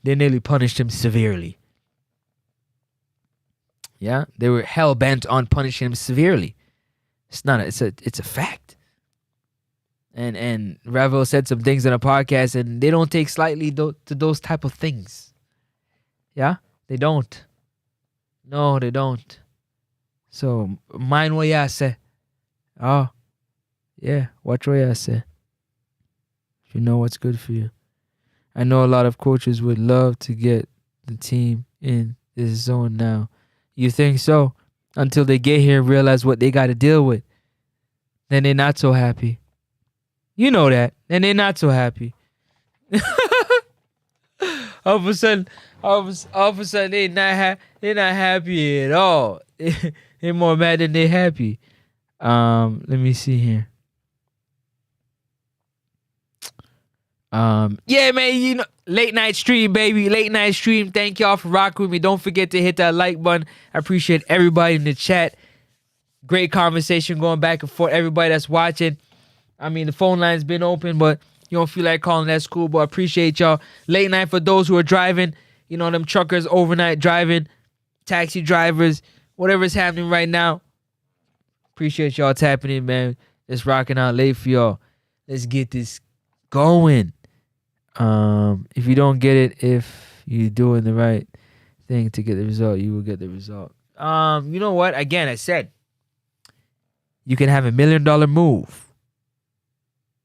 They nearly punished him severely. Yeah, they were hell bent on punishing him severely. It's a fact. And Ravel said some things on a podcast, and they don't take slightly to those type of things. Yeah, they don't. No, they don't. So mind what y'all say. Oh, yeah, watch what y'all say. If you know what's good for you. I know a lot of coaches would love to get the team in this zone now. You think so? Until they get here and realize what they got to deal with. Then they're not so happy. You know that. Then they're not so happy. all of a sudden, they're not happy at all. They're more mad than they're happy. Let me see here. Yeah, man, late night stream, baby. Late night stream. Thank y'all for rocking with me. Don't forget to hit that like button. I appreciate everybody in the chat. Great conversation going back and forth. Everybody that's watching. I mean, the phone line's been open, but you don't feel like calling, that's cool. But I appreciate y'all. Late night for those who are driving. Them truckers overnight driving, taxi drivers, whatever's happening right now. Appreciate y'all tapping in, man. Just rocking out late for y'all. Let's get this going. If you don't get it, if you're doing the right thing to get the result, you will get the result. You know what? Again, I said you can have $1 million move,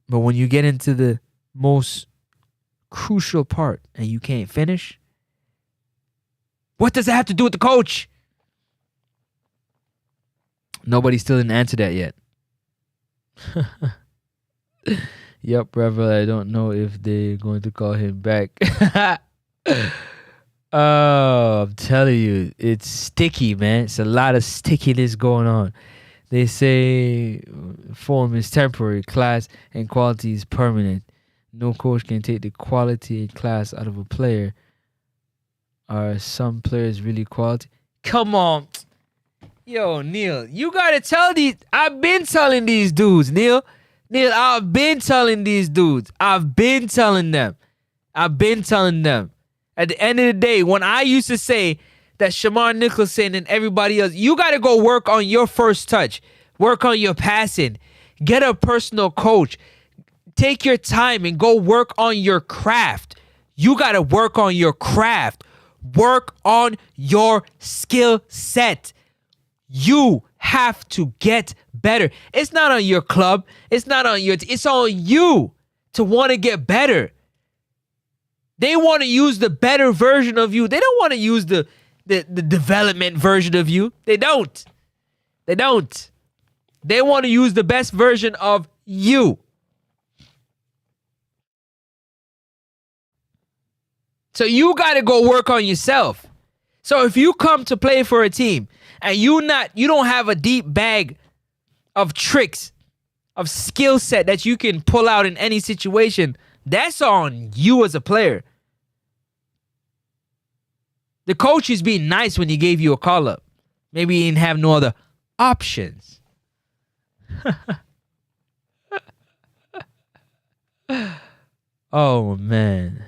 but when you get into the most crucial part and you can't finish, what does it have to do with the coach? Nobody still didn't answer that yet. Yep, Revel, I don't know if they're going to call him back. Oh, I'm telling you, it's sticky, man. It's a lot of stickiness going on. They say form is temporary, class and quality is permanent. No coach can take the quality and class out of a player. Are some players really quality? Come on. Yo, Neil, you got to tell these. I've been telling these dudes, Neil, I've been telling these dudes. I've been telling them. At the end of the day, when I used to say that Shamar Nicholson and everybody else, you got to go work on your first touch. Work on your passing. Get a personal coach. Take your time and go work on your craft. You got to work on your craft. Work on your skill set. You have to get better. It's not on your club. It's not on your it's on you to want to get better. They want to use the better version of you. They don't want to use the development version of you. They don't. They want to use the best version of you. So you got to go work on yourself. So if you come to play for a team and you don't have a deep bag of tricks, of skill set that you can pull out in any situation, that's on you as a player. The coach is being nice when he gave you a call up. Maybe he didn't have no other options. Oh man.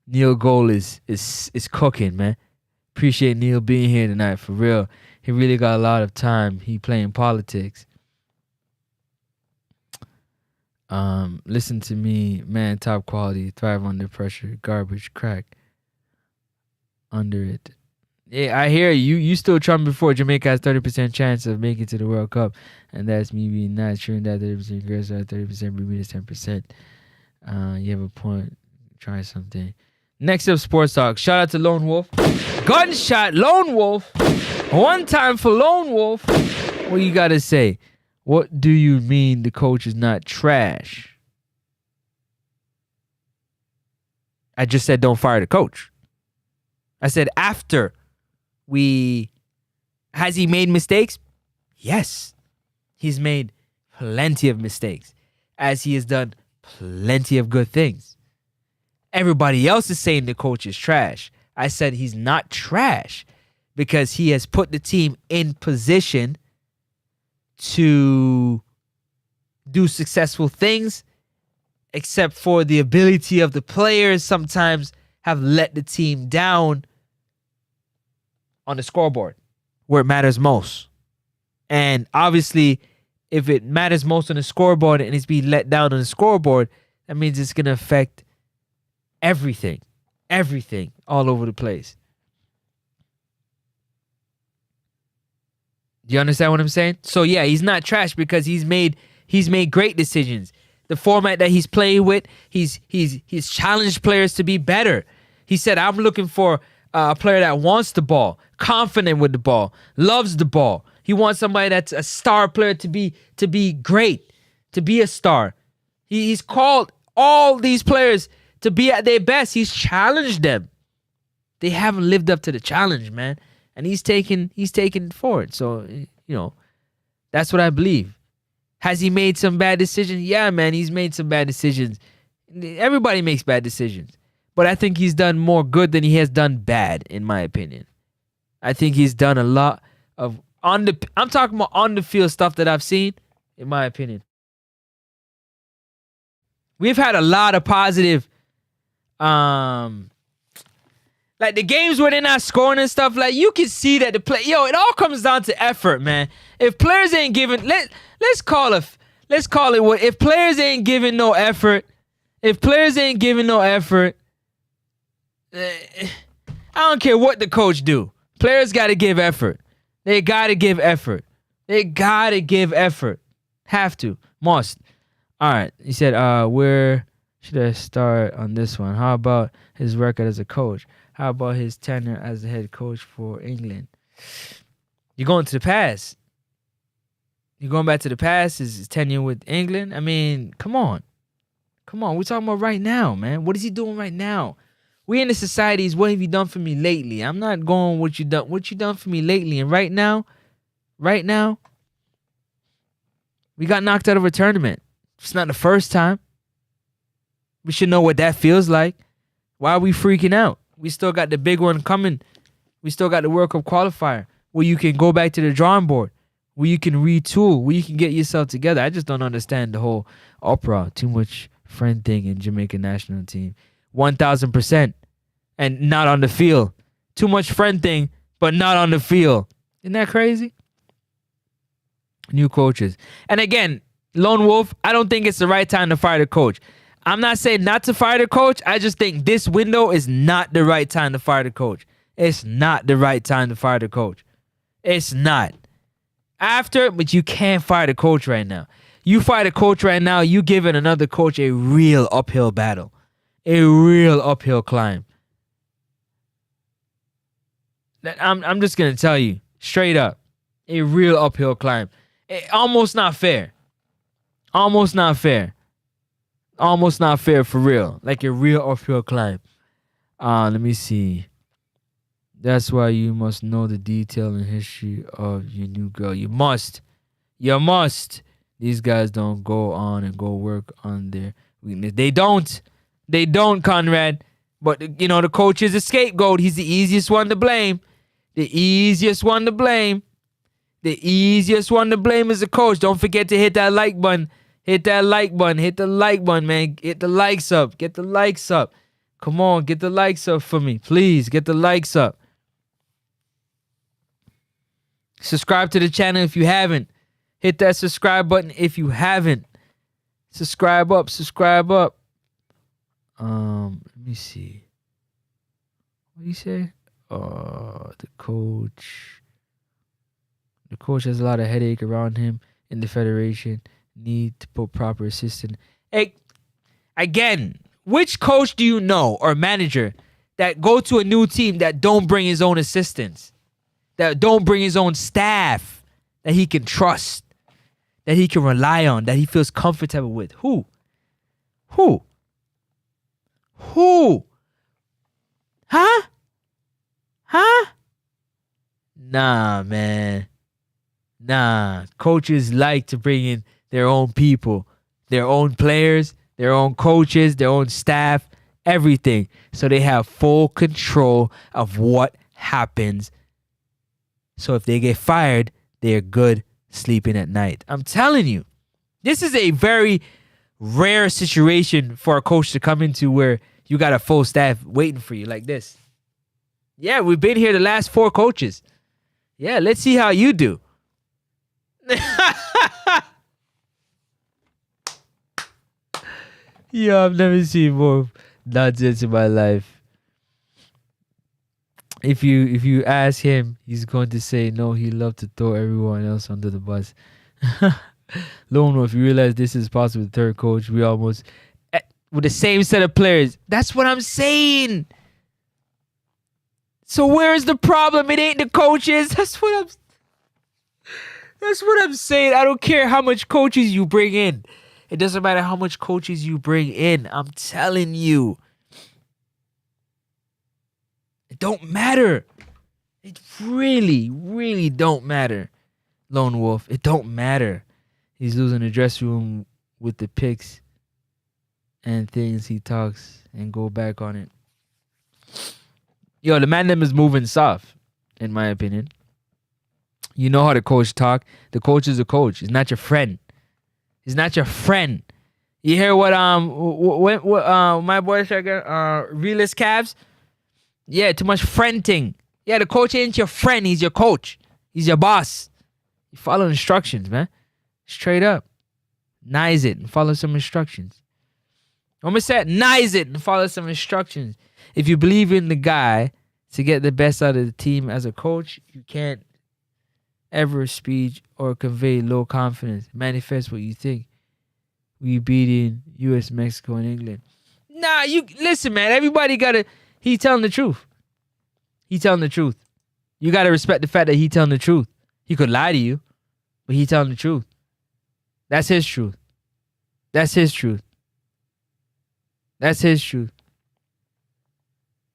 Neil Gold is cooking, man. Appreciate Neil being here tonight, for real. He really got a lot of time. He playing politics. Listen to me, man, top quality, thrive under pressure, garbage, crack under it. Yeah, I hear you. You still trumping before Jamaica has 30% chance of making it to the World Cup, and that's me being not sure that 30% girls are 30%, Bermuda's 10%. You have a point. try something. Next up, Sports Talk. Shout out to Lone Wolf. Gunshot, Lone Wolf. One time for Lone Wolf. What you got to say? What do you mean the coach is not trash? I just said don't fire the coach. I said after has he made mistakes? Yes. He's made plenty of mistakes, as he has done plenty of good things. Everybody else is saying the coach is trash. I said he's not trash because he has put the team in position to do successful things, except for the ability of the players sometimes have let the team down on the scoreboard where it matters most. And obviously, if it matters most on the scoreboard and it's being let down on the scoreboard, that means it's going to affect everything all over the place. Do you understand what I'm saying? So yeah, he's not trash because he's made great decisions. The format that he's playing with, he's challenged players to be better. He said, I'm looking for a player that wants the ball, confident with the ball, loves the ball. He wants somebody that's a star player to be great, to be a star. He's called all these players to be at their best. He's challenged them. They haven't lived up to the challenge, man. And he's taken it forward. So, that's what I believe. Has he made some bad decisions? Yeah, man, he's made some bad decisions. Everybody makes bad decisions. But I think he's done more good than he has done bad, in my opinion. I think he's done a lot of I'm talking about on the field stuff that I've seen, in my opinion. We've had a lot of positive, like the games where they're not scoring and stuff. Like you can see that it all comes down to effort, man. If players ain't giving, let's call it what. If players ain't giving no effort, I don't care what the coach do. Players got to give effort. They got to give effort. Have to. Must. All right. He said, where should I start on this one? How about his record as a coach? How about his tenure as the head coach for England? You're going to the past. You're going back to the past. His tenure with England. I mean, come on. We're talking about right now, man. What is he doing right now? We in the societies, what have you done for me lately? I'm not going what you done for me lately. And right now, we got knocked out of a tournament. It's not the first time. We should know what that feels like. Why are we freaking out? We still got the big one coming. We still got the World Cup qualifier where you can go back to the drawing board, where you can retool, where you can get yourself together. I just don't understand the whole opera, too much friend thing in Jamaican national team. 1,000%. And not on the field. Too much friend thing, but not on the field. Isn't that crazy? New coaches. And again, Lone Wolf, I don't think it's the right time to fire the coach. I'm not saying not to fire the coach. I just think this window is not the right time to fire the coach. It's not the right time to fire the coach. It's not. After, but you can't fire the coach right now. You fire the coach right now, you giving another coach a real uphill battle. A real uphill climb. I'm just going to tell you, straight up, a real uphill climb. Almost not fair. Almost not fair for real. Like a real uphill climb. Let me see. That's why you must know the detail and history of your new girl. You must. These guys don't go on and go work on their weakness. They don't, Conrad. But, the coach is a scapegoat. He's the easiest one to blame. The easiest one to blame is the coach. Don't forget to hit that like button. Hit the like button, man. Get the likes up. Come on, get the likes up for me. Please, get the likes up. Subscribe to the channel if you haven't. Hit that subscribe button if you haven't. Subscribe up. Let me see. What do you say? The coach has a lot of headache around him in the federation. Need to put proper assistant. Hey, again, Which coach do you know or manager that go to a new team that don't bring his own assistants, that don't bring his own staff that he can trust, that he can rely on, that he feels comfortable with? Who? Huh? Nah, man. Nah. Coaches like to bring in their own people, their own players, their own coaches, their own staff, everything. So they have full control of what happens. So if they get fired, they're good sleeping at night. I'm telling you, this is a very rare situation for a coach to come into where you got a full staff waiting for you like this. Yeah, we've been here the last 4 coaches. Yeah, let's see how you do. Yo, I've never seen more nonsense in my life. If you ask him, he's going to say no. He loved to throw everyone else under the bus. Lone, if you realize this is possible, the third coach, we almost with the same set of players. That's what I'm saying. So where's the problem? It ain't the coaches. That's what I'm saying. I don't care how much coaches you bring in. It doesn't matter how much coaches you bring in. I'm telling you. It don't matter. It really, really don't matter. Lone Wolf, it don't matter. He's losing the dressing room with the picks and things he talks and go back on it. Yo, the man them is moving soft, in my opinion. You know how the coach talk. The coach is a coach. He's not your friend. He's not your friend. You hear what my boy said again? Realist Cavs? Yeah, too much friending. Yeah, the coach ain't your friend. He's your coach. He's your boss. You follow instructions, man. Straight up. Nice it and follow some instructions. I'm going to say nice it and follow some instructions. If you believe in the guy to get the best out of the team as a coach, you can't ever speak or convey low confidence. Manifest what you think. We beating U.S., Mexico, and England. Nah, you listen, man. Everybody gotta. He telling the truth. He telling the truth. You gotta respect the fact that he telling the truth. He could lie to you, but he telling the truth. That's his truth. That's his truth. That's his truth.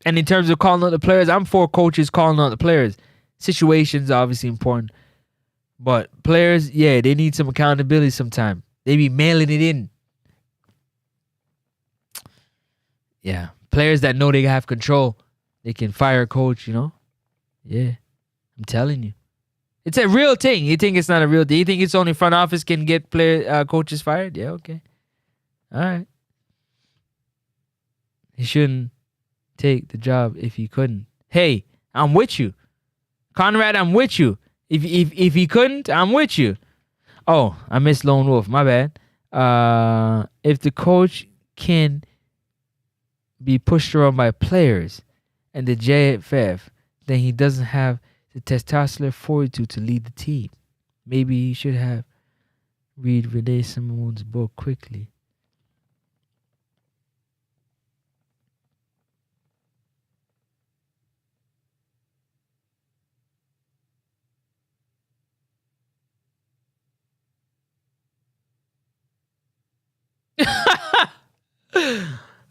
And in terms of calling out the players, I'm for coaches calling out the players. Situations are obviously important. But players, yeah, they need some accountability sometime. They be mailing it in. Yeah. Players that know they have control, they can fire a coach, you know? Yeah. I'm telling you. It's a real thing. You think it's not a real thing? You think it's only front office can get coaches fired? Yeah, okay. All right. He shouldn't take the job if he couldn't. Hey, I'm with you. Conrad, I'm with you. If he couldn't, I'm with you. Oh, I missed Lone Wolf. My bad. If the coach can be pushed around by players and the JFF, then he doesn't have the testosterone fortitude to lead the team. Maybe he should have read Renee Simone's book quickly.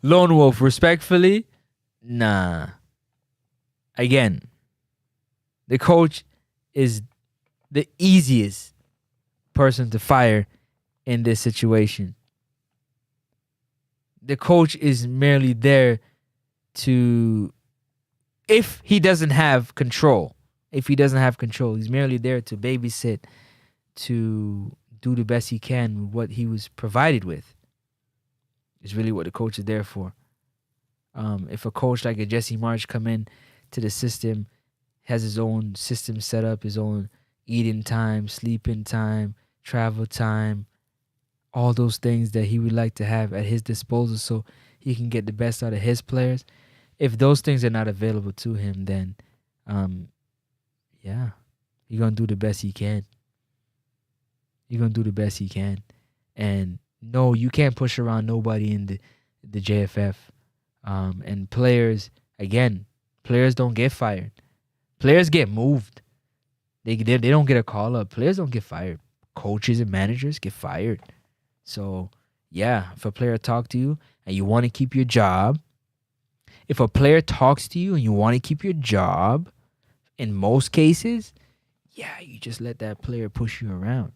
Lone Wolf, respectfully, nah. Again, the coach is the easiest person to fire in this situation. The coach is merely there to, if he doesn't have control, he's merely there to babysit, to do the best he can with what he was provided with. Is really what the coach is there for. If a coach like a Jesse Marsh come in to the system, has his own system set up, his own eating time, sleeping time, travel time, all those things that he would like to have at his disposal so he can get the best out of his players. If those things are not available to him, then yeah, he's going to do the best he can. And no, you can't push around nobody in the JFF. And players, again, players don't get fired. Players get moved. They don't get a call up. Players don't get fired. Coaches and managers get fired. So, yeah, if a player talks to you and you want to keep your job, if a player talks to you and you want to keep your job, in most cases, yeah, you just let that player push you around.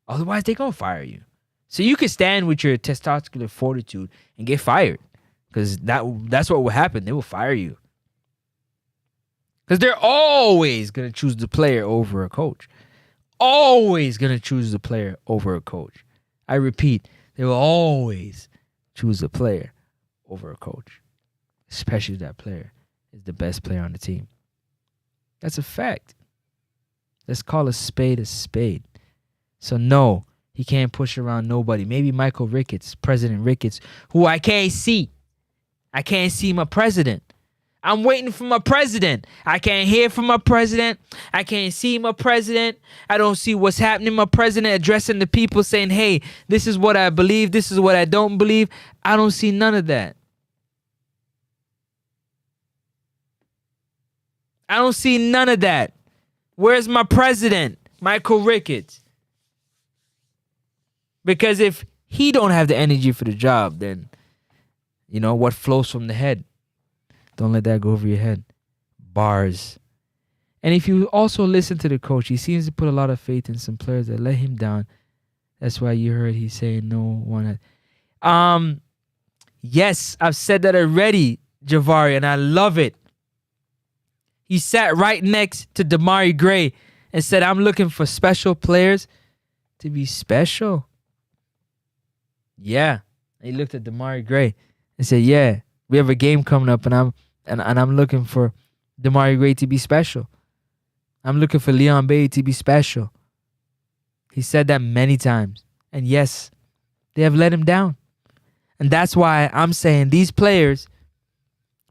Otherwise, they're going to fire you. So you can stand with your testosterone fortitude and get fired. Because that's what will happen. They will fire you. Because they're always going to choose the player over a coach. Always going to choose the player over a coach. I repeat, they will always choose a player over a coach. Especially if that player is the best player on the team. That's a fact. Let's call a spade a spade. So no, he can't push around nobody. Maybe Michael Ricketts, President Ricketts, who I can't see. I can't see my president. I'm waiting for my president. I can't hear from my president. I can't see my president. I don't see what's happening. My president addressing the people saying, hey, this is what I believe. This is what I don't believe. I don't see none of that. I don't see none of that. Where's my president, Michael Ricketts? Because if he don't have the energy for the job, then, you know, what flows from the head? Don't let that go over your head. Bars. And if you also listen to the coach, he seems to put a lot of faith in some players that let him down. That's why you heard he saying no one. Yes, I've said that already, Javari, and I love it. He sat right next to Damari Gray and said, I'm looking for special players to be special. Yeah. And he looked at Damari Gray and said, yeah, we have a game coming up and I'm looking for Damari Gray to be special. I'm looking for Leon Bailey to be special. He said that many times. And yes, they have let him down. And that's why I'm saying these players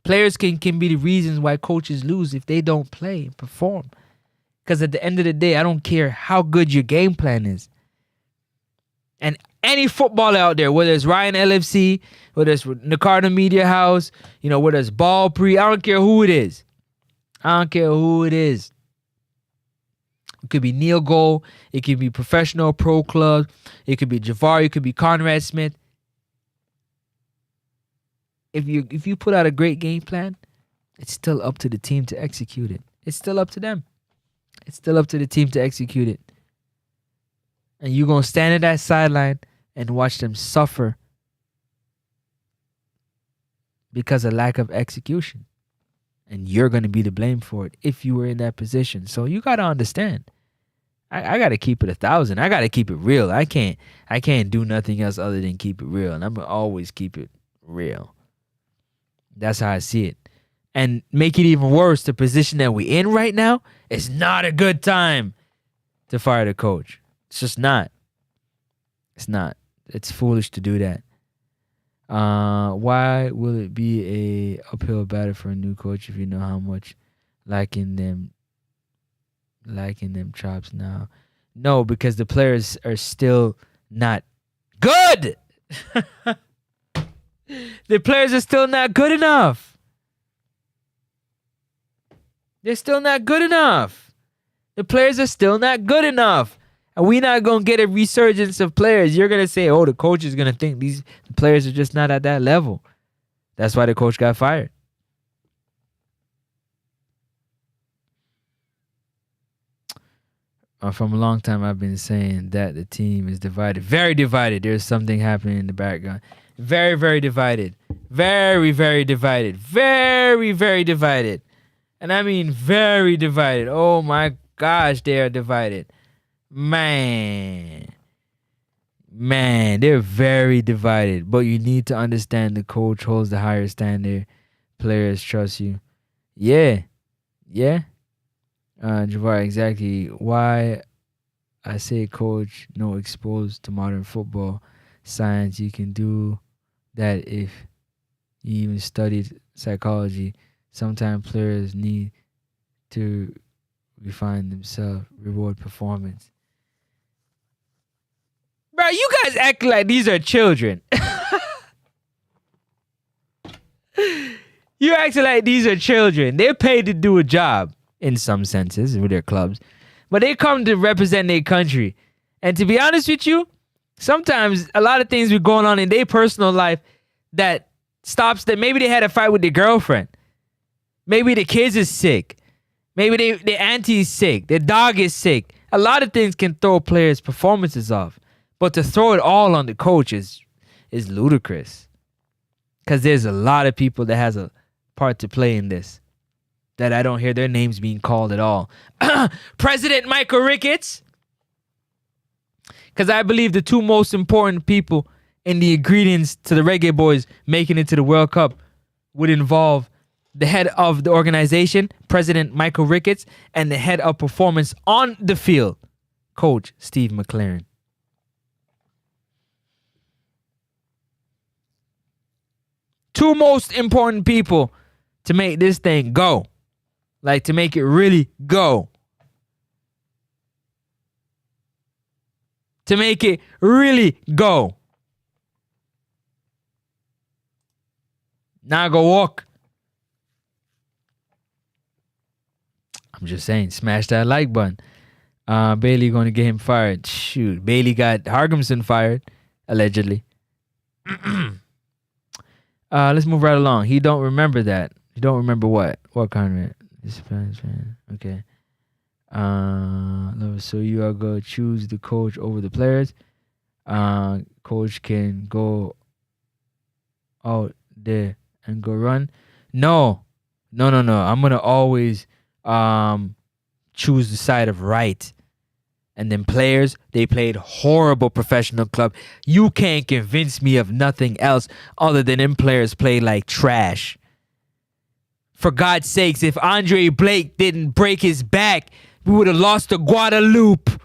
can be the reasons why coaches lose if they don't play and perform. Because at the end of the day, I don't care how good your game plan is. And any footballer out there, whether it's Ryan LFC, whether it's Nacardo Media House, you know, whether it's Ball Pre, I don't care who it is. I don't care who it is. It could be Neil Gold. It could be professional pro club. It could be Javari. It could be Conrad Smith. If you put out a great game plan, it's still up to the team to execute it. It's still up to them. It's still up to the team to execute it. And you're going to stand at that sideline and watch them suffer because of lack of execution. And you're going to be to blame for it if you were in that position. So you got to understand. I got to keep it 1,000. I got to keep it real. I can't do nothing else other than keep it real. And I'm going to always keep it real. That's how I see it. And make it even worse, the position that we're in right now is not a good time to fire the coach. It's just not. It's not. It's foolish to do that. Why will it be a uphill battle for a new coach if you know how much lacking them chops now? No, because the players are still not good. The players are still not good enough. They're still not good enough. The players are still not good enough. And we're not going to get a resurgence of players. You're going to say, oh, the coach is going to think these players are just not at that level. That's why the coach got fired. From a long time, I've been saying that the team is divided. Very divided. There's something happening in the background. Very, very divided. Very, very divided. Very, very divided. And I mean very divided. Oh my gosh, they are divided. Man, they're very divided. But you need to understand the coach holds the higher standard. Players trust you. Yeah. Javar, exactly why I say coach no exposed to modern football science. You can do that if you even studied psychology. Sometimes players need to refine themselves, reward performance. Bro, you guys act like these are children. You acting like these are children. They're paid to do a job in some senses with their clubs, but they come to represent their country. And to be honest with you, sometimes a lot of things be going on in their personal life that stops that. Maybe they had a fight with their girlfriend. Maybe the kids is sick. Maybe their auntie is sick. Their dog is sick. A lot of things can throw players' performances off. But to throw it all on the coach is ludicrous. Because there's a lot of people that has a part to play in this that I don't hear their names being called at all. President Michael Ricketts. Because I believe the two most important people in the ingredients to the Reggae Boyz making it to the World Cup would involve the head of the organization, President Michael Ricketts, and the head of performance on the field, Coach Steve McLaren. Two most important people to make this thing go. Like, to make it really go. To make it really go. Now go walk. I'm just saying, smash that like button. Bailey going to get him fired. Shoot, Bailey got Hargimson fired, allegedly. Let's move right along. He don't remember that. He don't remember what? What kind of it? Okay. So you are going to choose the coach over the players. Coach can go out there and go run. No. I'm going to always choose the side of right. And then players, they played horrible professional club. You can't convince me of nothing else other than them players played like trash. For God's sakes, if Andre Blake didn't break his back, we would have lost to Guadeloupe.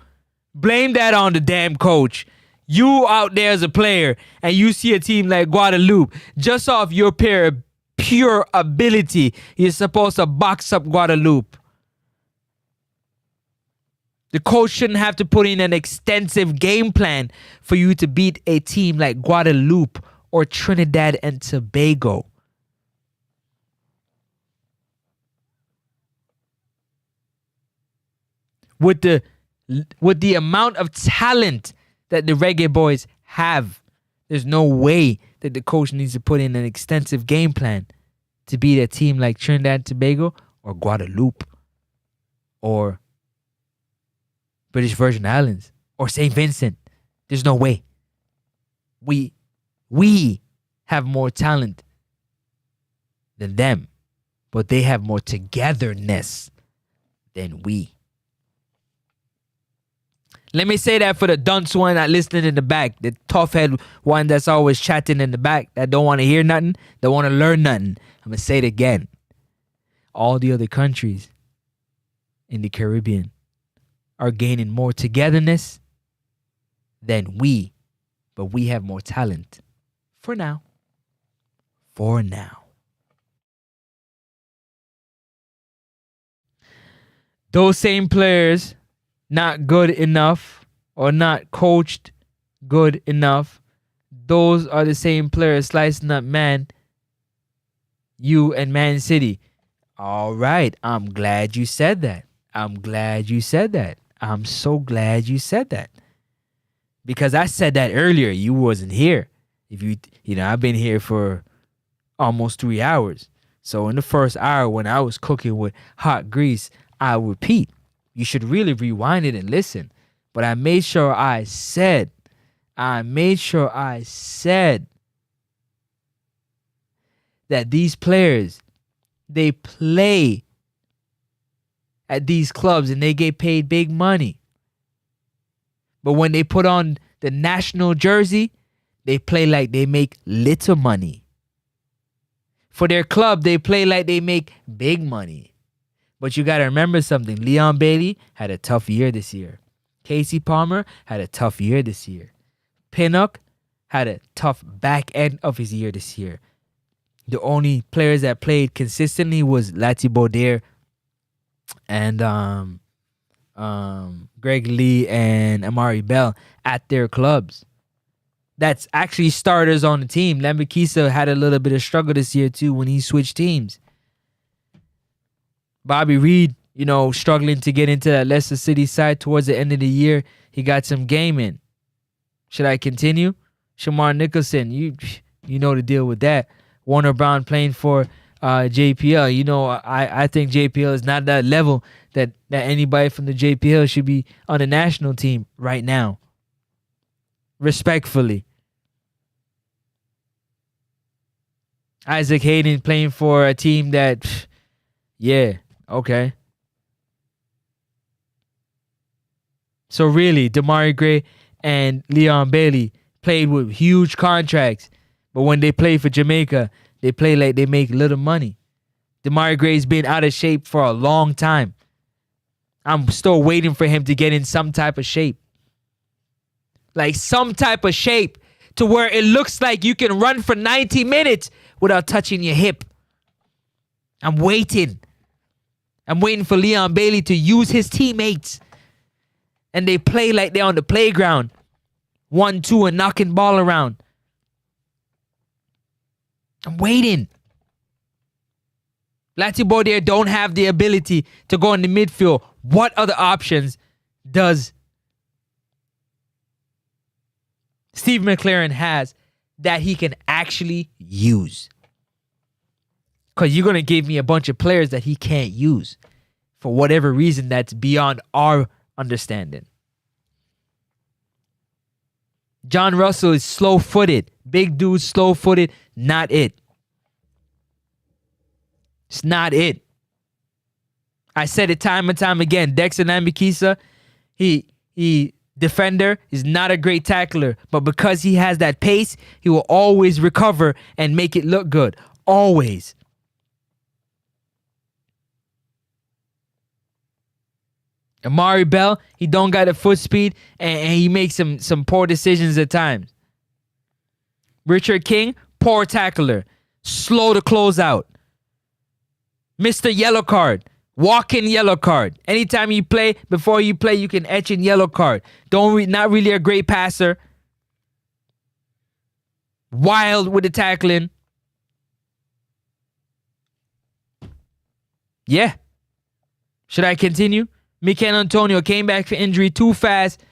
Blame that on the damn coach. You out there as a player and you see a team like Guadeloupe, just off your pure ability, you're supposed to box up Guadeloupe. The coach shouldn't have to put in an extensive game plan for you to beat a team like Guadeloupe or Trinidad and Tobago. With the amount of talent that the Reggae Boyz have, there's no way that the coach needs to put in an extensive game plan to beat a team like Trinidad and Tobago or Guadeloupe or British Virgin Islands or St. Vincent. There's no way. We have more talent than them, but they have more togetherness than we. Let me say that for the dunce one that listening in the back, the tough head one that's always chatting in the back, that don't want to hear nothing, don't want to learn nothing. I'm going to say it again. All the other countries in the Caribbean are gaining more togetherness than we, but we have more talent. For now. For now. Those same players not good enough or not coached good enough. Those are the same players slicing up Man U and Man City. All right. I'm glad you said that. I'm so glad you said that. Because I said that earlier. You wasn't here. I've been here for almost 3 hours. So in the first hour when I was cooking with hot grease, I repeat. You should really rewind it and listen. But I made sure I said that these players, they play at these clubs and they get paid big money. But when they put on the national jersey, they play like they make little money. For their club, they play like they make big money. But you got to remember something. Leon Bailey had a tough year this year. Casey Palmer had a tough year this year. Pinnock had a tough back end of his year this year. The only players that played consistently was Lati Baudier and Greg Lee and Amari Bell at their clubs. that's actually starters on the team. Lambakisa had a little bit of struggle this year too when he switched teams. Bobby Reed, struggling to get into that Leicester City side towards the end of the year. He got some game in. Should I continue? Shamar Nicholson, you know the deal with that. Warner Brown playing for JPL. I think JPL is not that level that anybody from the JPL should be on the national team right now. Respectfully. Isaac Hayden playing for a team that, yeah, okay. So really, Damari Gray and Leon Bailey played with huge contracts, but when they play for Jamaica, they play like they make little money. Damari Gray's been out of shape for a long time. I'm still waiting for him to get in some type of shape. Like some type of shape to where it looks like you can run for 90 minutes without touching your hip. I'm waiting. I'm waiting for Leon Bailey to use his teammates. And they play like they're on the playground. 1-2 and knocking ball around. I'm waiting. Latibeaudiere don't have the ability to go in the midfield. What other options does Steve McLaren has that he can actually use? Because you're going to give me a bunch of players that he can't use for whatever reason that's beyond our understanding. John Russell is slow-footed. Big dude, slow-footed. Not it. It's not it. I said it time and time again. Dexter Nambikisa, he defender, is not a great tackler. But because he has that pace, he will always recover and make it look good. Always. Amari Bell, he don't got the foot speed and he makes some poor decisions at times. Richard King, poor tackler. Slow to close out. Mr. Yellow Card. Walk-in yellow card. Anytime you play, before you play, you can etch in yellow card. Not really a great passer. Wild with the tackling. Yeah. Should I continue? Mikel Antonio came back for injury too fast.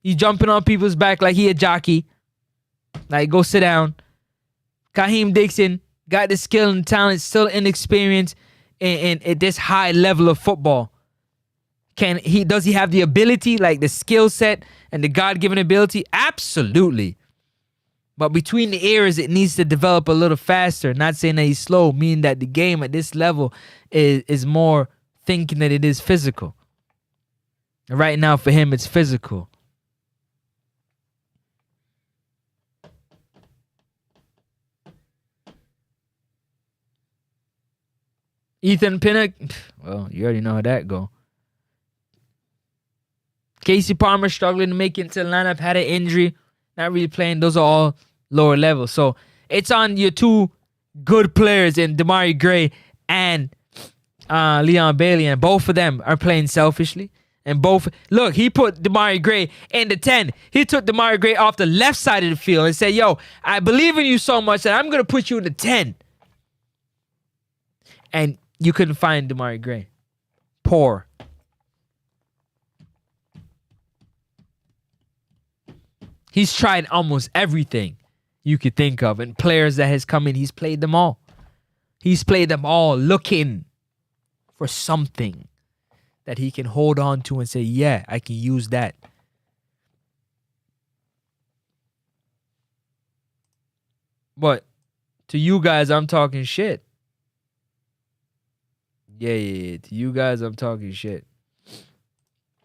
He's jumping on people's back like he a jockey. Like, go sit down. Kaheem Dixon got the skill and talent, still inexperienced in at this high level of football. Does he have the ability, like the skill set and the God-given ability? Absolutely. But between the eras, it needs to develop a little faster. Not saying that he's slow, meaning that the game at this level is more thinking that it is physical. Right now, for him, it's physical. Ethan Pinnock, well, you already know how that go. Casey Palmer struggling to make it into the lineup, had an injury, not really playing. Those are all lower levels. So it's on your two good players in Damari Gray and Leon Bailey, and both of them are playing selfishly. And look, he put Damari Gray in the 10. He took Damari Gray off the left side of the field and said, yo, I believe in you so much that I'm going to put you in the 10. And you couldn't find Damari Gray. Poor. He's tried almost everything you could think of. And players that has come in, he's played them all. He's played them all looking for something that he can hold on to and say, yeah, I can use that. But to you guys, I'm talking shit. Yeah. To you guys, I'm talking shit.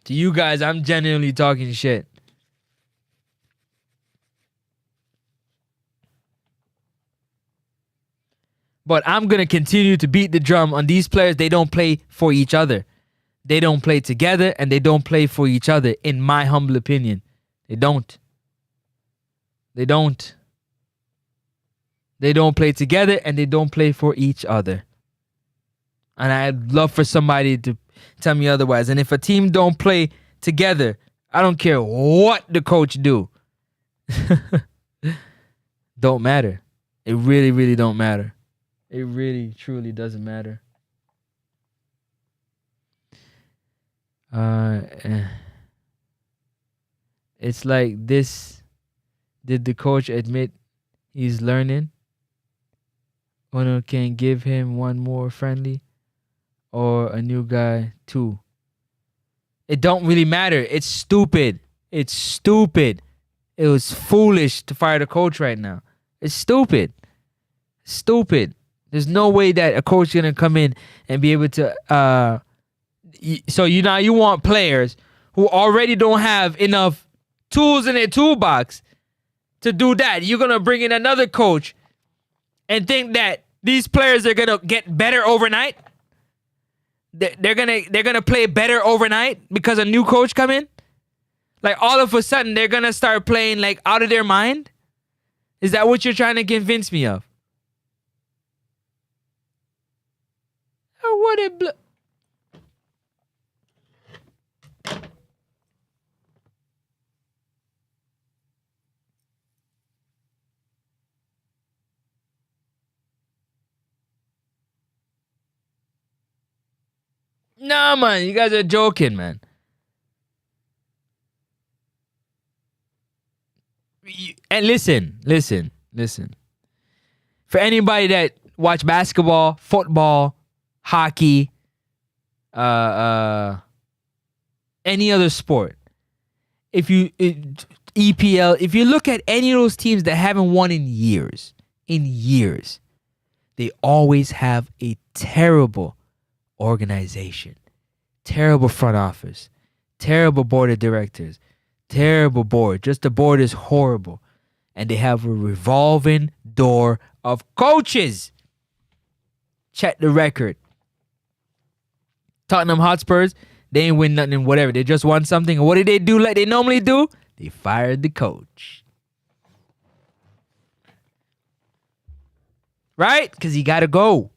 To you guys, I'm genuinely talking shit. But I'm going to continue to beat the drum on these players. They don't play for each other. They don't play together and they don't play for each other, in my humble opinion. They don't. They don't play together and they don't play for each other. And I'd love for somebody to tell me otherwise. And if a team don't play together, I don't care what the coach do. don't matter. It really, really don't matter. It really, truly doesn't matter. It's like this. Did the coach admit he's learning? Ono can give him one more friendly or a new guy too. It don't really matter. It's stupid. It's stupid. It was foolish to fire the coach right now. It's stupid. Stupid. There's no way that a coach is gonna come in and be able to. So you want players who already don't have enough tools in their toolbox to do that. You're gonna bring in another coach and think that these players are gonna get better overnight. They're gonna play better overnight because a new coach come in. Like all of a sudden they're gonna start playing like out of their mind. Is that what you're trying to convince me of? Or what it? Nah, man, you guys are joking, man. And listen. For anybody that watch basketball, football, hockey, any other sport, EPL, if you look at any of those teams that haven't won in years, they always have a terrible organization, terrible front office, terrible board of directors, terrible board. Just the board is horrible. And they have a revolving door of coaches. Check the record. Tottenham Hotspurs, they ain't win nothing, whatever. They just won something. And what did they do like they normally do? They fired the coach. Right? Because he got to go.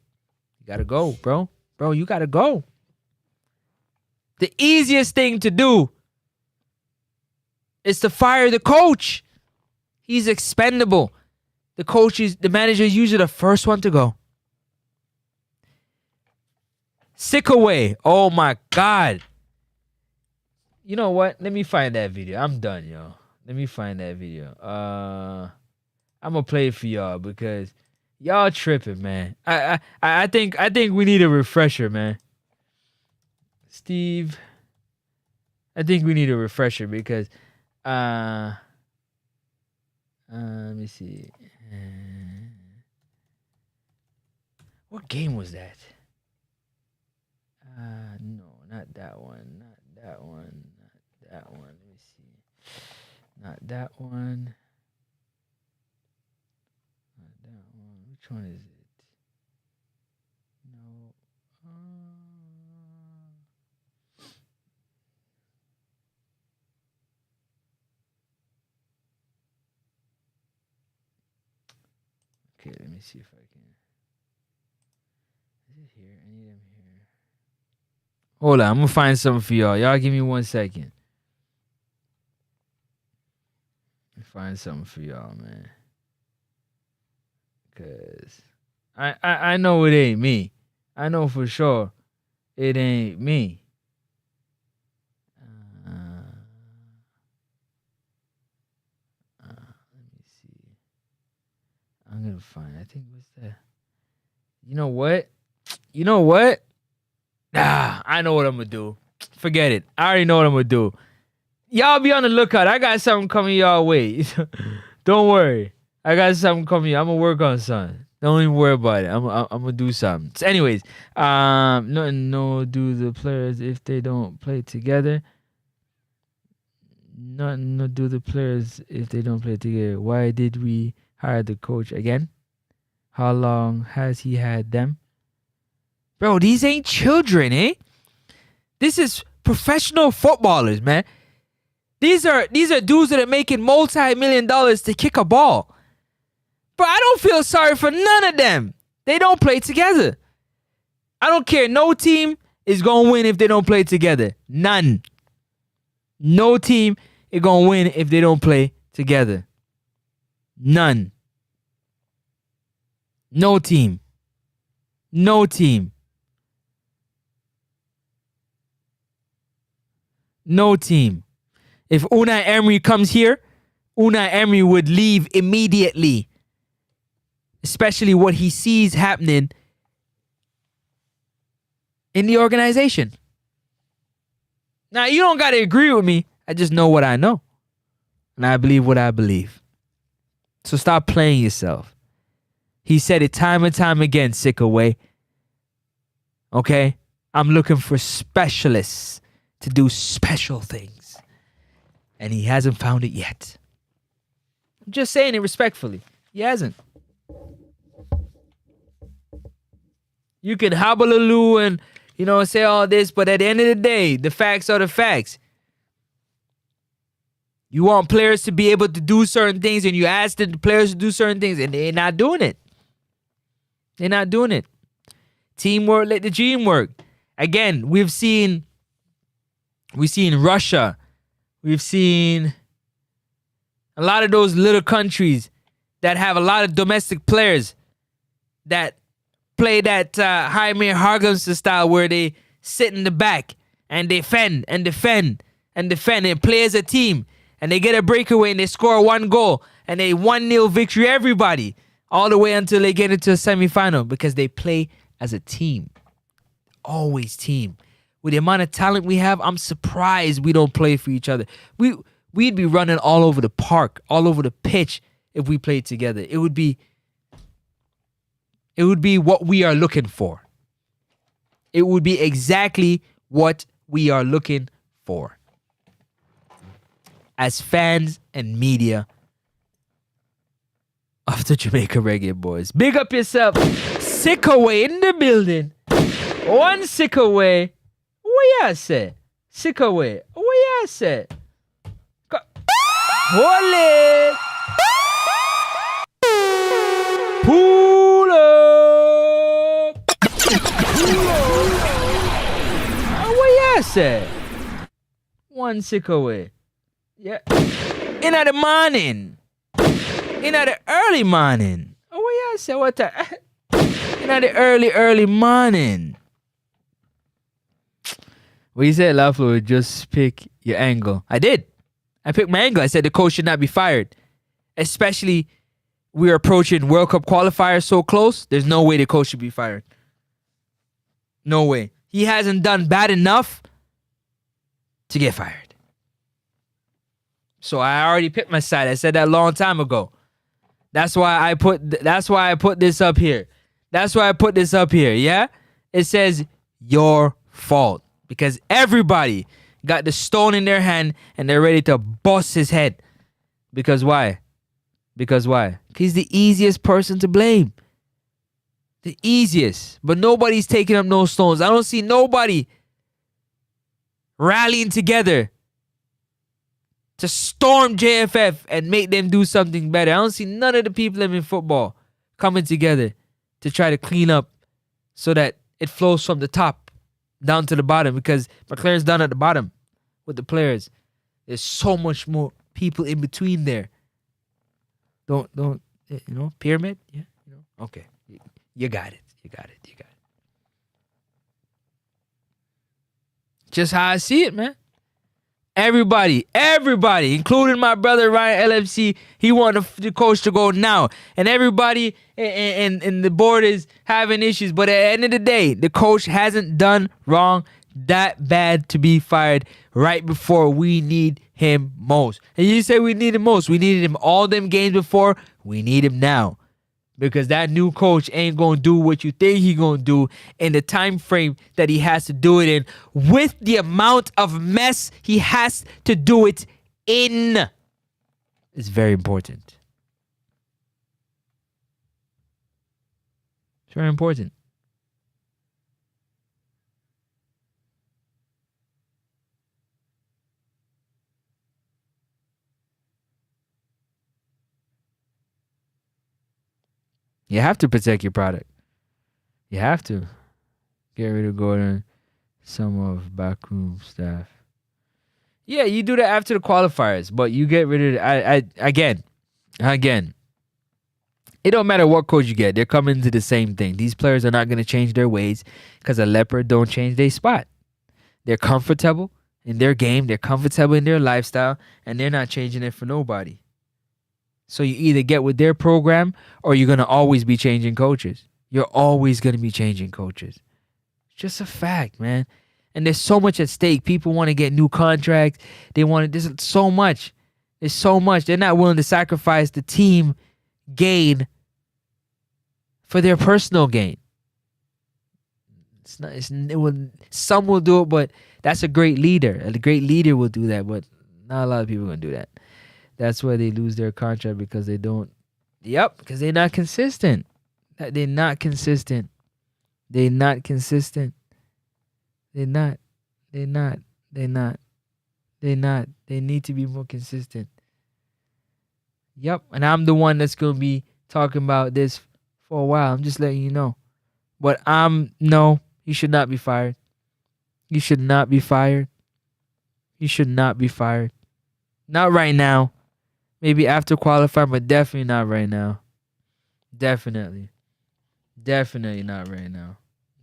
You got to go, bro. Bro, you got to go. The easiest thing to do is to fire the coach. He's expendable. The manager is usually the first one to go. Sick away. Oh my God. You know what? Let me find that video. I'm done, yo. Let me find that video. I'm gonna play it for y'all because y'all tripping, man. I think we need a refresher, man. Steve, I think we need a refresher because let me see. What game was that? No, not that one. Not that one. Not that one. Let me see. Not that one. Not that one. Which one is it? No. Okay, let me see if I can. Is it here? I need them here. Hold on, I'm gonna find something for y'all. Y'all give me 1 second. Let me find something for y'all, man. Cause I know it ain't me. I know for sure it ain't me. Let me see. I'm gonna find. I think what's that? You know what? I know what I'm gonna do. Forget it. I already know what I'm gonna do. Y'all be on the lookout. I got something coming y'all way. Don't worry. I got something coming. I'm gonna work on something. Don't even worry about it. I'm gonna do something. So anyways, no do the players if they don't play together. Nothing no do the players if they don't play together. Why did we hire the coach again? How long has he had them? Bro, these ain't children, eh? This is professional footballers, man. These are dudes that are making multi-million dollars to kick a ball. Bro, I don't feel sorry for none of them. They don't play together. I don't care. No team is going to win if they don't play together. None. No team is going to win if they don't play together. None. No team. No team. No team. If Unai Emery comes here, Unai Emery would leave immediately. Especially what he sees happening in the organization. Now, you don't got to agree with me. I just know what I know. And I believe what I believe. So stop playing yourself. He said it time and time again, Sickaway. Okay? I'm looking for specialists to do special things. And he hasn't found it yet. I'm just saying it respectfully. He hasn't. You can hobble-a-loo and, say all this, but at the end of the day, the facts are the facts. You want players to be able to do certain things, and you ask the players to do certain things, and they're not doing it. They're not doing it. Teamwork, let the dream work. Again, we've seen Russia. We've seen a lot of those little countries that have a lot of domestic players that play that Jaime Hargemsen style where they sit in the back and defend and defend and defend and play as a team, and they get a breakaway and they score one goal and they 1-0 victory everybody all the way until they get into a semifinal because they play as a team. Always team. With the amount of talent we have, I'm surprised we don't play for each other. We'd be running all over the park, all over the pitch if we played together. It would be what we are looking for. It would be exactly what we are looking for. As fans and media of the Jamaica Reggae Boyz. Big up yourself. Sickaway in the building. One Sickaway. What you say? Sickaway. What you say? Hold it. Pull up. What you say? One Sickaway. Yeah. In the morning. In the early morning. Oh, what you say? What time? In the early morning. What you said, Lafleur, just pick your angle. I did. I picked my angle. I said the coach should not be fired. Especially we're approaching World Cup qualifiers so close. There's no way the coach should be fired. No way. He hasn't done bad enough to get fired. So I already picked my side. I said that a long time ago. That's why I put this up here. That's why I put this up here, yeah? It says your fault. Because everybody got the stone in their hand and they're ready to bust his head. Because why? Because he's the easiest person to blame. The easiest. But nobody's taking up no stones. I don't see nobody rallying together to storm JFF and make them do something better. I don't see none of the people in football coming together to try to clean up so that it flows from the top down to the bottom, because McLaren's down at the bottom with the players. There's so much more people in between there. Don't pyramid? Yeah, okay. You got it. Just how I see it, man. Everybody, including my brother Ryan LFC, he wanted the coach to go now. And everybody and the board is having issues. But at the end of the day, the coach hasn't done wrong that bad to be fired right before we need him most. And you say we need him most. We needed him all them games before. We need him now. Because that new coach ain't going to do what you think he going to do in the time frame that he has to do it in, with the amount of mess he has to do it in. It's very important. It's very important. You have to protect your product. You have to. Get rid of Gordon, some of backroom staff. Yeah, you do that after the qualifiers, but you get rid of again. It don't matter what coach you get. They're coming to the same thing. These players are not going to change their ways because a leopard don't change their spot. They're comfortable in their game. They're comfortable in their lifestyle, and they're not changing it for nobody. So you either get with their program or you're going to always be changing coaches. You're always going to be changing coaches. It's just a fact, man. And there's so much at stake. People want to get new contracts. They want to, there's so much. There's so much. They're not willing to sacrifice the team gain for their personal gain. Some will do it, but that's a great leader. A great leader will do that, but not a lot of people are going to do that. That's why they lose their contract, because they don't. Yep, because they're not consistent. They're not consistent. They're not consistent. They're not. They're not. They're not. They're not. They need to be more consistent. Yep, and I'm the one that's going to be talking about this for a while. I'm just letting you know. But no, he should not be fired. He should not be fired. He should not be fired. Not right now. Maybe after qualifying, but definitely not right now. Definitely. Definitely not right now.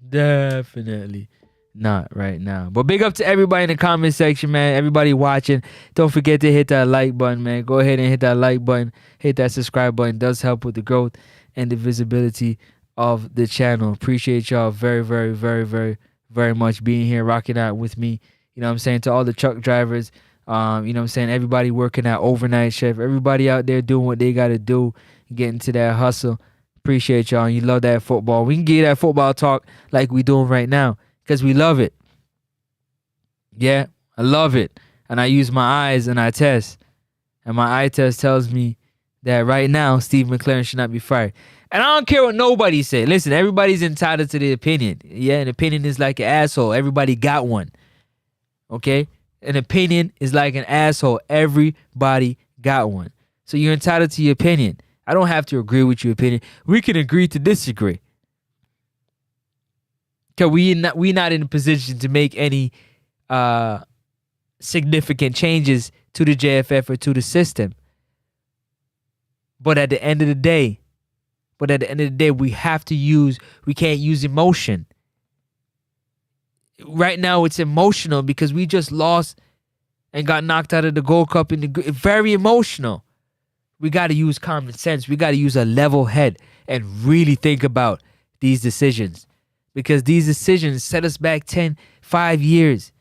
Definitely not right now. But big up to everybody in the comment section, man. Everybody watching. Don't forget to hit that like button, man. Go ahead and hit that like button. Hit that subscribe button. It does help with the growth and the visibility of the channel. Appreciate y'all very, very, very, very, very much being here, rocking out with me. You know what I'm saying? To all the truck drivers, you know what I'm saying? Everybody working that overnight shift. Everybody out there doing what they got to do, getting to that hustle. Appreciate y'all. You love that football. We can get that football talk like we doing right now because we love it. Yeah, I love it. And I use my eyes and I test. And my eye test tells me that right now, Steve McLaren should not be fired. And I don't care what nobody say. Listen, everybody's entitled to their opinion. Yeah, an opinion is like an asshole. Everybody got one. Okay? An opinion is like an asshole. Everybody got one. So you're entitled to your opinion. I don't have to agree with your opinion. We can agree to disagree. Because we not in a position to make any significant changes to the JFF or to the system. But at the end of the day, we can't use emotion. Right now it's emotional because we just lost and got knocked out of the Gold Cup. Very emotional. We got to use common sense. We got to use a level head and really think about these decisions. Because these decisions set us back 5 years.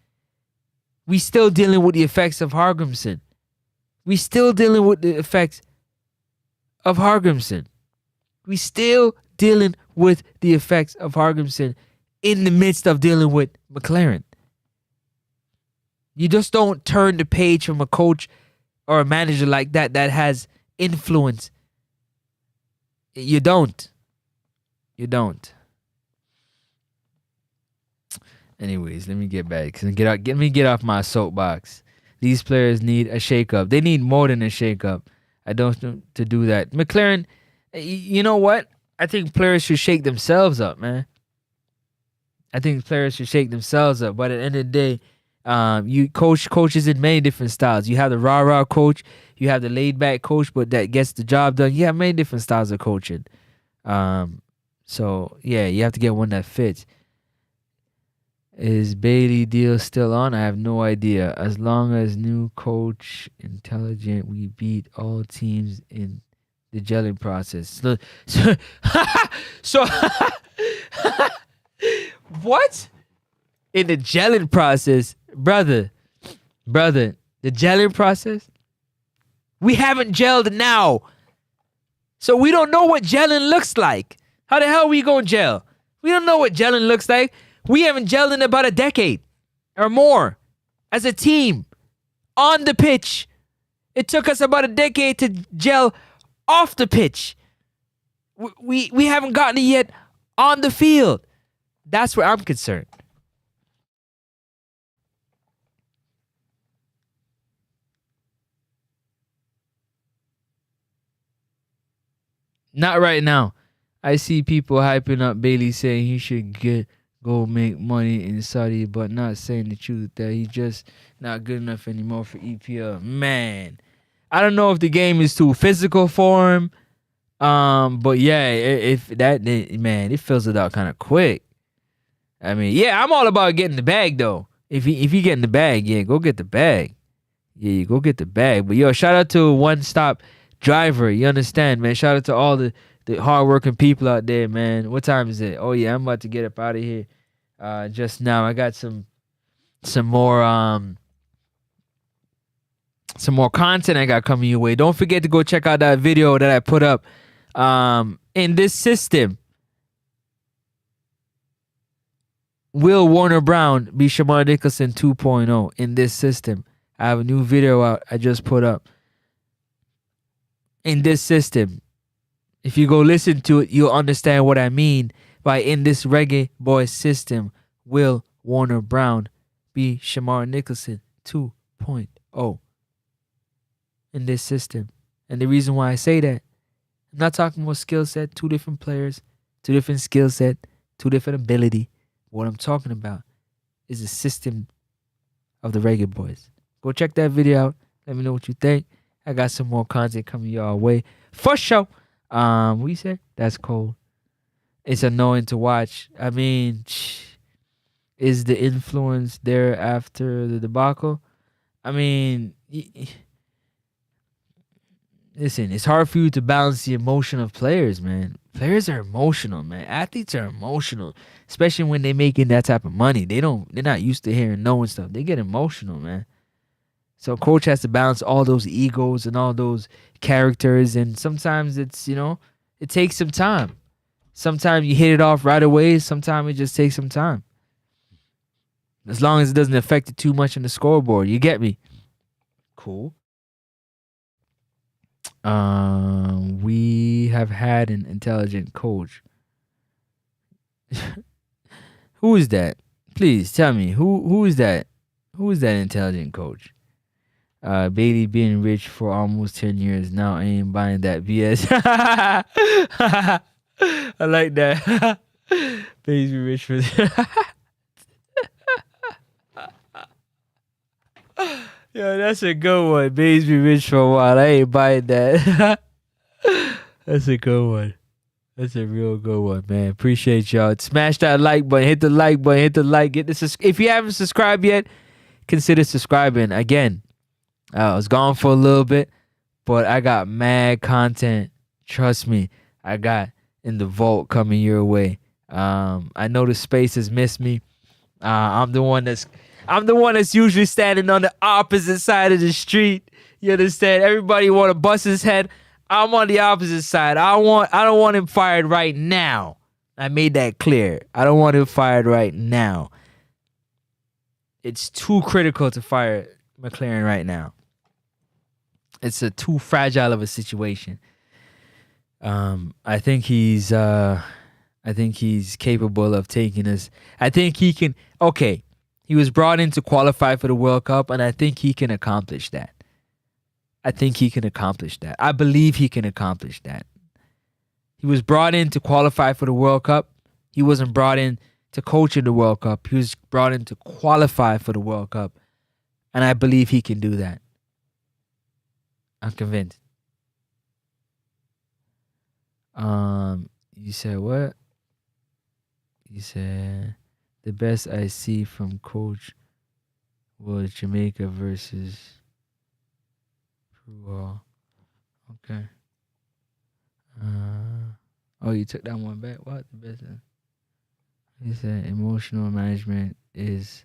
We still dealing with the effects of Hargrimson. We still dealing with the effects of Hargrimson. We still dealing with the effects of Hargrimson in the midst of dealing with McLaren. You just don't turn the page from a coach or a manager like that has influence. You don't. You don't. Anyways, let me get back. Get me off my soapbox. These players need a shakeup. They need more than a shakeup. I don't know to do that. McLaren, you know what? I think players should shake themselves up, man. I think players should shake themselves up. But at the end of the day, you coaches in many different styles. You have the rah-rah coach. You have the laid-back coach, but that gets the job done. You have many different styles of coaching. So, yeah, you have to get one that fits. Is Bailey deal still on? I have no idea. As long as new coach intelligent, we beat all teams in the gelling process. So what? In the gelling process, brother, the gelling process? We haven't gelled now. So we don't know what gelling looks like. How the hell we gonna gel? We don't know what gelling looks like. We haven't gelled in about a decade or more as a team on the pitch. It took us about a decade to gel off the pitch. We haven't gotten it yet on the field. That's where I'm concerned. Not right now. I see people hyping up Bailey saying he should go make money in Saudi, but not saying the truth that he just not good enough anymore for EPL. Man, I don't know if the game is too physical for him. But yeah, if that man, it fills it out kind of quick. I mean, yeah, I'm all about getting the bag though. If you get in the bag, yeah, go get the bag. Yeah, you go get the bag. But yo, shout out to One Stop Driver. You understand, man? Shout out to all the hardworking people out there, man. What time is it? Oh yeah, I'm about to get up out of here. Just now, I got some more some more content I got coming your way. Don't forget to go check out that video that I put up. In this system, will Warner Brown be Shamar Nicholson 2.0 in this system? I have a new video out I just put up. In this system, if you go listen to it, you'll understand what I mean by in this Reggae Boyz system, will Warner Brown be Shamar Nicholson 2.0 in this system? And the reason why I say that, I'm not talking about skill set, two different players, two different skill set, two different ability. What I'm talking about is the system of the Reggae Boyz. Go check that video out. Let me know what you think. I got some more content coming your way for sure. What you said? That's cold. It's annoying to watch. I mean, is the influence there after the debacle? I mean, listen, it's hard for you to balance the emotion of players, man. Players are emotional, man. Athletes are emotional, especially when they're making that type of money. They're not used to hearing no and stuff. They get emotional, man. So coach has to balance all those egos and all those characters, and sometimes it's, it takes some time. Sometimes you hit it off right away. Sometimes it just takes some time. As long as it doesn't affect it too much in the scoreboard. You get me? Cool. We have had an intelligent coach. Who is that? Please tell me. Who is that? Who is that intelligent coach? Bailey being rich for almost 10 years now. I ain't buying that BS. I like that. Bailey's been rich for Yo, that's a good one. Babe's been rich for a while. I ain't buying that. That's a good one. That's a real good one, man. Appreciate y'all. Smash that like button. Hit the like button. Hit the like. If you haven't subscribed yet, consider subscribing. Again, I was gone for a little bit, but I got mad content. Trust me, I got in the vault coming your way. I know the space has missed me. I'm the one that's usually standing on the opposite side of the street. You understand? Everybody want to bust his head. I'm on the opposite side. I don't want him fired right now. I made that clear. I don't want him fired right now. It's too critical to fire McLaren right now. It's a too fragile of a situation. I think he's capable of taking us. I think he can. Okay. He was brought in to qualify for the World Cup, and I think he can accomplish that. I believe he can accomplish that. He was brought in to qualify for the World Cup. He wasn't brought in to coach in the World Cup. He was brought in to qualify for the World Cup. And I believe he can do that. I'm convinced. You said what? You said the best I see from coach was Jamaica versus Peru. Okay. Oh, you took that one back. What the best? He said emotional management is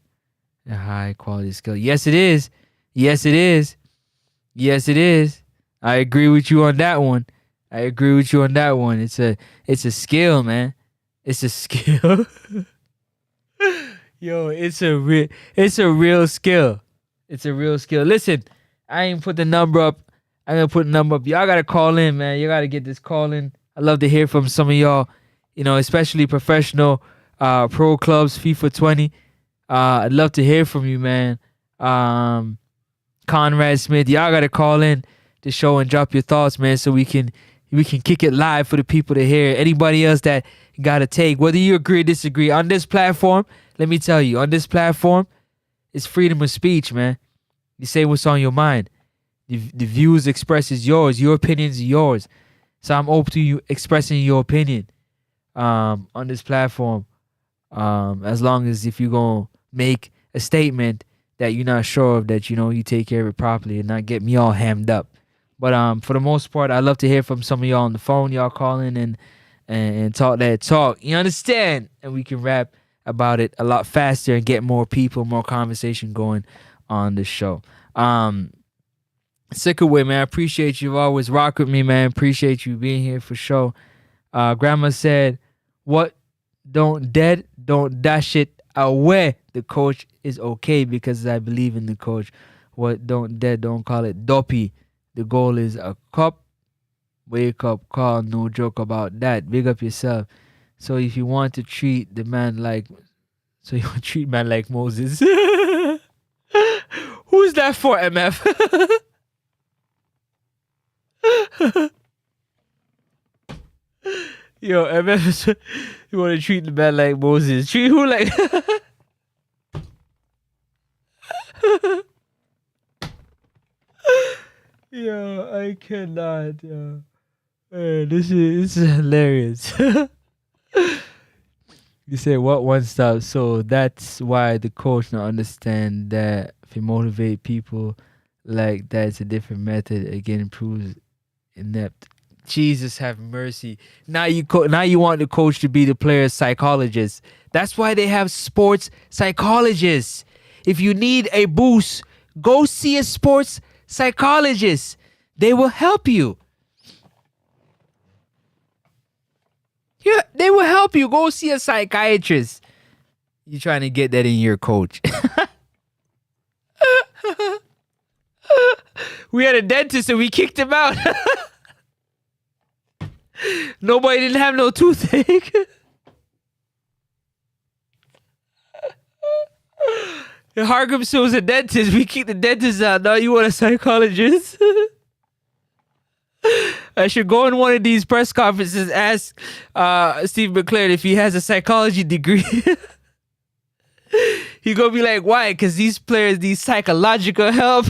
a high quality skill. Yes, it is. Yes, it is. Yes, it is. I agree with you on that one. It's a skill, man. It's a skill. Yo, it's a real skill. It's a real skill. Listen, I ain't put the number up. I'm gonna put the number up. Y'all gotta call in, man. You gotta get this call in. I love to hear from some of y'all, especially professional pro clubs, FIFA 20. I'd love to hear from you, man. Conrad Smith, y'all gotta call in the show and drop your thoughts, man, so we can kick it live for the people to hear. Anybody else that got a take, whether you agree or disagree on this platform, let me tell you, on this platform, it's freedom of speech, man. You say what's on your mind. The views expressed is yours. Your opinions are yours. So I'm open to you expressing your opinion on this platform. As long as if you're going to make a statement that you're not sure of, that you take care of it properly and not get me all hammed up. But for the most part, I'd love to hear from some of y'all on the phone. Y'all calling and talk that talk. You understand? And we can rap about it a lot faster and get more people, more conversation going on the show. Sick away, man. I appreciate you always rock with me, man. Appreciate you being here for sure. Grandma said, "What don't dash it away. The coach is okay because I believe in the coach. What don't call it dopey. The goal is a cup. Wake up call, no joke about that. Big up yourself. So if you want to treat the man like, Moses." Who's that for, MF? Yo, MF, you want to treat the man like Moses? Treat who like? Yo, I cannot. Yo. Man, this is hilarious. You say what one stop? So that's why the coach not understand that if you motivate people like that, it's a different method. Again, proves inept. Jesus have mercy. Now you want the coach to be the player's psychologist. That's why they have sports psychologists. If you need a boost, go see a sports psychologist. They will help you. Yeah, they will help you. Go see a psychiatrist. You trying to get that in your coach. We had a dentist and we kicked him out. Nobody didn't have no toothache. Hargreaves was a dentist. We kicked the dentist out. Now you want a psychologist? I should go in one of these press conferences, ask Steve McLaren if he has a psychology degree. He gonna be like, why? Because these players need psychological help.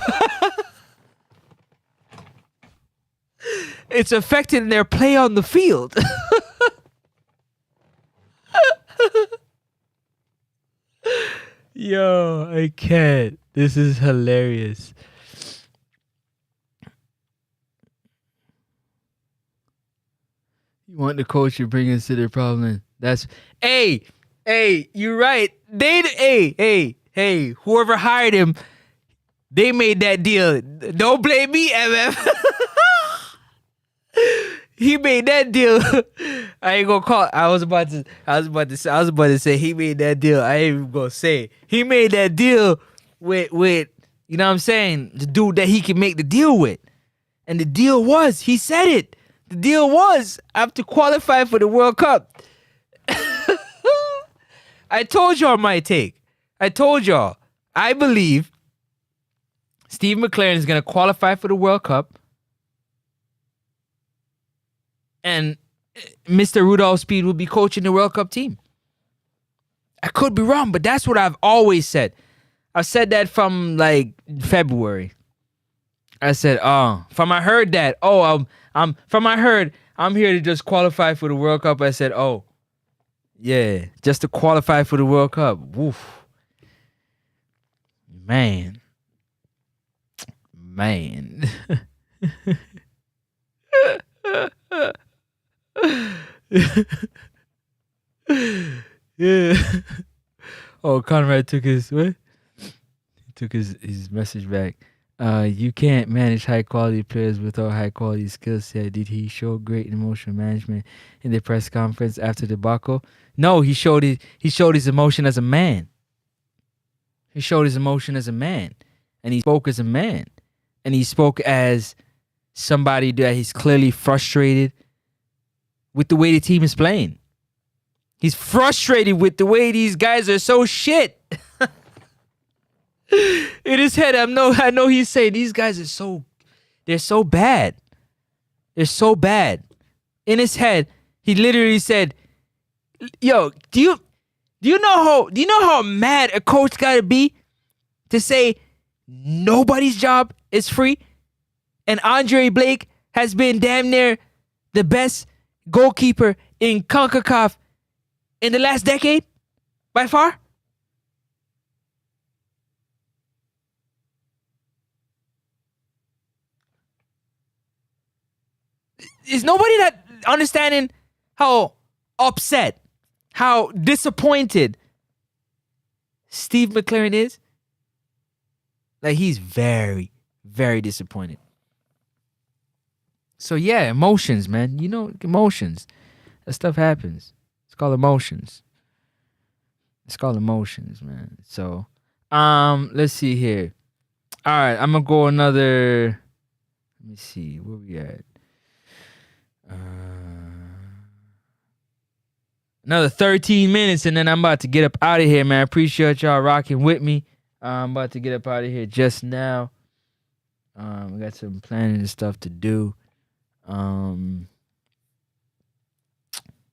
It's affecting their play on the field. Yo, I can't. This is hilarious. You want the coach to bring us to their problem. That's hey, you're right. Hey, whoever hired him, they made that deal. Don't blame me, MF. He made that deal. I ain't gonna call. I was about to say he made that deal. I ain't even gonna say it. He made that deal with you know what I'm saying, the dude that he can make the deal with. And the deal was, he said it. The deal was, I have to qualify for the World Cup. I told y'all my take. I told y'all. I believe Steve McLaren is going to qualify for the World Cup. And Mr. Rudolph Speed will be coaching the World Cup team. I could be wrong, but that's what I've always said. I've said that from like February. I said, from I heard that, I'm here to just qualify for the World Cup. I said, yeah, just to qualify for the World Cup. Woof. Man. Yeah. Oh, Conrad took his what? He took his message back. You can't manage high quality players without high quality skill set. Did he show great emotional management in the press conference after the debacle? No, he showed his emotion as a man. He showed his emotion as a man, and he spoke as a man, and he spoke as somebody that he's clearly frustrated with the way the team is playing. He's frustrated with the way these guys are so shit. In his head, I know he's saying these guys are they're so bad. They're so bad. In his head, he literally said, "Yo, do you know how mad a coach gotta be to say nobody's job is free? And Andre Blake has been damn near the best goalkeeper in CONCACAF in the last decade by far? Is nobody that understanding how upset, how disappointed Steve McLaren is? Like, he's very, very disappointed. So yeah, emotions, man. You know, emotions. That stuff happens. It's called emotions. It's called emotions, man. So, let's see here. All right, I'm gonna go another. Let me see where we at. Another 13 minutes, and then I'm about to get up out of here, man. I appreciate y'all rocking with me. I'm about to get up out of here just now. We got some planning and stuff to do.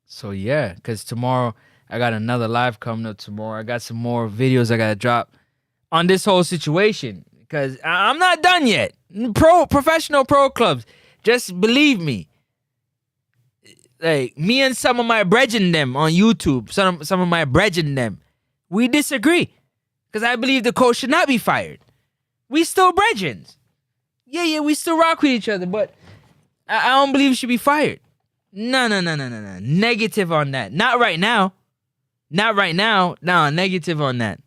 So yeah, because tomorrow I got another live coming up tomorrow. I got some more videos I gotta drop on this whole situation because I'm not done yet. Professional pro clubs, just believe me. Like, me and some of my brethren them on YouTube, some of my brethren them, we disagree because I believe the coach should not be fired. We still brethren. Yeah, we still rock with each other, but I don't believe he should be fired. No. Negative on that. Not right now. Not right now. No, negative on that.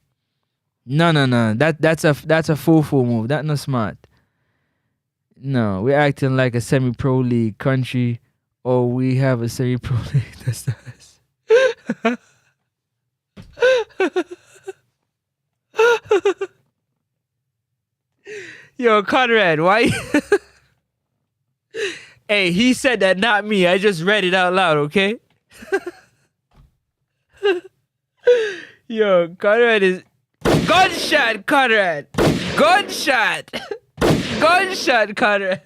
No. That's a fool move. That's not smart. No, we're acting like a semi-pro league country, or we have a semi-pro league. That's us. Yo, Conrad, why? Hey, he said that, not me. I just read it out loud, okay? Yo, Conrad is... Gunshot, Conrad! Gunshot! Gunshot, Conrad!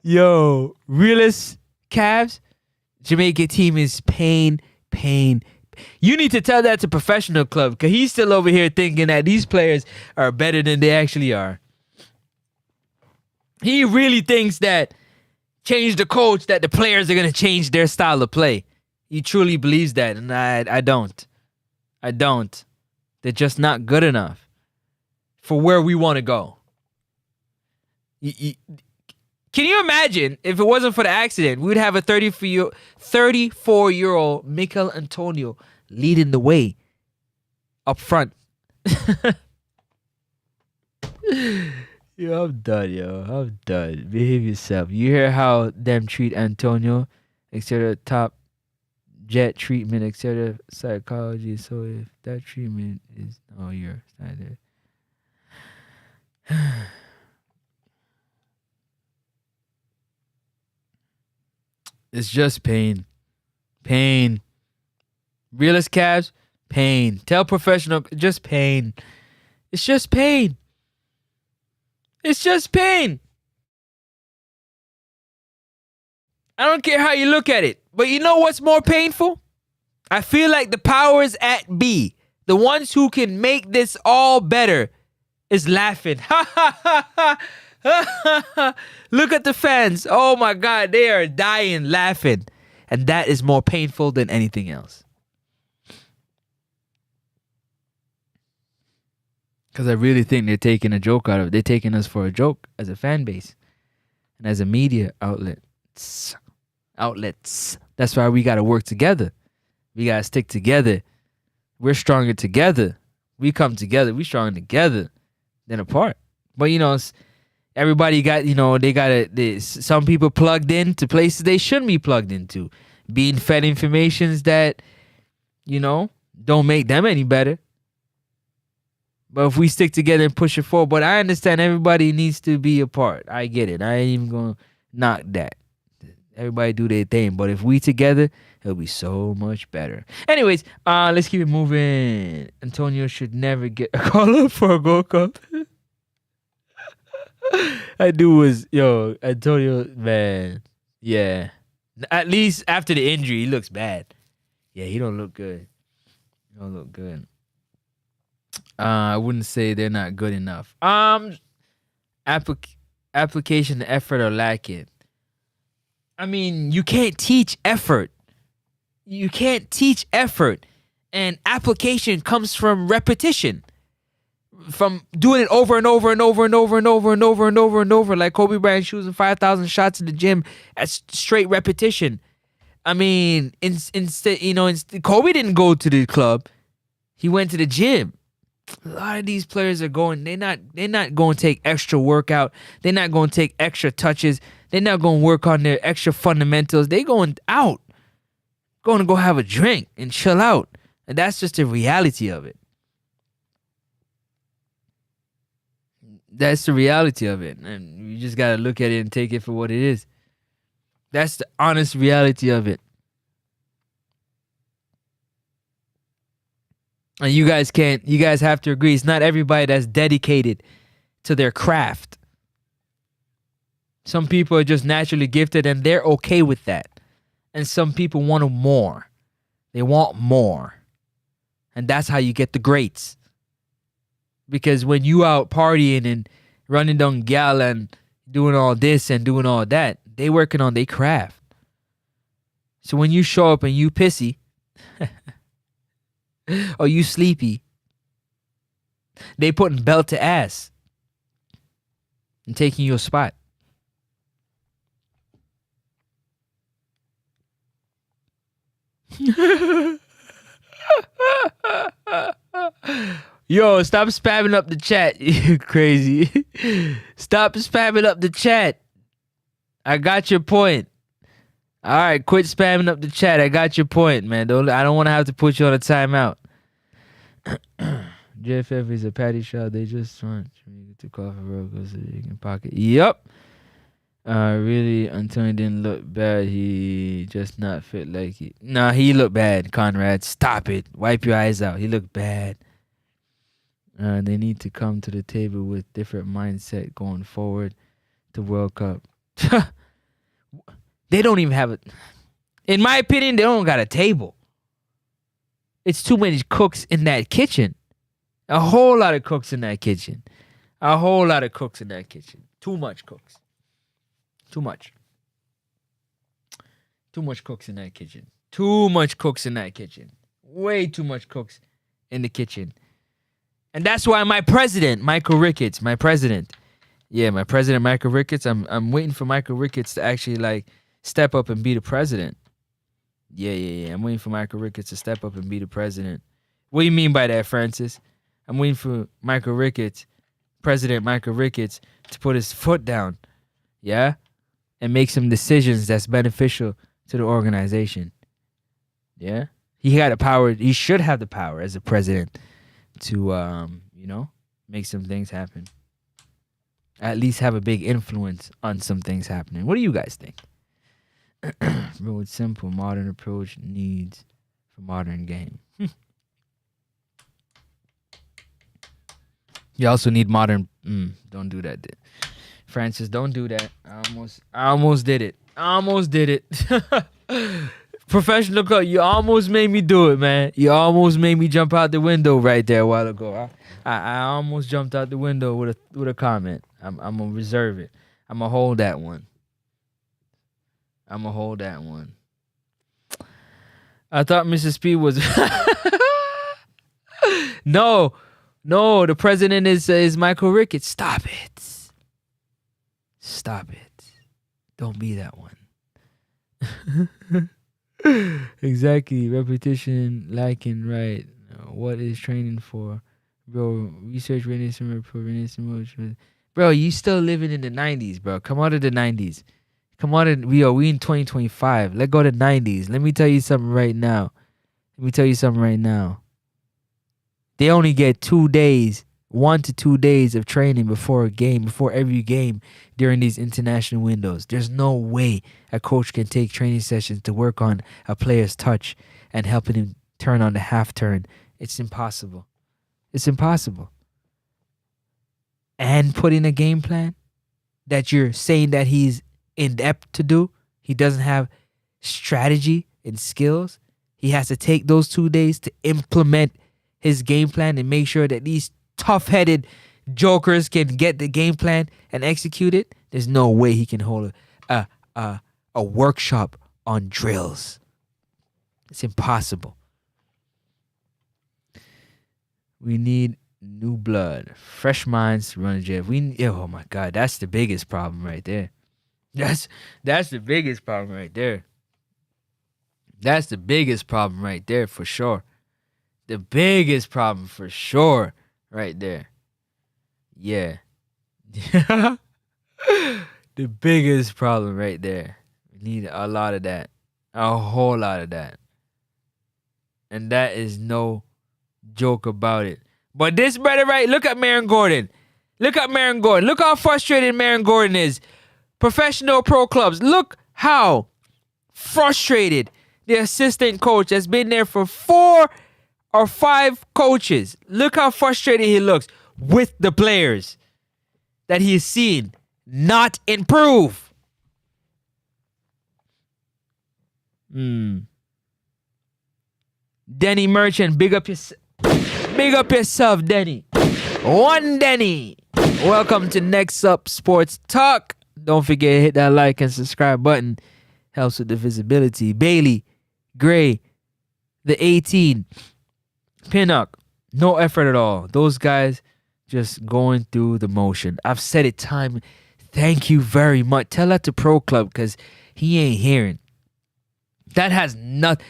Yo, realist Cavs, Jamaica team is pain. You need to tell that to professional club, because he's still over here thinking that these players are better than they actually are. He really thinks that change the coach, that the players are going to change their style of play. He truly believes that, and I don't. They're just not good enough for where we want to go. Can you imagine if it wasn't for the accident, we'd have a 34-year-old Mikel Antonio leading the way up front. Yo, I'm done. Behave yourself. You hear how them treat Antonio, etc. Top jet treatment, etc. Psychology. So if that treatment is your standard. It's just pain. Realist Cavs, pain. Tell professional, just pain. It's just pain. I don't care how you look at it. But you know what's more painful? I feel like the powers at B, the ones who can make this all better, is laughing. Look at the fans. Oh my God, they are dying laughing. And that is more painful than anything else. Because I really think they're taking a joke out of it. They're taking us for a joke as a fan base and as a media outlets. That's why we got to work together. We got to stick together. We're stronger together. We come together. We stronger together than apart. But, everybody got, some people plugged into places they shouldn't be plugged into. Being fed informations that, don't make them any better. But if we stick together and push it forward, but I understand everybody needs to be a part. I get it. I ain't even going to knock that. Everybody do their thing. But if we together, it'll be so much better. Anyways, let's keep it moving. Antonio should never get a call up for a Gold Cup. Antonio, man. Yeah. At least after the injury, he looks bad. Yeah, he don't look good. I wouldn't say they're not good enough. application and effort are lacking. I mean, you can't teach effort. You can't teach effort. And application comes from repetition. From doing it over and over and over and over and over and over and over and over, like Kobe Bryant shooting 5,000 shots in the gym at straight repetition. I mean, instead, Kobe didn't go to the club; he went to the gym. A lot of these players are going. They're not going to take extra workout. They're not going to take extra touches. They're not going to work on their extra fundamentals. They're going out, going to go have a drink and chill out, and that's just the reality of it. That's the reality of it, and you just gotta look at it and take it for what it is. That's the honest reality of it. And you guys have to agree, it's not everybody that's dedicated to their craft. Some people are just naturally gifted and they're okay with that. And some people want more. They want more. And that's how you get the greats. Because when you out partying and running down gal and doing all this and doing all that, they working on their craft. So when you show up and you pissy or you sleepy, they putting belt to ass and taking your spot. Yo, stop spamming up the chat. You crazy. Stop spamming up the chat. I got your point. All right, quit spamming up the chat. I got your point, man. I don't want to have to put you on a timeout. JFF is a patty shop. They just want to call for road so you can pocket. Yup. Really, Antonio didn't look bad. He just not fit like he. Nah, he looked bad, Conrad. Stop it. Wipe your eyes out. He looked bad. They need to come to the table with different mindset going forward to World Cup. They don't even have it. In my opinion, they don't got a table. It's too many cooks in that kitchen. A whole lot of cooks in that kitchen. A whole lot of cooks in that kitchen. Too much cooks. Too much. Too much cooks in that kitchen. Too much cooks in that kitchen. Way too much cooks in the kitchen. And that's why my president, Michael Ricketts, Michael Ricketts, I'm waiting for Michael Ricketts to actually step up and be the president. Yeah. I'm waiting for Michael Ricketts to step up and be the president. What do you mean by that, Francis? I'm waiting for Michael Ricketts, President Michael Ricketts, to put his foot down, yeah, and make some decisions that's beneficial to the organization. Yeah, he had the power. He should have the power as a president to, make some things happen. At least have a big influence on some things happening. What do you guys think? Real simple, modern approach needs for modern game. You also need modern. Don't do that, Francis. Don't do that. I almost did it. Professional coach, you almost made me do it, man. You almost made me jump out the window right there a while ago. I almost jumped out the window with a comment. I'm gonna reserve it. I'm gonna hold that one. I thought Mrs. P was No, the president is Michael Ricketts. Stop it. Don't be that one. Exactly. Repetition lacking, right? What is training for? Bro, research Renaissance. Bro, you still living in the 90s, bro. Come out of the 90s. We in 2025. Let go to the 90s. Let me tell you something right now. They only get 2 days, 1 to 2 days of training before every game during these international windows. There's no way a coach can take training sessions to work on a player's touch and helping him turn on the half turn. It's impossible. And putting a game plan that you're saying that he's inept to do. He doesn't have strategy and skills. He has to take those 2 days to implement his game plan and make sure that these tough-headed jokers can get the game plan and execute it. There's no way he can hold a workshop on drills. It's impossible. We need new blood, fresh minds to run a jail. Oh my God, that's the biggest problem right there. That's the biggest problem right there. That's the biggest problem right there for sure. The biggest problem for sure right there. Yeah. The biggest problem right there. We need a lot of that. A whole lot of that. And that is no joke about it. But this brother, right? Look at Marin Gordon. Look how frustrated Marin Gordon is. Professional pro clubs. Look how frustrated the assistant coach has been there for 4 or 5 coaches. Look how frustrated he looks with the players that he is seeing not improve. Denny Merchant, big up yourself, Denny. One Denny. Welcome to Next Up Sports Talk. Don't forget to hit that like and subscribe button. Helps with the visibility. Bailey, Gray, the 18, Pinnock, no effort at all. Those guys just going through the motion. I've said it time. Thank you very much. Tell that to Pro Club because he ain't hearing. That has nothing.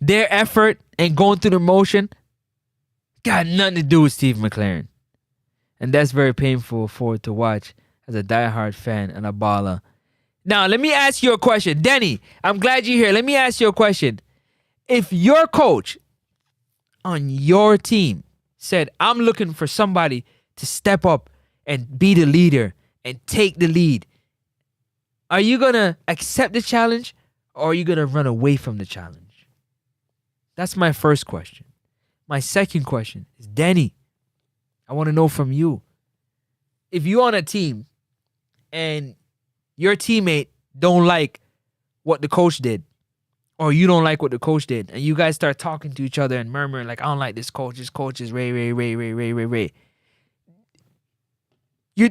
Their effort and going through the motion got nothing to do with Steve McLaren. And that's very painful for it to watch as a diehard fan and a baller. Now, let me ask you a question. Denny, I'm glad you're here. Let me ask you a question. If your coach on your team said, I'm looking for somebody to step up and be the leader and take the lead, are you going to accept the challenge or are you going to run away from the challenge? That's my first question. My second question is, Denny, I want to know from you. If you're on a team and your teammate don't like what the coach did, or you don't like what the coach did, and you guys start talking to each other and murmuring like, I don't like this coach is Ray. You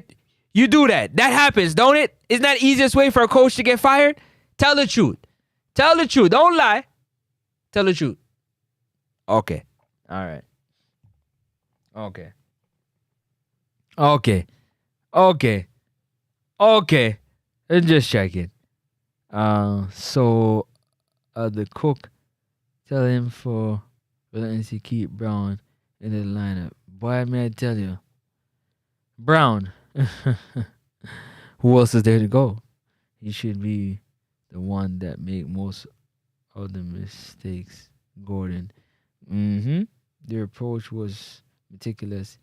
do that. That happens, don't it? Isn't that the easiest way for a coach to get fired? Tell the truth. Tell the truth. Don't lie. Tell the truth. Okay. All right. Okay. Let's just check it. So the cook tell him for relentlessly keep Brown in the lineup. Boy, may I tell you, Brown. Who else is there to go? He should be the one that make most of the mistakes. Gordon. Their approach was meticulous.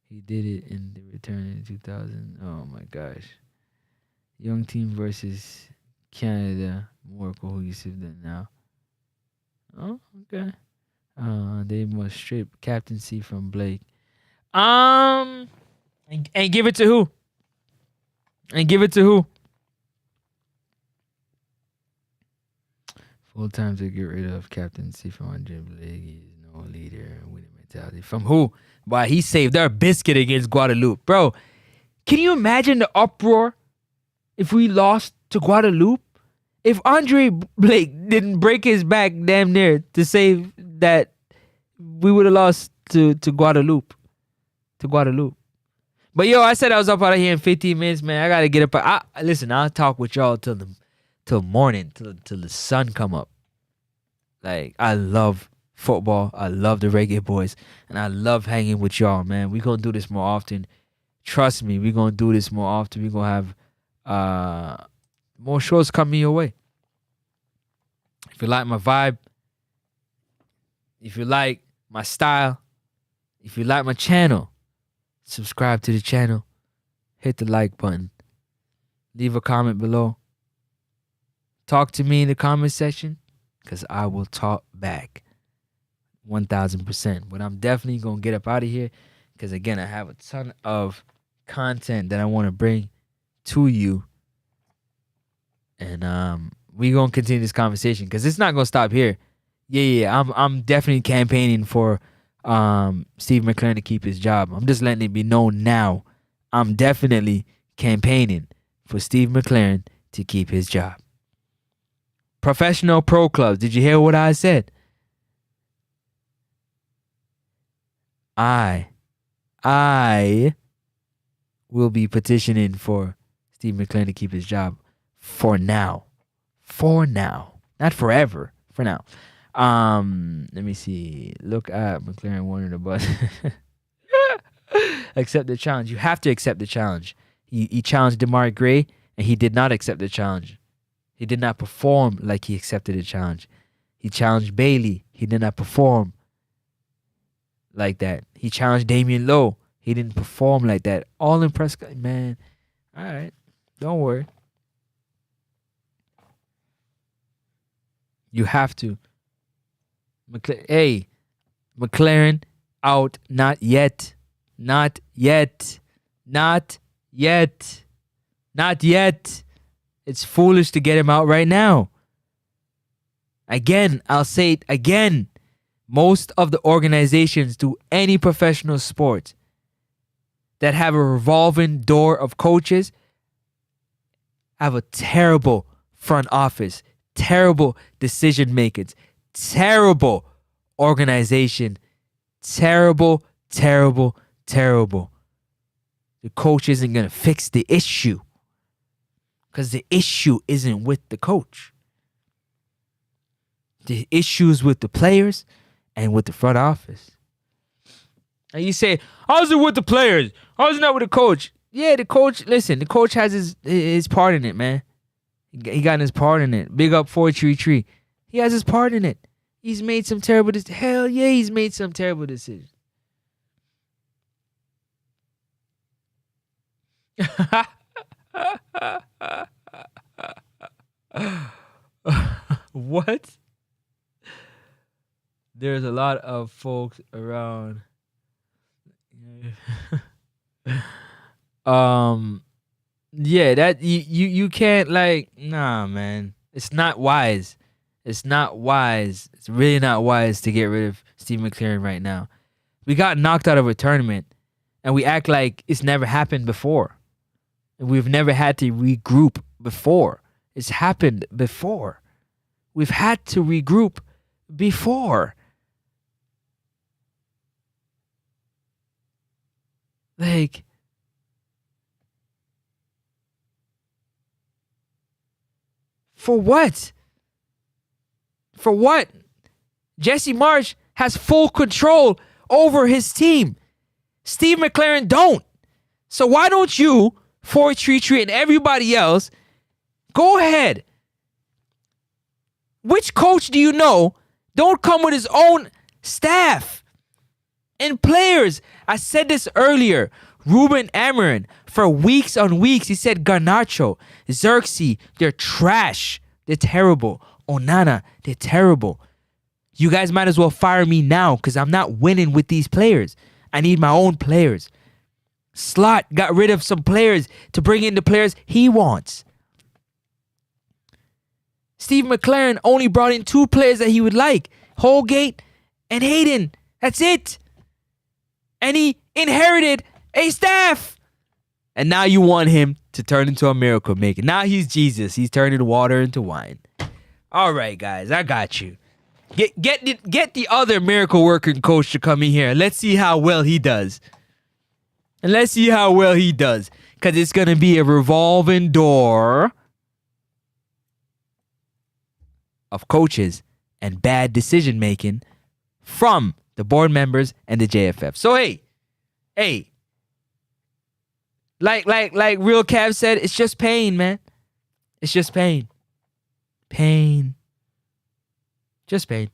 He did it in the return in 2000. Oh my gosh. Young team versus Canada, more cohesive than now. Oh, okay. They must strip captaincy from Blake. And give it to who? Full time to get rid of captaincy from Andre Blake. He's no leader and winning mentality. From who? Why, he saved our biscuit against Guadeloupe. Bro, can you imagine the uproar if we lost to Guadeloupe? If Andre Blake didn't break his back damn near to save that, we would have lost to Guadeloupe. But yo, I said I was up out of here in 15 minutes, man. I gotta get up. Listen, I'll talk with y'all till morning, till the sun come up. Like, I love football. I love the Reggae Boyz, and I love hanging with y'all, man. We gonna do this more often. Trust me, we gonna do this more often. We gonna have more shows coming your way. If you like my vibe, if you like my style, if you like my channel, subscribe to the channel, hit the like button, leave a comment below. Talk to me in the comment section, because I will talk back 1000%. But I'm definitely going to get up out of here, because again, I have a ton of content that I want to bring to you. And we're going to continue this conversation, because it's not going to stop here. Yeah, I'm definitely campaigning for Steve McLaren to keep his job. I'm just letting it be known now. I'm definitely campaigning for Steve McLaren to keep his job. Professional pro clubs. Did you hear what I said? I will be petitioning for Steve McLaren to keep his job for now. For now. Not forever. For now. Let me see. Look at McLaren warning the bus. Accept the challenge. You have to accept the challenge. He challenged DeMar Gray, and he did not accept the challenge. He did not perform like he accepted the challenge. He challenged Bailey. He did not perform like that. He challenged Damian Lowe. He didn't perform like that. All in press, man. All right, don't worry. You have to. McLaren out. Not yet. Not yet. Not yet. Not yet. It's foolish to get him out right now. Again, I'll say it again. Most of the organizations do any professional sport that have a revolving door of coaches have a terrible front office, terrible decision makers, terrible organization, terrible. The coach isn't going to fix the issue because the issue isn't with the coach. The issue's with the players and with the front office. And you say, how's it with the players? How's it not with the coach? Yeah, the coach, listen, the coach has his part in it, man. He got his part in it. Big up 433. He has his part in it. He's made some terrible decisions. Hell yeah, he's made some terrible decisions. What? There's a lot of folks around. Yeah, that you can't nah, man. It's not wise. It's not wise. It's really not wise to get rid of Steve McLaren right now. We got knocked out of a tournament and we act like it's never happened before. And we've never had to regroup before. It's happened before. We've had to regroup before. For what? For what? Jesse Marsh has full control over his team. Steve McLaren don't. So why don't you, 433 and everybody else, go ahead. Which coach do you know don't come with his own staff and players? I said this earlier. Ruben Amorim, for weeks on weeks, he said Garnacho, Xerxes, they're trash. They're terrible. Onana, they're terrible. You guys might as well fire me now because I'm not winning with these players. I need my own players. Slot got rid of some players to bring in the players he wants. Steve McLaren only brought in 2 players that he would like. Holgate and Hayden. That's it. And he inherited a staff. And now you want him to turn into a miracle maker. Now he's Jesus. He's turning water into wine. All right, guys. I got you. Get the other miracle working coach to come in here. Let's see how well he does. And let's see how well he does. Because it's going to be a revolving door of coaches and bad decision making from the board members and the JFF. So hey, like Real Cav said, it's just pain, man. It's just pain. Pain. Just pain.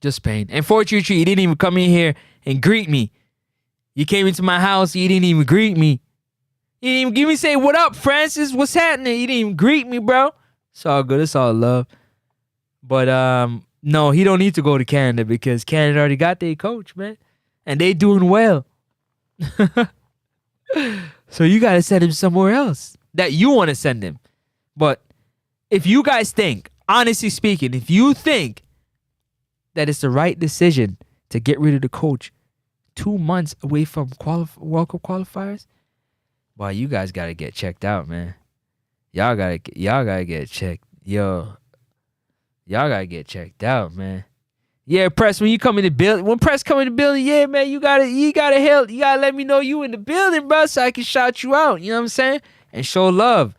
Just pain. And 433, you didn't even come in here and greet me. You came into my house, you didn't even greet me. You didn't even give me say, what up, Francis? What's happening? You didn't even greet me, bro. It's all good. It's all love. But no, he don't need to go to Canada because Canada already got their coach, man. And they doing well. So you got to send him somewhere else that you want to send him. But if you guys think, honestly speaking, if you think that it's the right decision to get rid of the coach 2 months away from World Cup qualifiers, Well, you guys gotta get checked out, man. Y'all gotta get checked. Yo, y'all gotta get checked out, man. Yeah, Press, when you come in the building, when Press come in the building, yeah, man, you gotta let me know you in the building, bro, so I can shout you out. You know what I'm saying? And show love.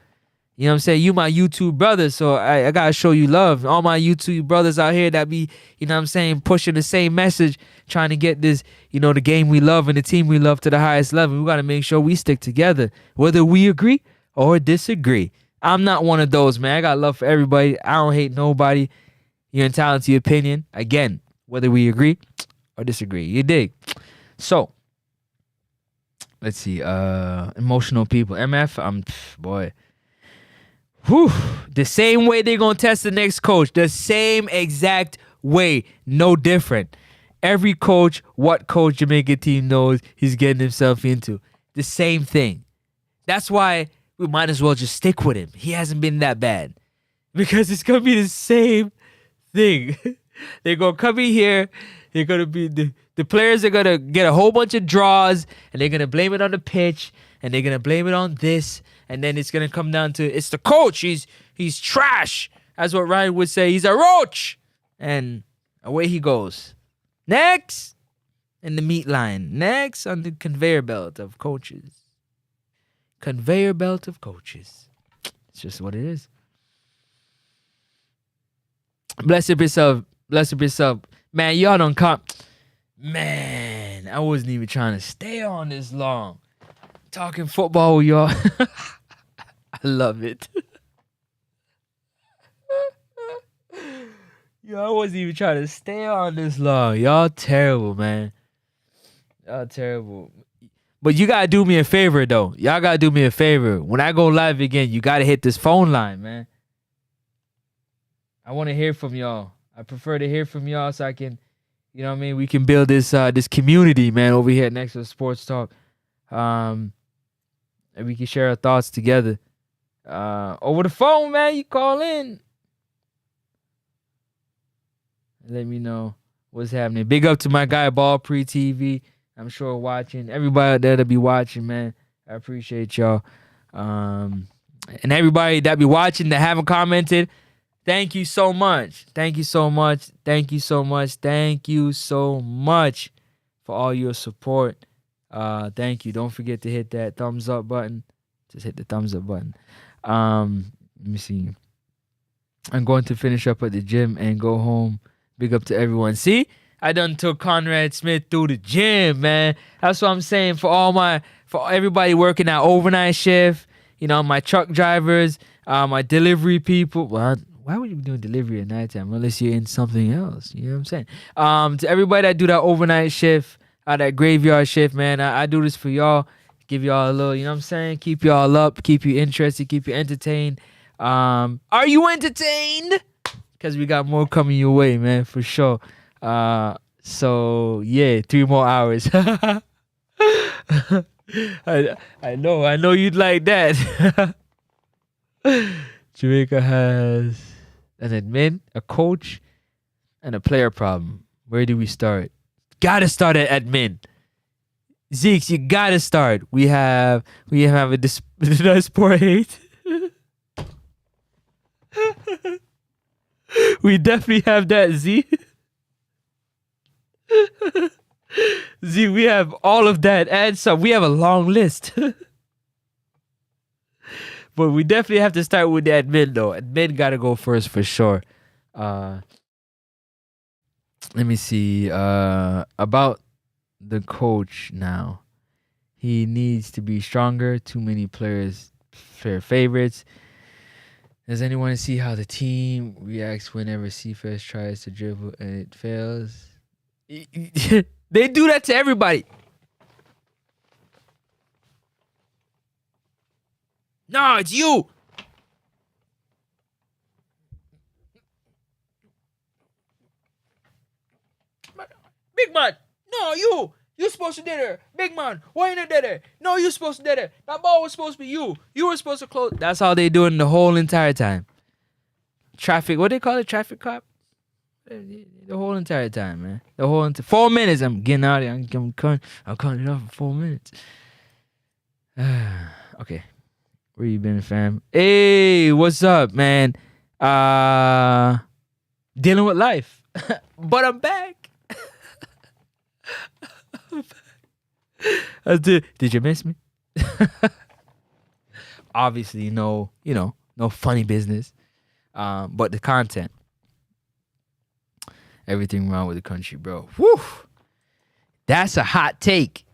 You know what I'm saying? You my YouTube brother, so I gotta show you love. All my YouTube brothers out here that be, you know what I'm saying, pushing the same message, trying to get this, you know, the game we love and the team we love to the highest level. We gotta make sure we stick together, whether we agree or disagree. I'm not one of those, man. I got love for everybody. I don't hate nobody. You're entitled to your opinion. Again, whether we agree or disagree. You dig? So, let's see. Emotional people. MF, boy. Whew. The same way they're going to test the next coach. The same exact way. No different. Every coach, what coach Jamaica team knows he's getting himself into. The same thing. That's why we might as well just stick with him. He hasn't been that bad. Because it's going to be the same thing. They're going to come in here. They're going to be the players are going to get a whole bunch of draws, and they're going to blame it on the pitch, and they're going to blame it on this, and then it's going to come down to it's the coach. He's trash. That's what Ryan would say. He's a roach. And away he goes. Next in the meat line. Next on the conveyor belt of coaches. Conveyor belt of coaches. It's just what it is. Bless up yourself. Bless up yourself. Man, y'all don't come. Man, I wasn't even trying to stay on this long. Talking football with y'all. I love it. Yo, I wasn't even trying to stay on this long. Y'all terrible, man. Y'all terrible. But you gotta do me a favor, though. Y'all gotta do me a favor. When I go live again, you gotta hit this phone line, man. I want to hear from y'all. I prefer to hear from y'all so I can, you know what I mean? We can build this this community, man, over here at Next to Sports Talk. And we can share our thoughts together. Over the phone, man, you call in. Let me know what's happening. Big up to my guy, Ball Pre TV. I'm sure watching. Everybody out there that be watching, man. I appreciate y'all. And everybody that be watching that haven't commented, thank you so much. Thank you so much. Thank you so much. Thank you so much for all your support. Thank you. Don't forget to hit that thumbs up button. Just hit the thumbs up button. Let me see. I'm going to finish up at the gym and go home. Big up to everyone. See? I done took Conrad Smith through the gym, man. That's what I'm saying for everybody working that overnight shift, you know, my truck drivers, my delivery people. Well, why would you be doing delivery at nighttime unless you're in something else? You know what I'm saying? To everybody that do that overnight shift, that graveyard shift, man, I do this for y'all. Give y'all a little, you know what I'm saying? Keep y'all up, keep you interested, keep you entertained. Are you entertained? Because we got more coming your way, man, for sure. So yeah, 3 more hours. I know you'd like that. Jamaica has an admin, a coach, and a player problem. Where do we start? Gotta start at admin. Zeke, you gotta start. We have a sport hate. We definitely have that, Z. Z, we have all of that and some. We have a long list. But we definitely have to start with the admin, though. Admin got to go first for sure. Let me see. About the coach now. He needs to be stronger. Too many players, fair favorites. Does anyone see how the team reacts whenever Cephas tries to dribble and it fails? They do that to everybody. No, it's you. Big man. No, you. You're supposed to do it. Big man. Why you not there? No, you're supposed to do it. That ball was supposed to be you. You were supposed to close. That's how they doing the whole entire time. Traffic. What they call it? Traffic cop? The whole entire time, man. 4 minutes. I'm getting out of here. I'm cutting it off in 4 minutes. Okay. Where you been, fam? Hey, what's up, man? Dealing with life. But I'm back. Did you miss me? Obviously, no funny business. But the content. Everything wrong with the country, bro. Whew. That's a hot take.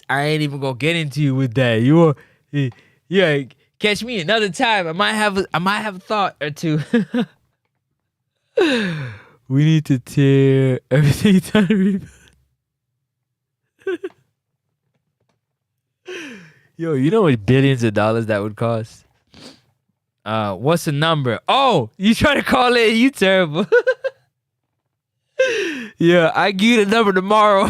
I ain't even gonna get into you with that. Yeah, catch me another time. I might have a thought or two. We need to tear everything down and rebuild. Yo, you know what billions of dollars that would cost? What's the number? Oh, you try to call it? You terrible. Yeah, I give you the number tomorrow.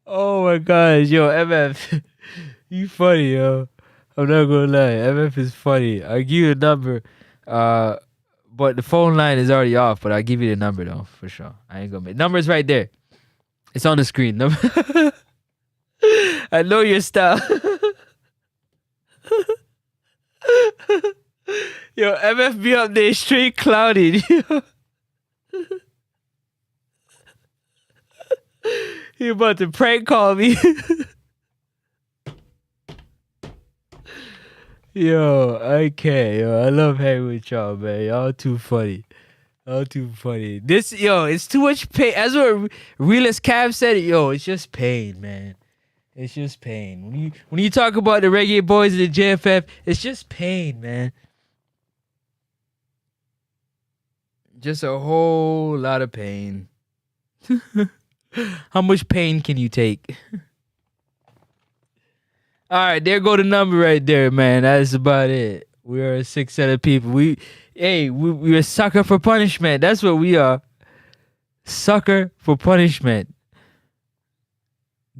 Oh my gosh, yo, MF, you funny, yo. I'm not gonna lie, MF is funny. I'll give you the number, but the phone line is already off. But I'll give you the number though, for sure. I ain't gonna make number's right there. It's on the screen. I know your style. Yo, MF be up there straight clouded. He about to prank call me. Yo, I can't. Yo, I love hanging with y'all, man. Y'all too funny. This, yo, it's too much pain. As what Realist Cav said, yo, it's just pain, man. It's just pain. When you talk about the Reggae Boyz and the JFF, it's just pain, man. Just a whole lot of pain. How much pain can you take? All right, there go the number right there, man. That's about it. We are a 6 set of people. We're a sucker for punishment. That's what we are. Sucker for punishment.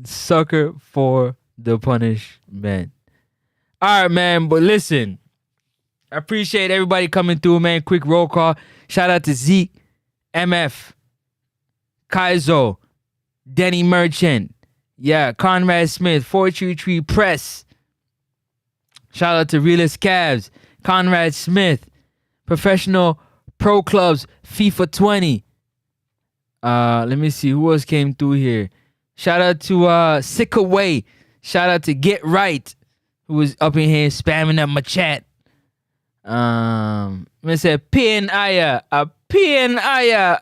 Sucker for the punishment. All right, man. But listen, I appreciate everybody coming through, man. Quick roll call. Shout out to Zeke, MF, Kaizo, Denny Merchant. Yeah, Conrad Smith, 433 Press. Shout out to Realist Cavs, Conrad Smith, Professional Pro Clubs, FIFA 20. Let me see who else came through here. Shout out to Sick Away. Shout out to Get Right, who was up in here spamming up my chat. I said PNIA, a PNIA.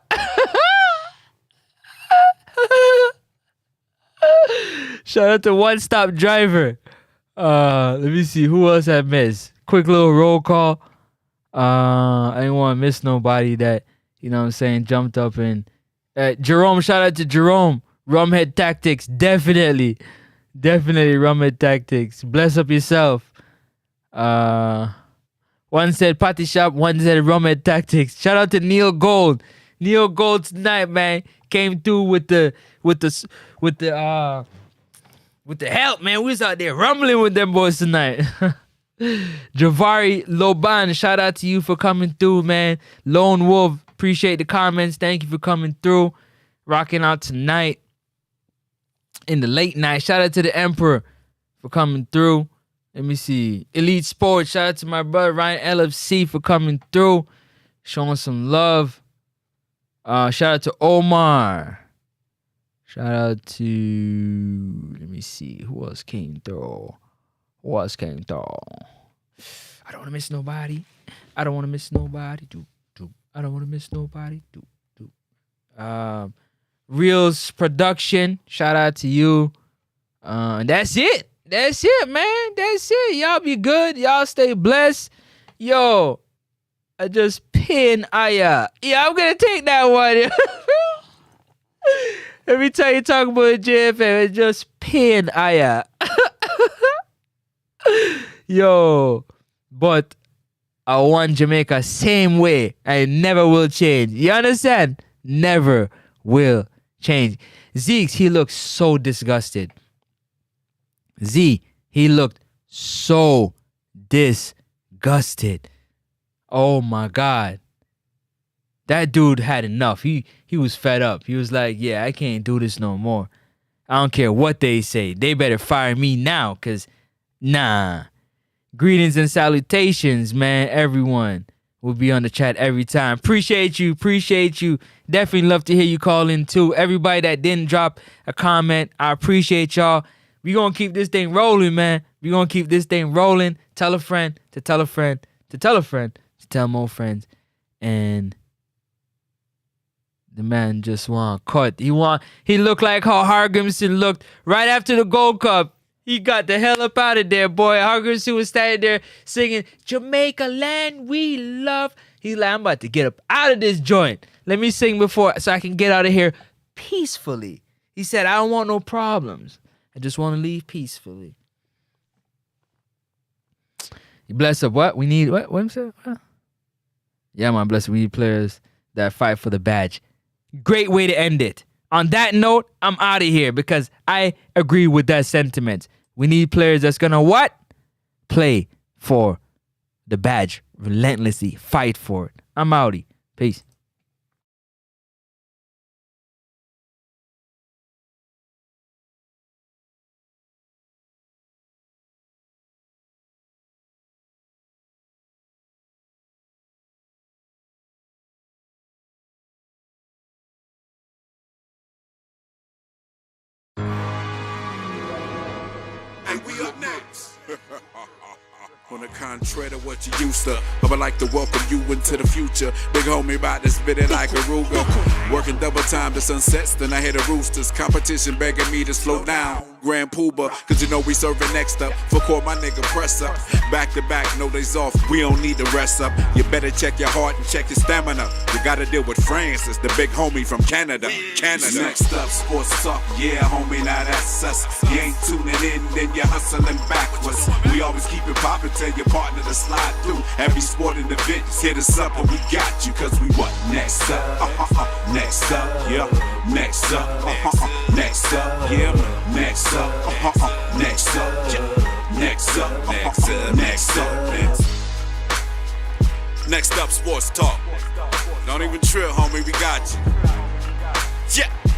Shout out to One Stop Driver. Let me see who else I missed. Quick little roll call. I didn't want to miss nobody that, you know what I'm saying, jumped up and Jerome, shout out to Jerome. Rumhead Tactics, definitely Rumhead Tactics. Bless up yourself. One said Patty Shop, one said Rumhead Tactics. Shout out to Neil Gold. Neil Gold tonight, man, came through with the help, man. We was out there rumbling with them boys tonight. Javari Loban, shout out to you for coming through, man. Lone Wolf, appreciate the comments. Thank you for coming through. Rocking out tonight in the late night. Shout out to the Emperor for coming through. Let me see. Elite Sports, shout out to my brother Ryan LFC for coming through. Showing some love. Shout out to Omar. Shout out to, let me see, who else came through? I don't want to miss nobody. I don't want to miss nobody. Reels Production, shout out to you. That's it. That's it, man. That's it. Y'all be good. Y'all stay blessed. Yo, I just pin Aya. Yeah, I'm going to take that one. Every time you talk about JFM, it's just pin Aya. Yo, but I want Jamaica same way. I never will change. You understand? Never will change. Zeke, he looked so disgusted. Z, he looked so disgusted. Oh my God. That dude had enough. He was fed up. He was like, yeah, I can't do this no more. I don't care what they say. They better fire me now, because, nah. Greetings and salutations, man. Everyone will be on the chat every time. Appreciate you. Definitely love to hear you call in, too. Everybody that didn't drop a comment, I appreciate y'all. We going to keep this thing rolling, man. We going to keep this thing rolling. Tell a friend to tell a friend to tell a friend to tell more friends. And the man just want cut. He looked like how Hargrimson looked right after the Gold Cup. He got the hell up out of there, boy. Hargrimson was standing there singing, Jamaica land we love. He's like, I'm about to get up out of this joint. Let me sing before so I can get out of here peacefully. He said, I don't want no problems. I just want to leave peacefully. You bless up what? We need what? What am I saying? Yeah, man, bless. We need players that fight for the badge. Great way to end it. On that note, I'm out of here because I agree with that sentiment. We need players that's gonna what? Play for the badge relentlessly. Fight for it. I'm outie. Peace. And we up next. On the contrary to what you used to, I would like to welcome you into the future. Big homie about to spit it like a Ruger. Working double time to sunsets, then I hear the roosters. Competition begging me to slow down. Grand Pooba, cause you know we serving next up. For court, my nigga press up. Back to back, no days off, we don't need to rest up. You better check your heart and check your stamina. You gotta deal with Francis, the big homie from Canada. Next up, sports talk, yeah homie, now that's us. You ain't tuning in, then you're hustling backwards. We always keep it poppin', tell your partner to slide through. Every sporting event, hit us up and we got you. Cause we what? Next up, next up, yeah. Next up, next up, yeah. Next up, next up, yeah. Next up, next up. Next up, sports talk. Don't even trill, homie, we got you. Yeah.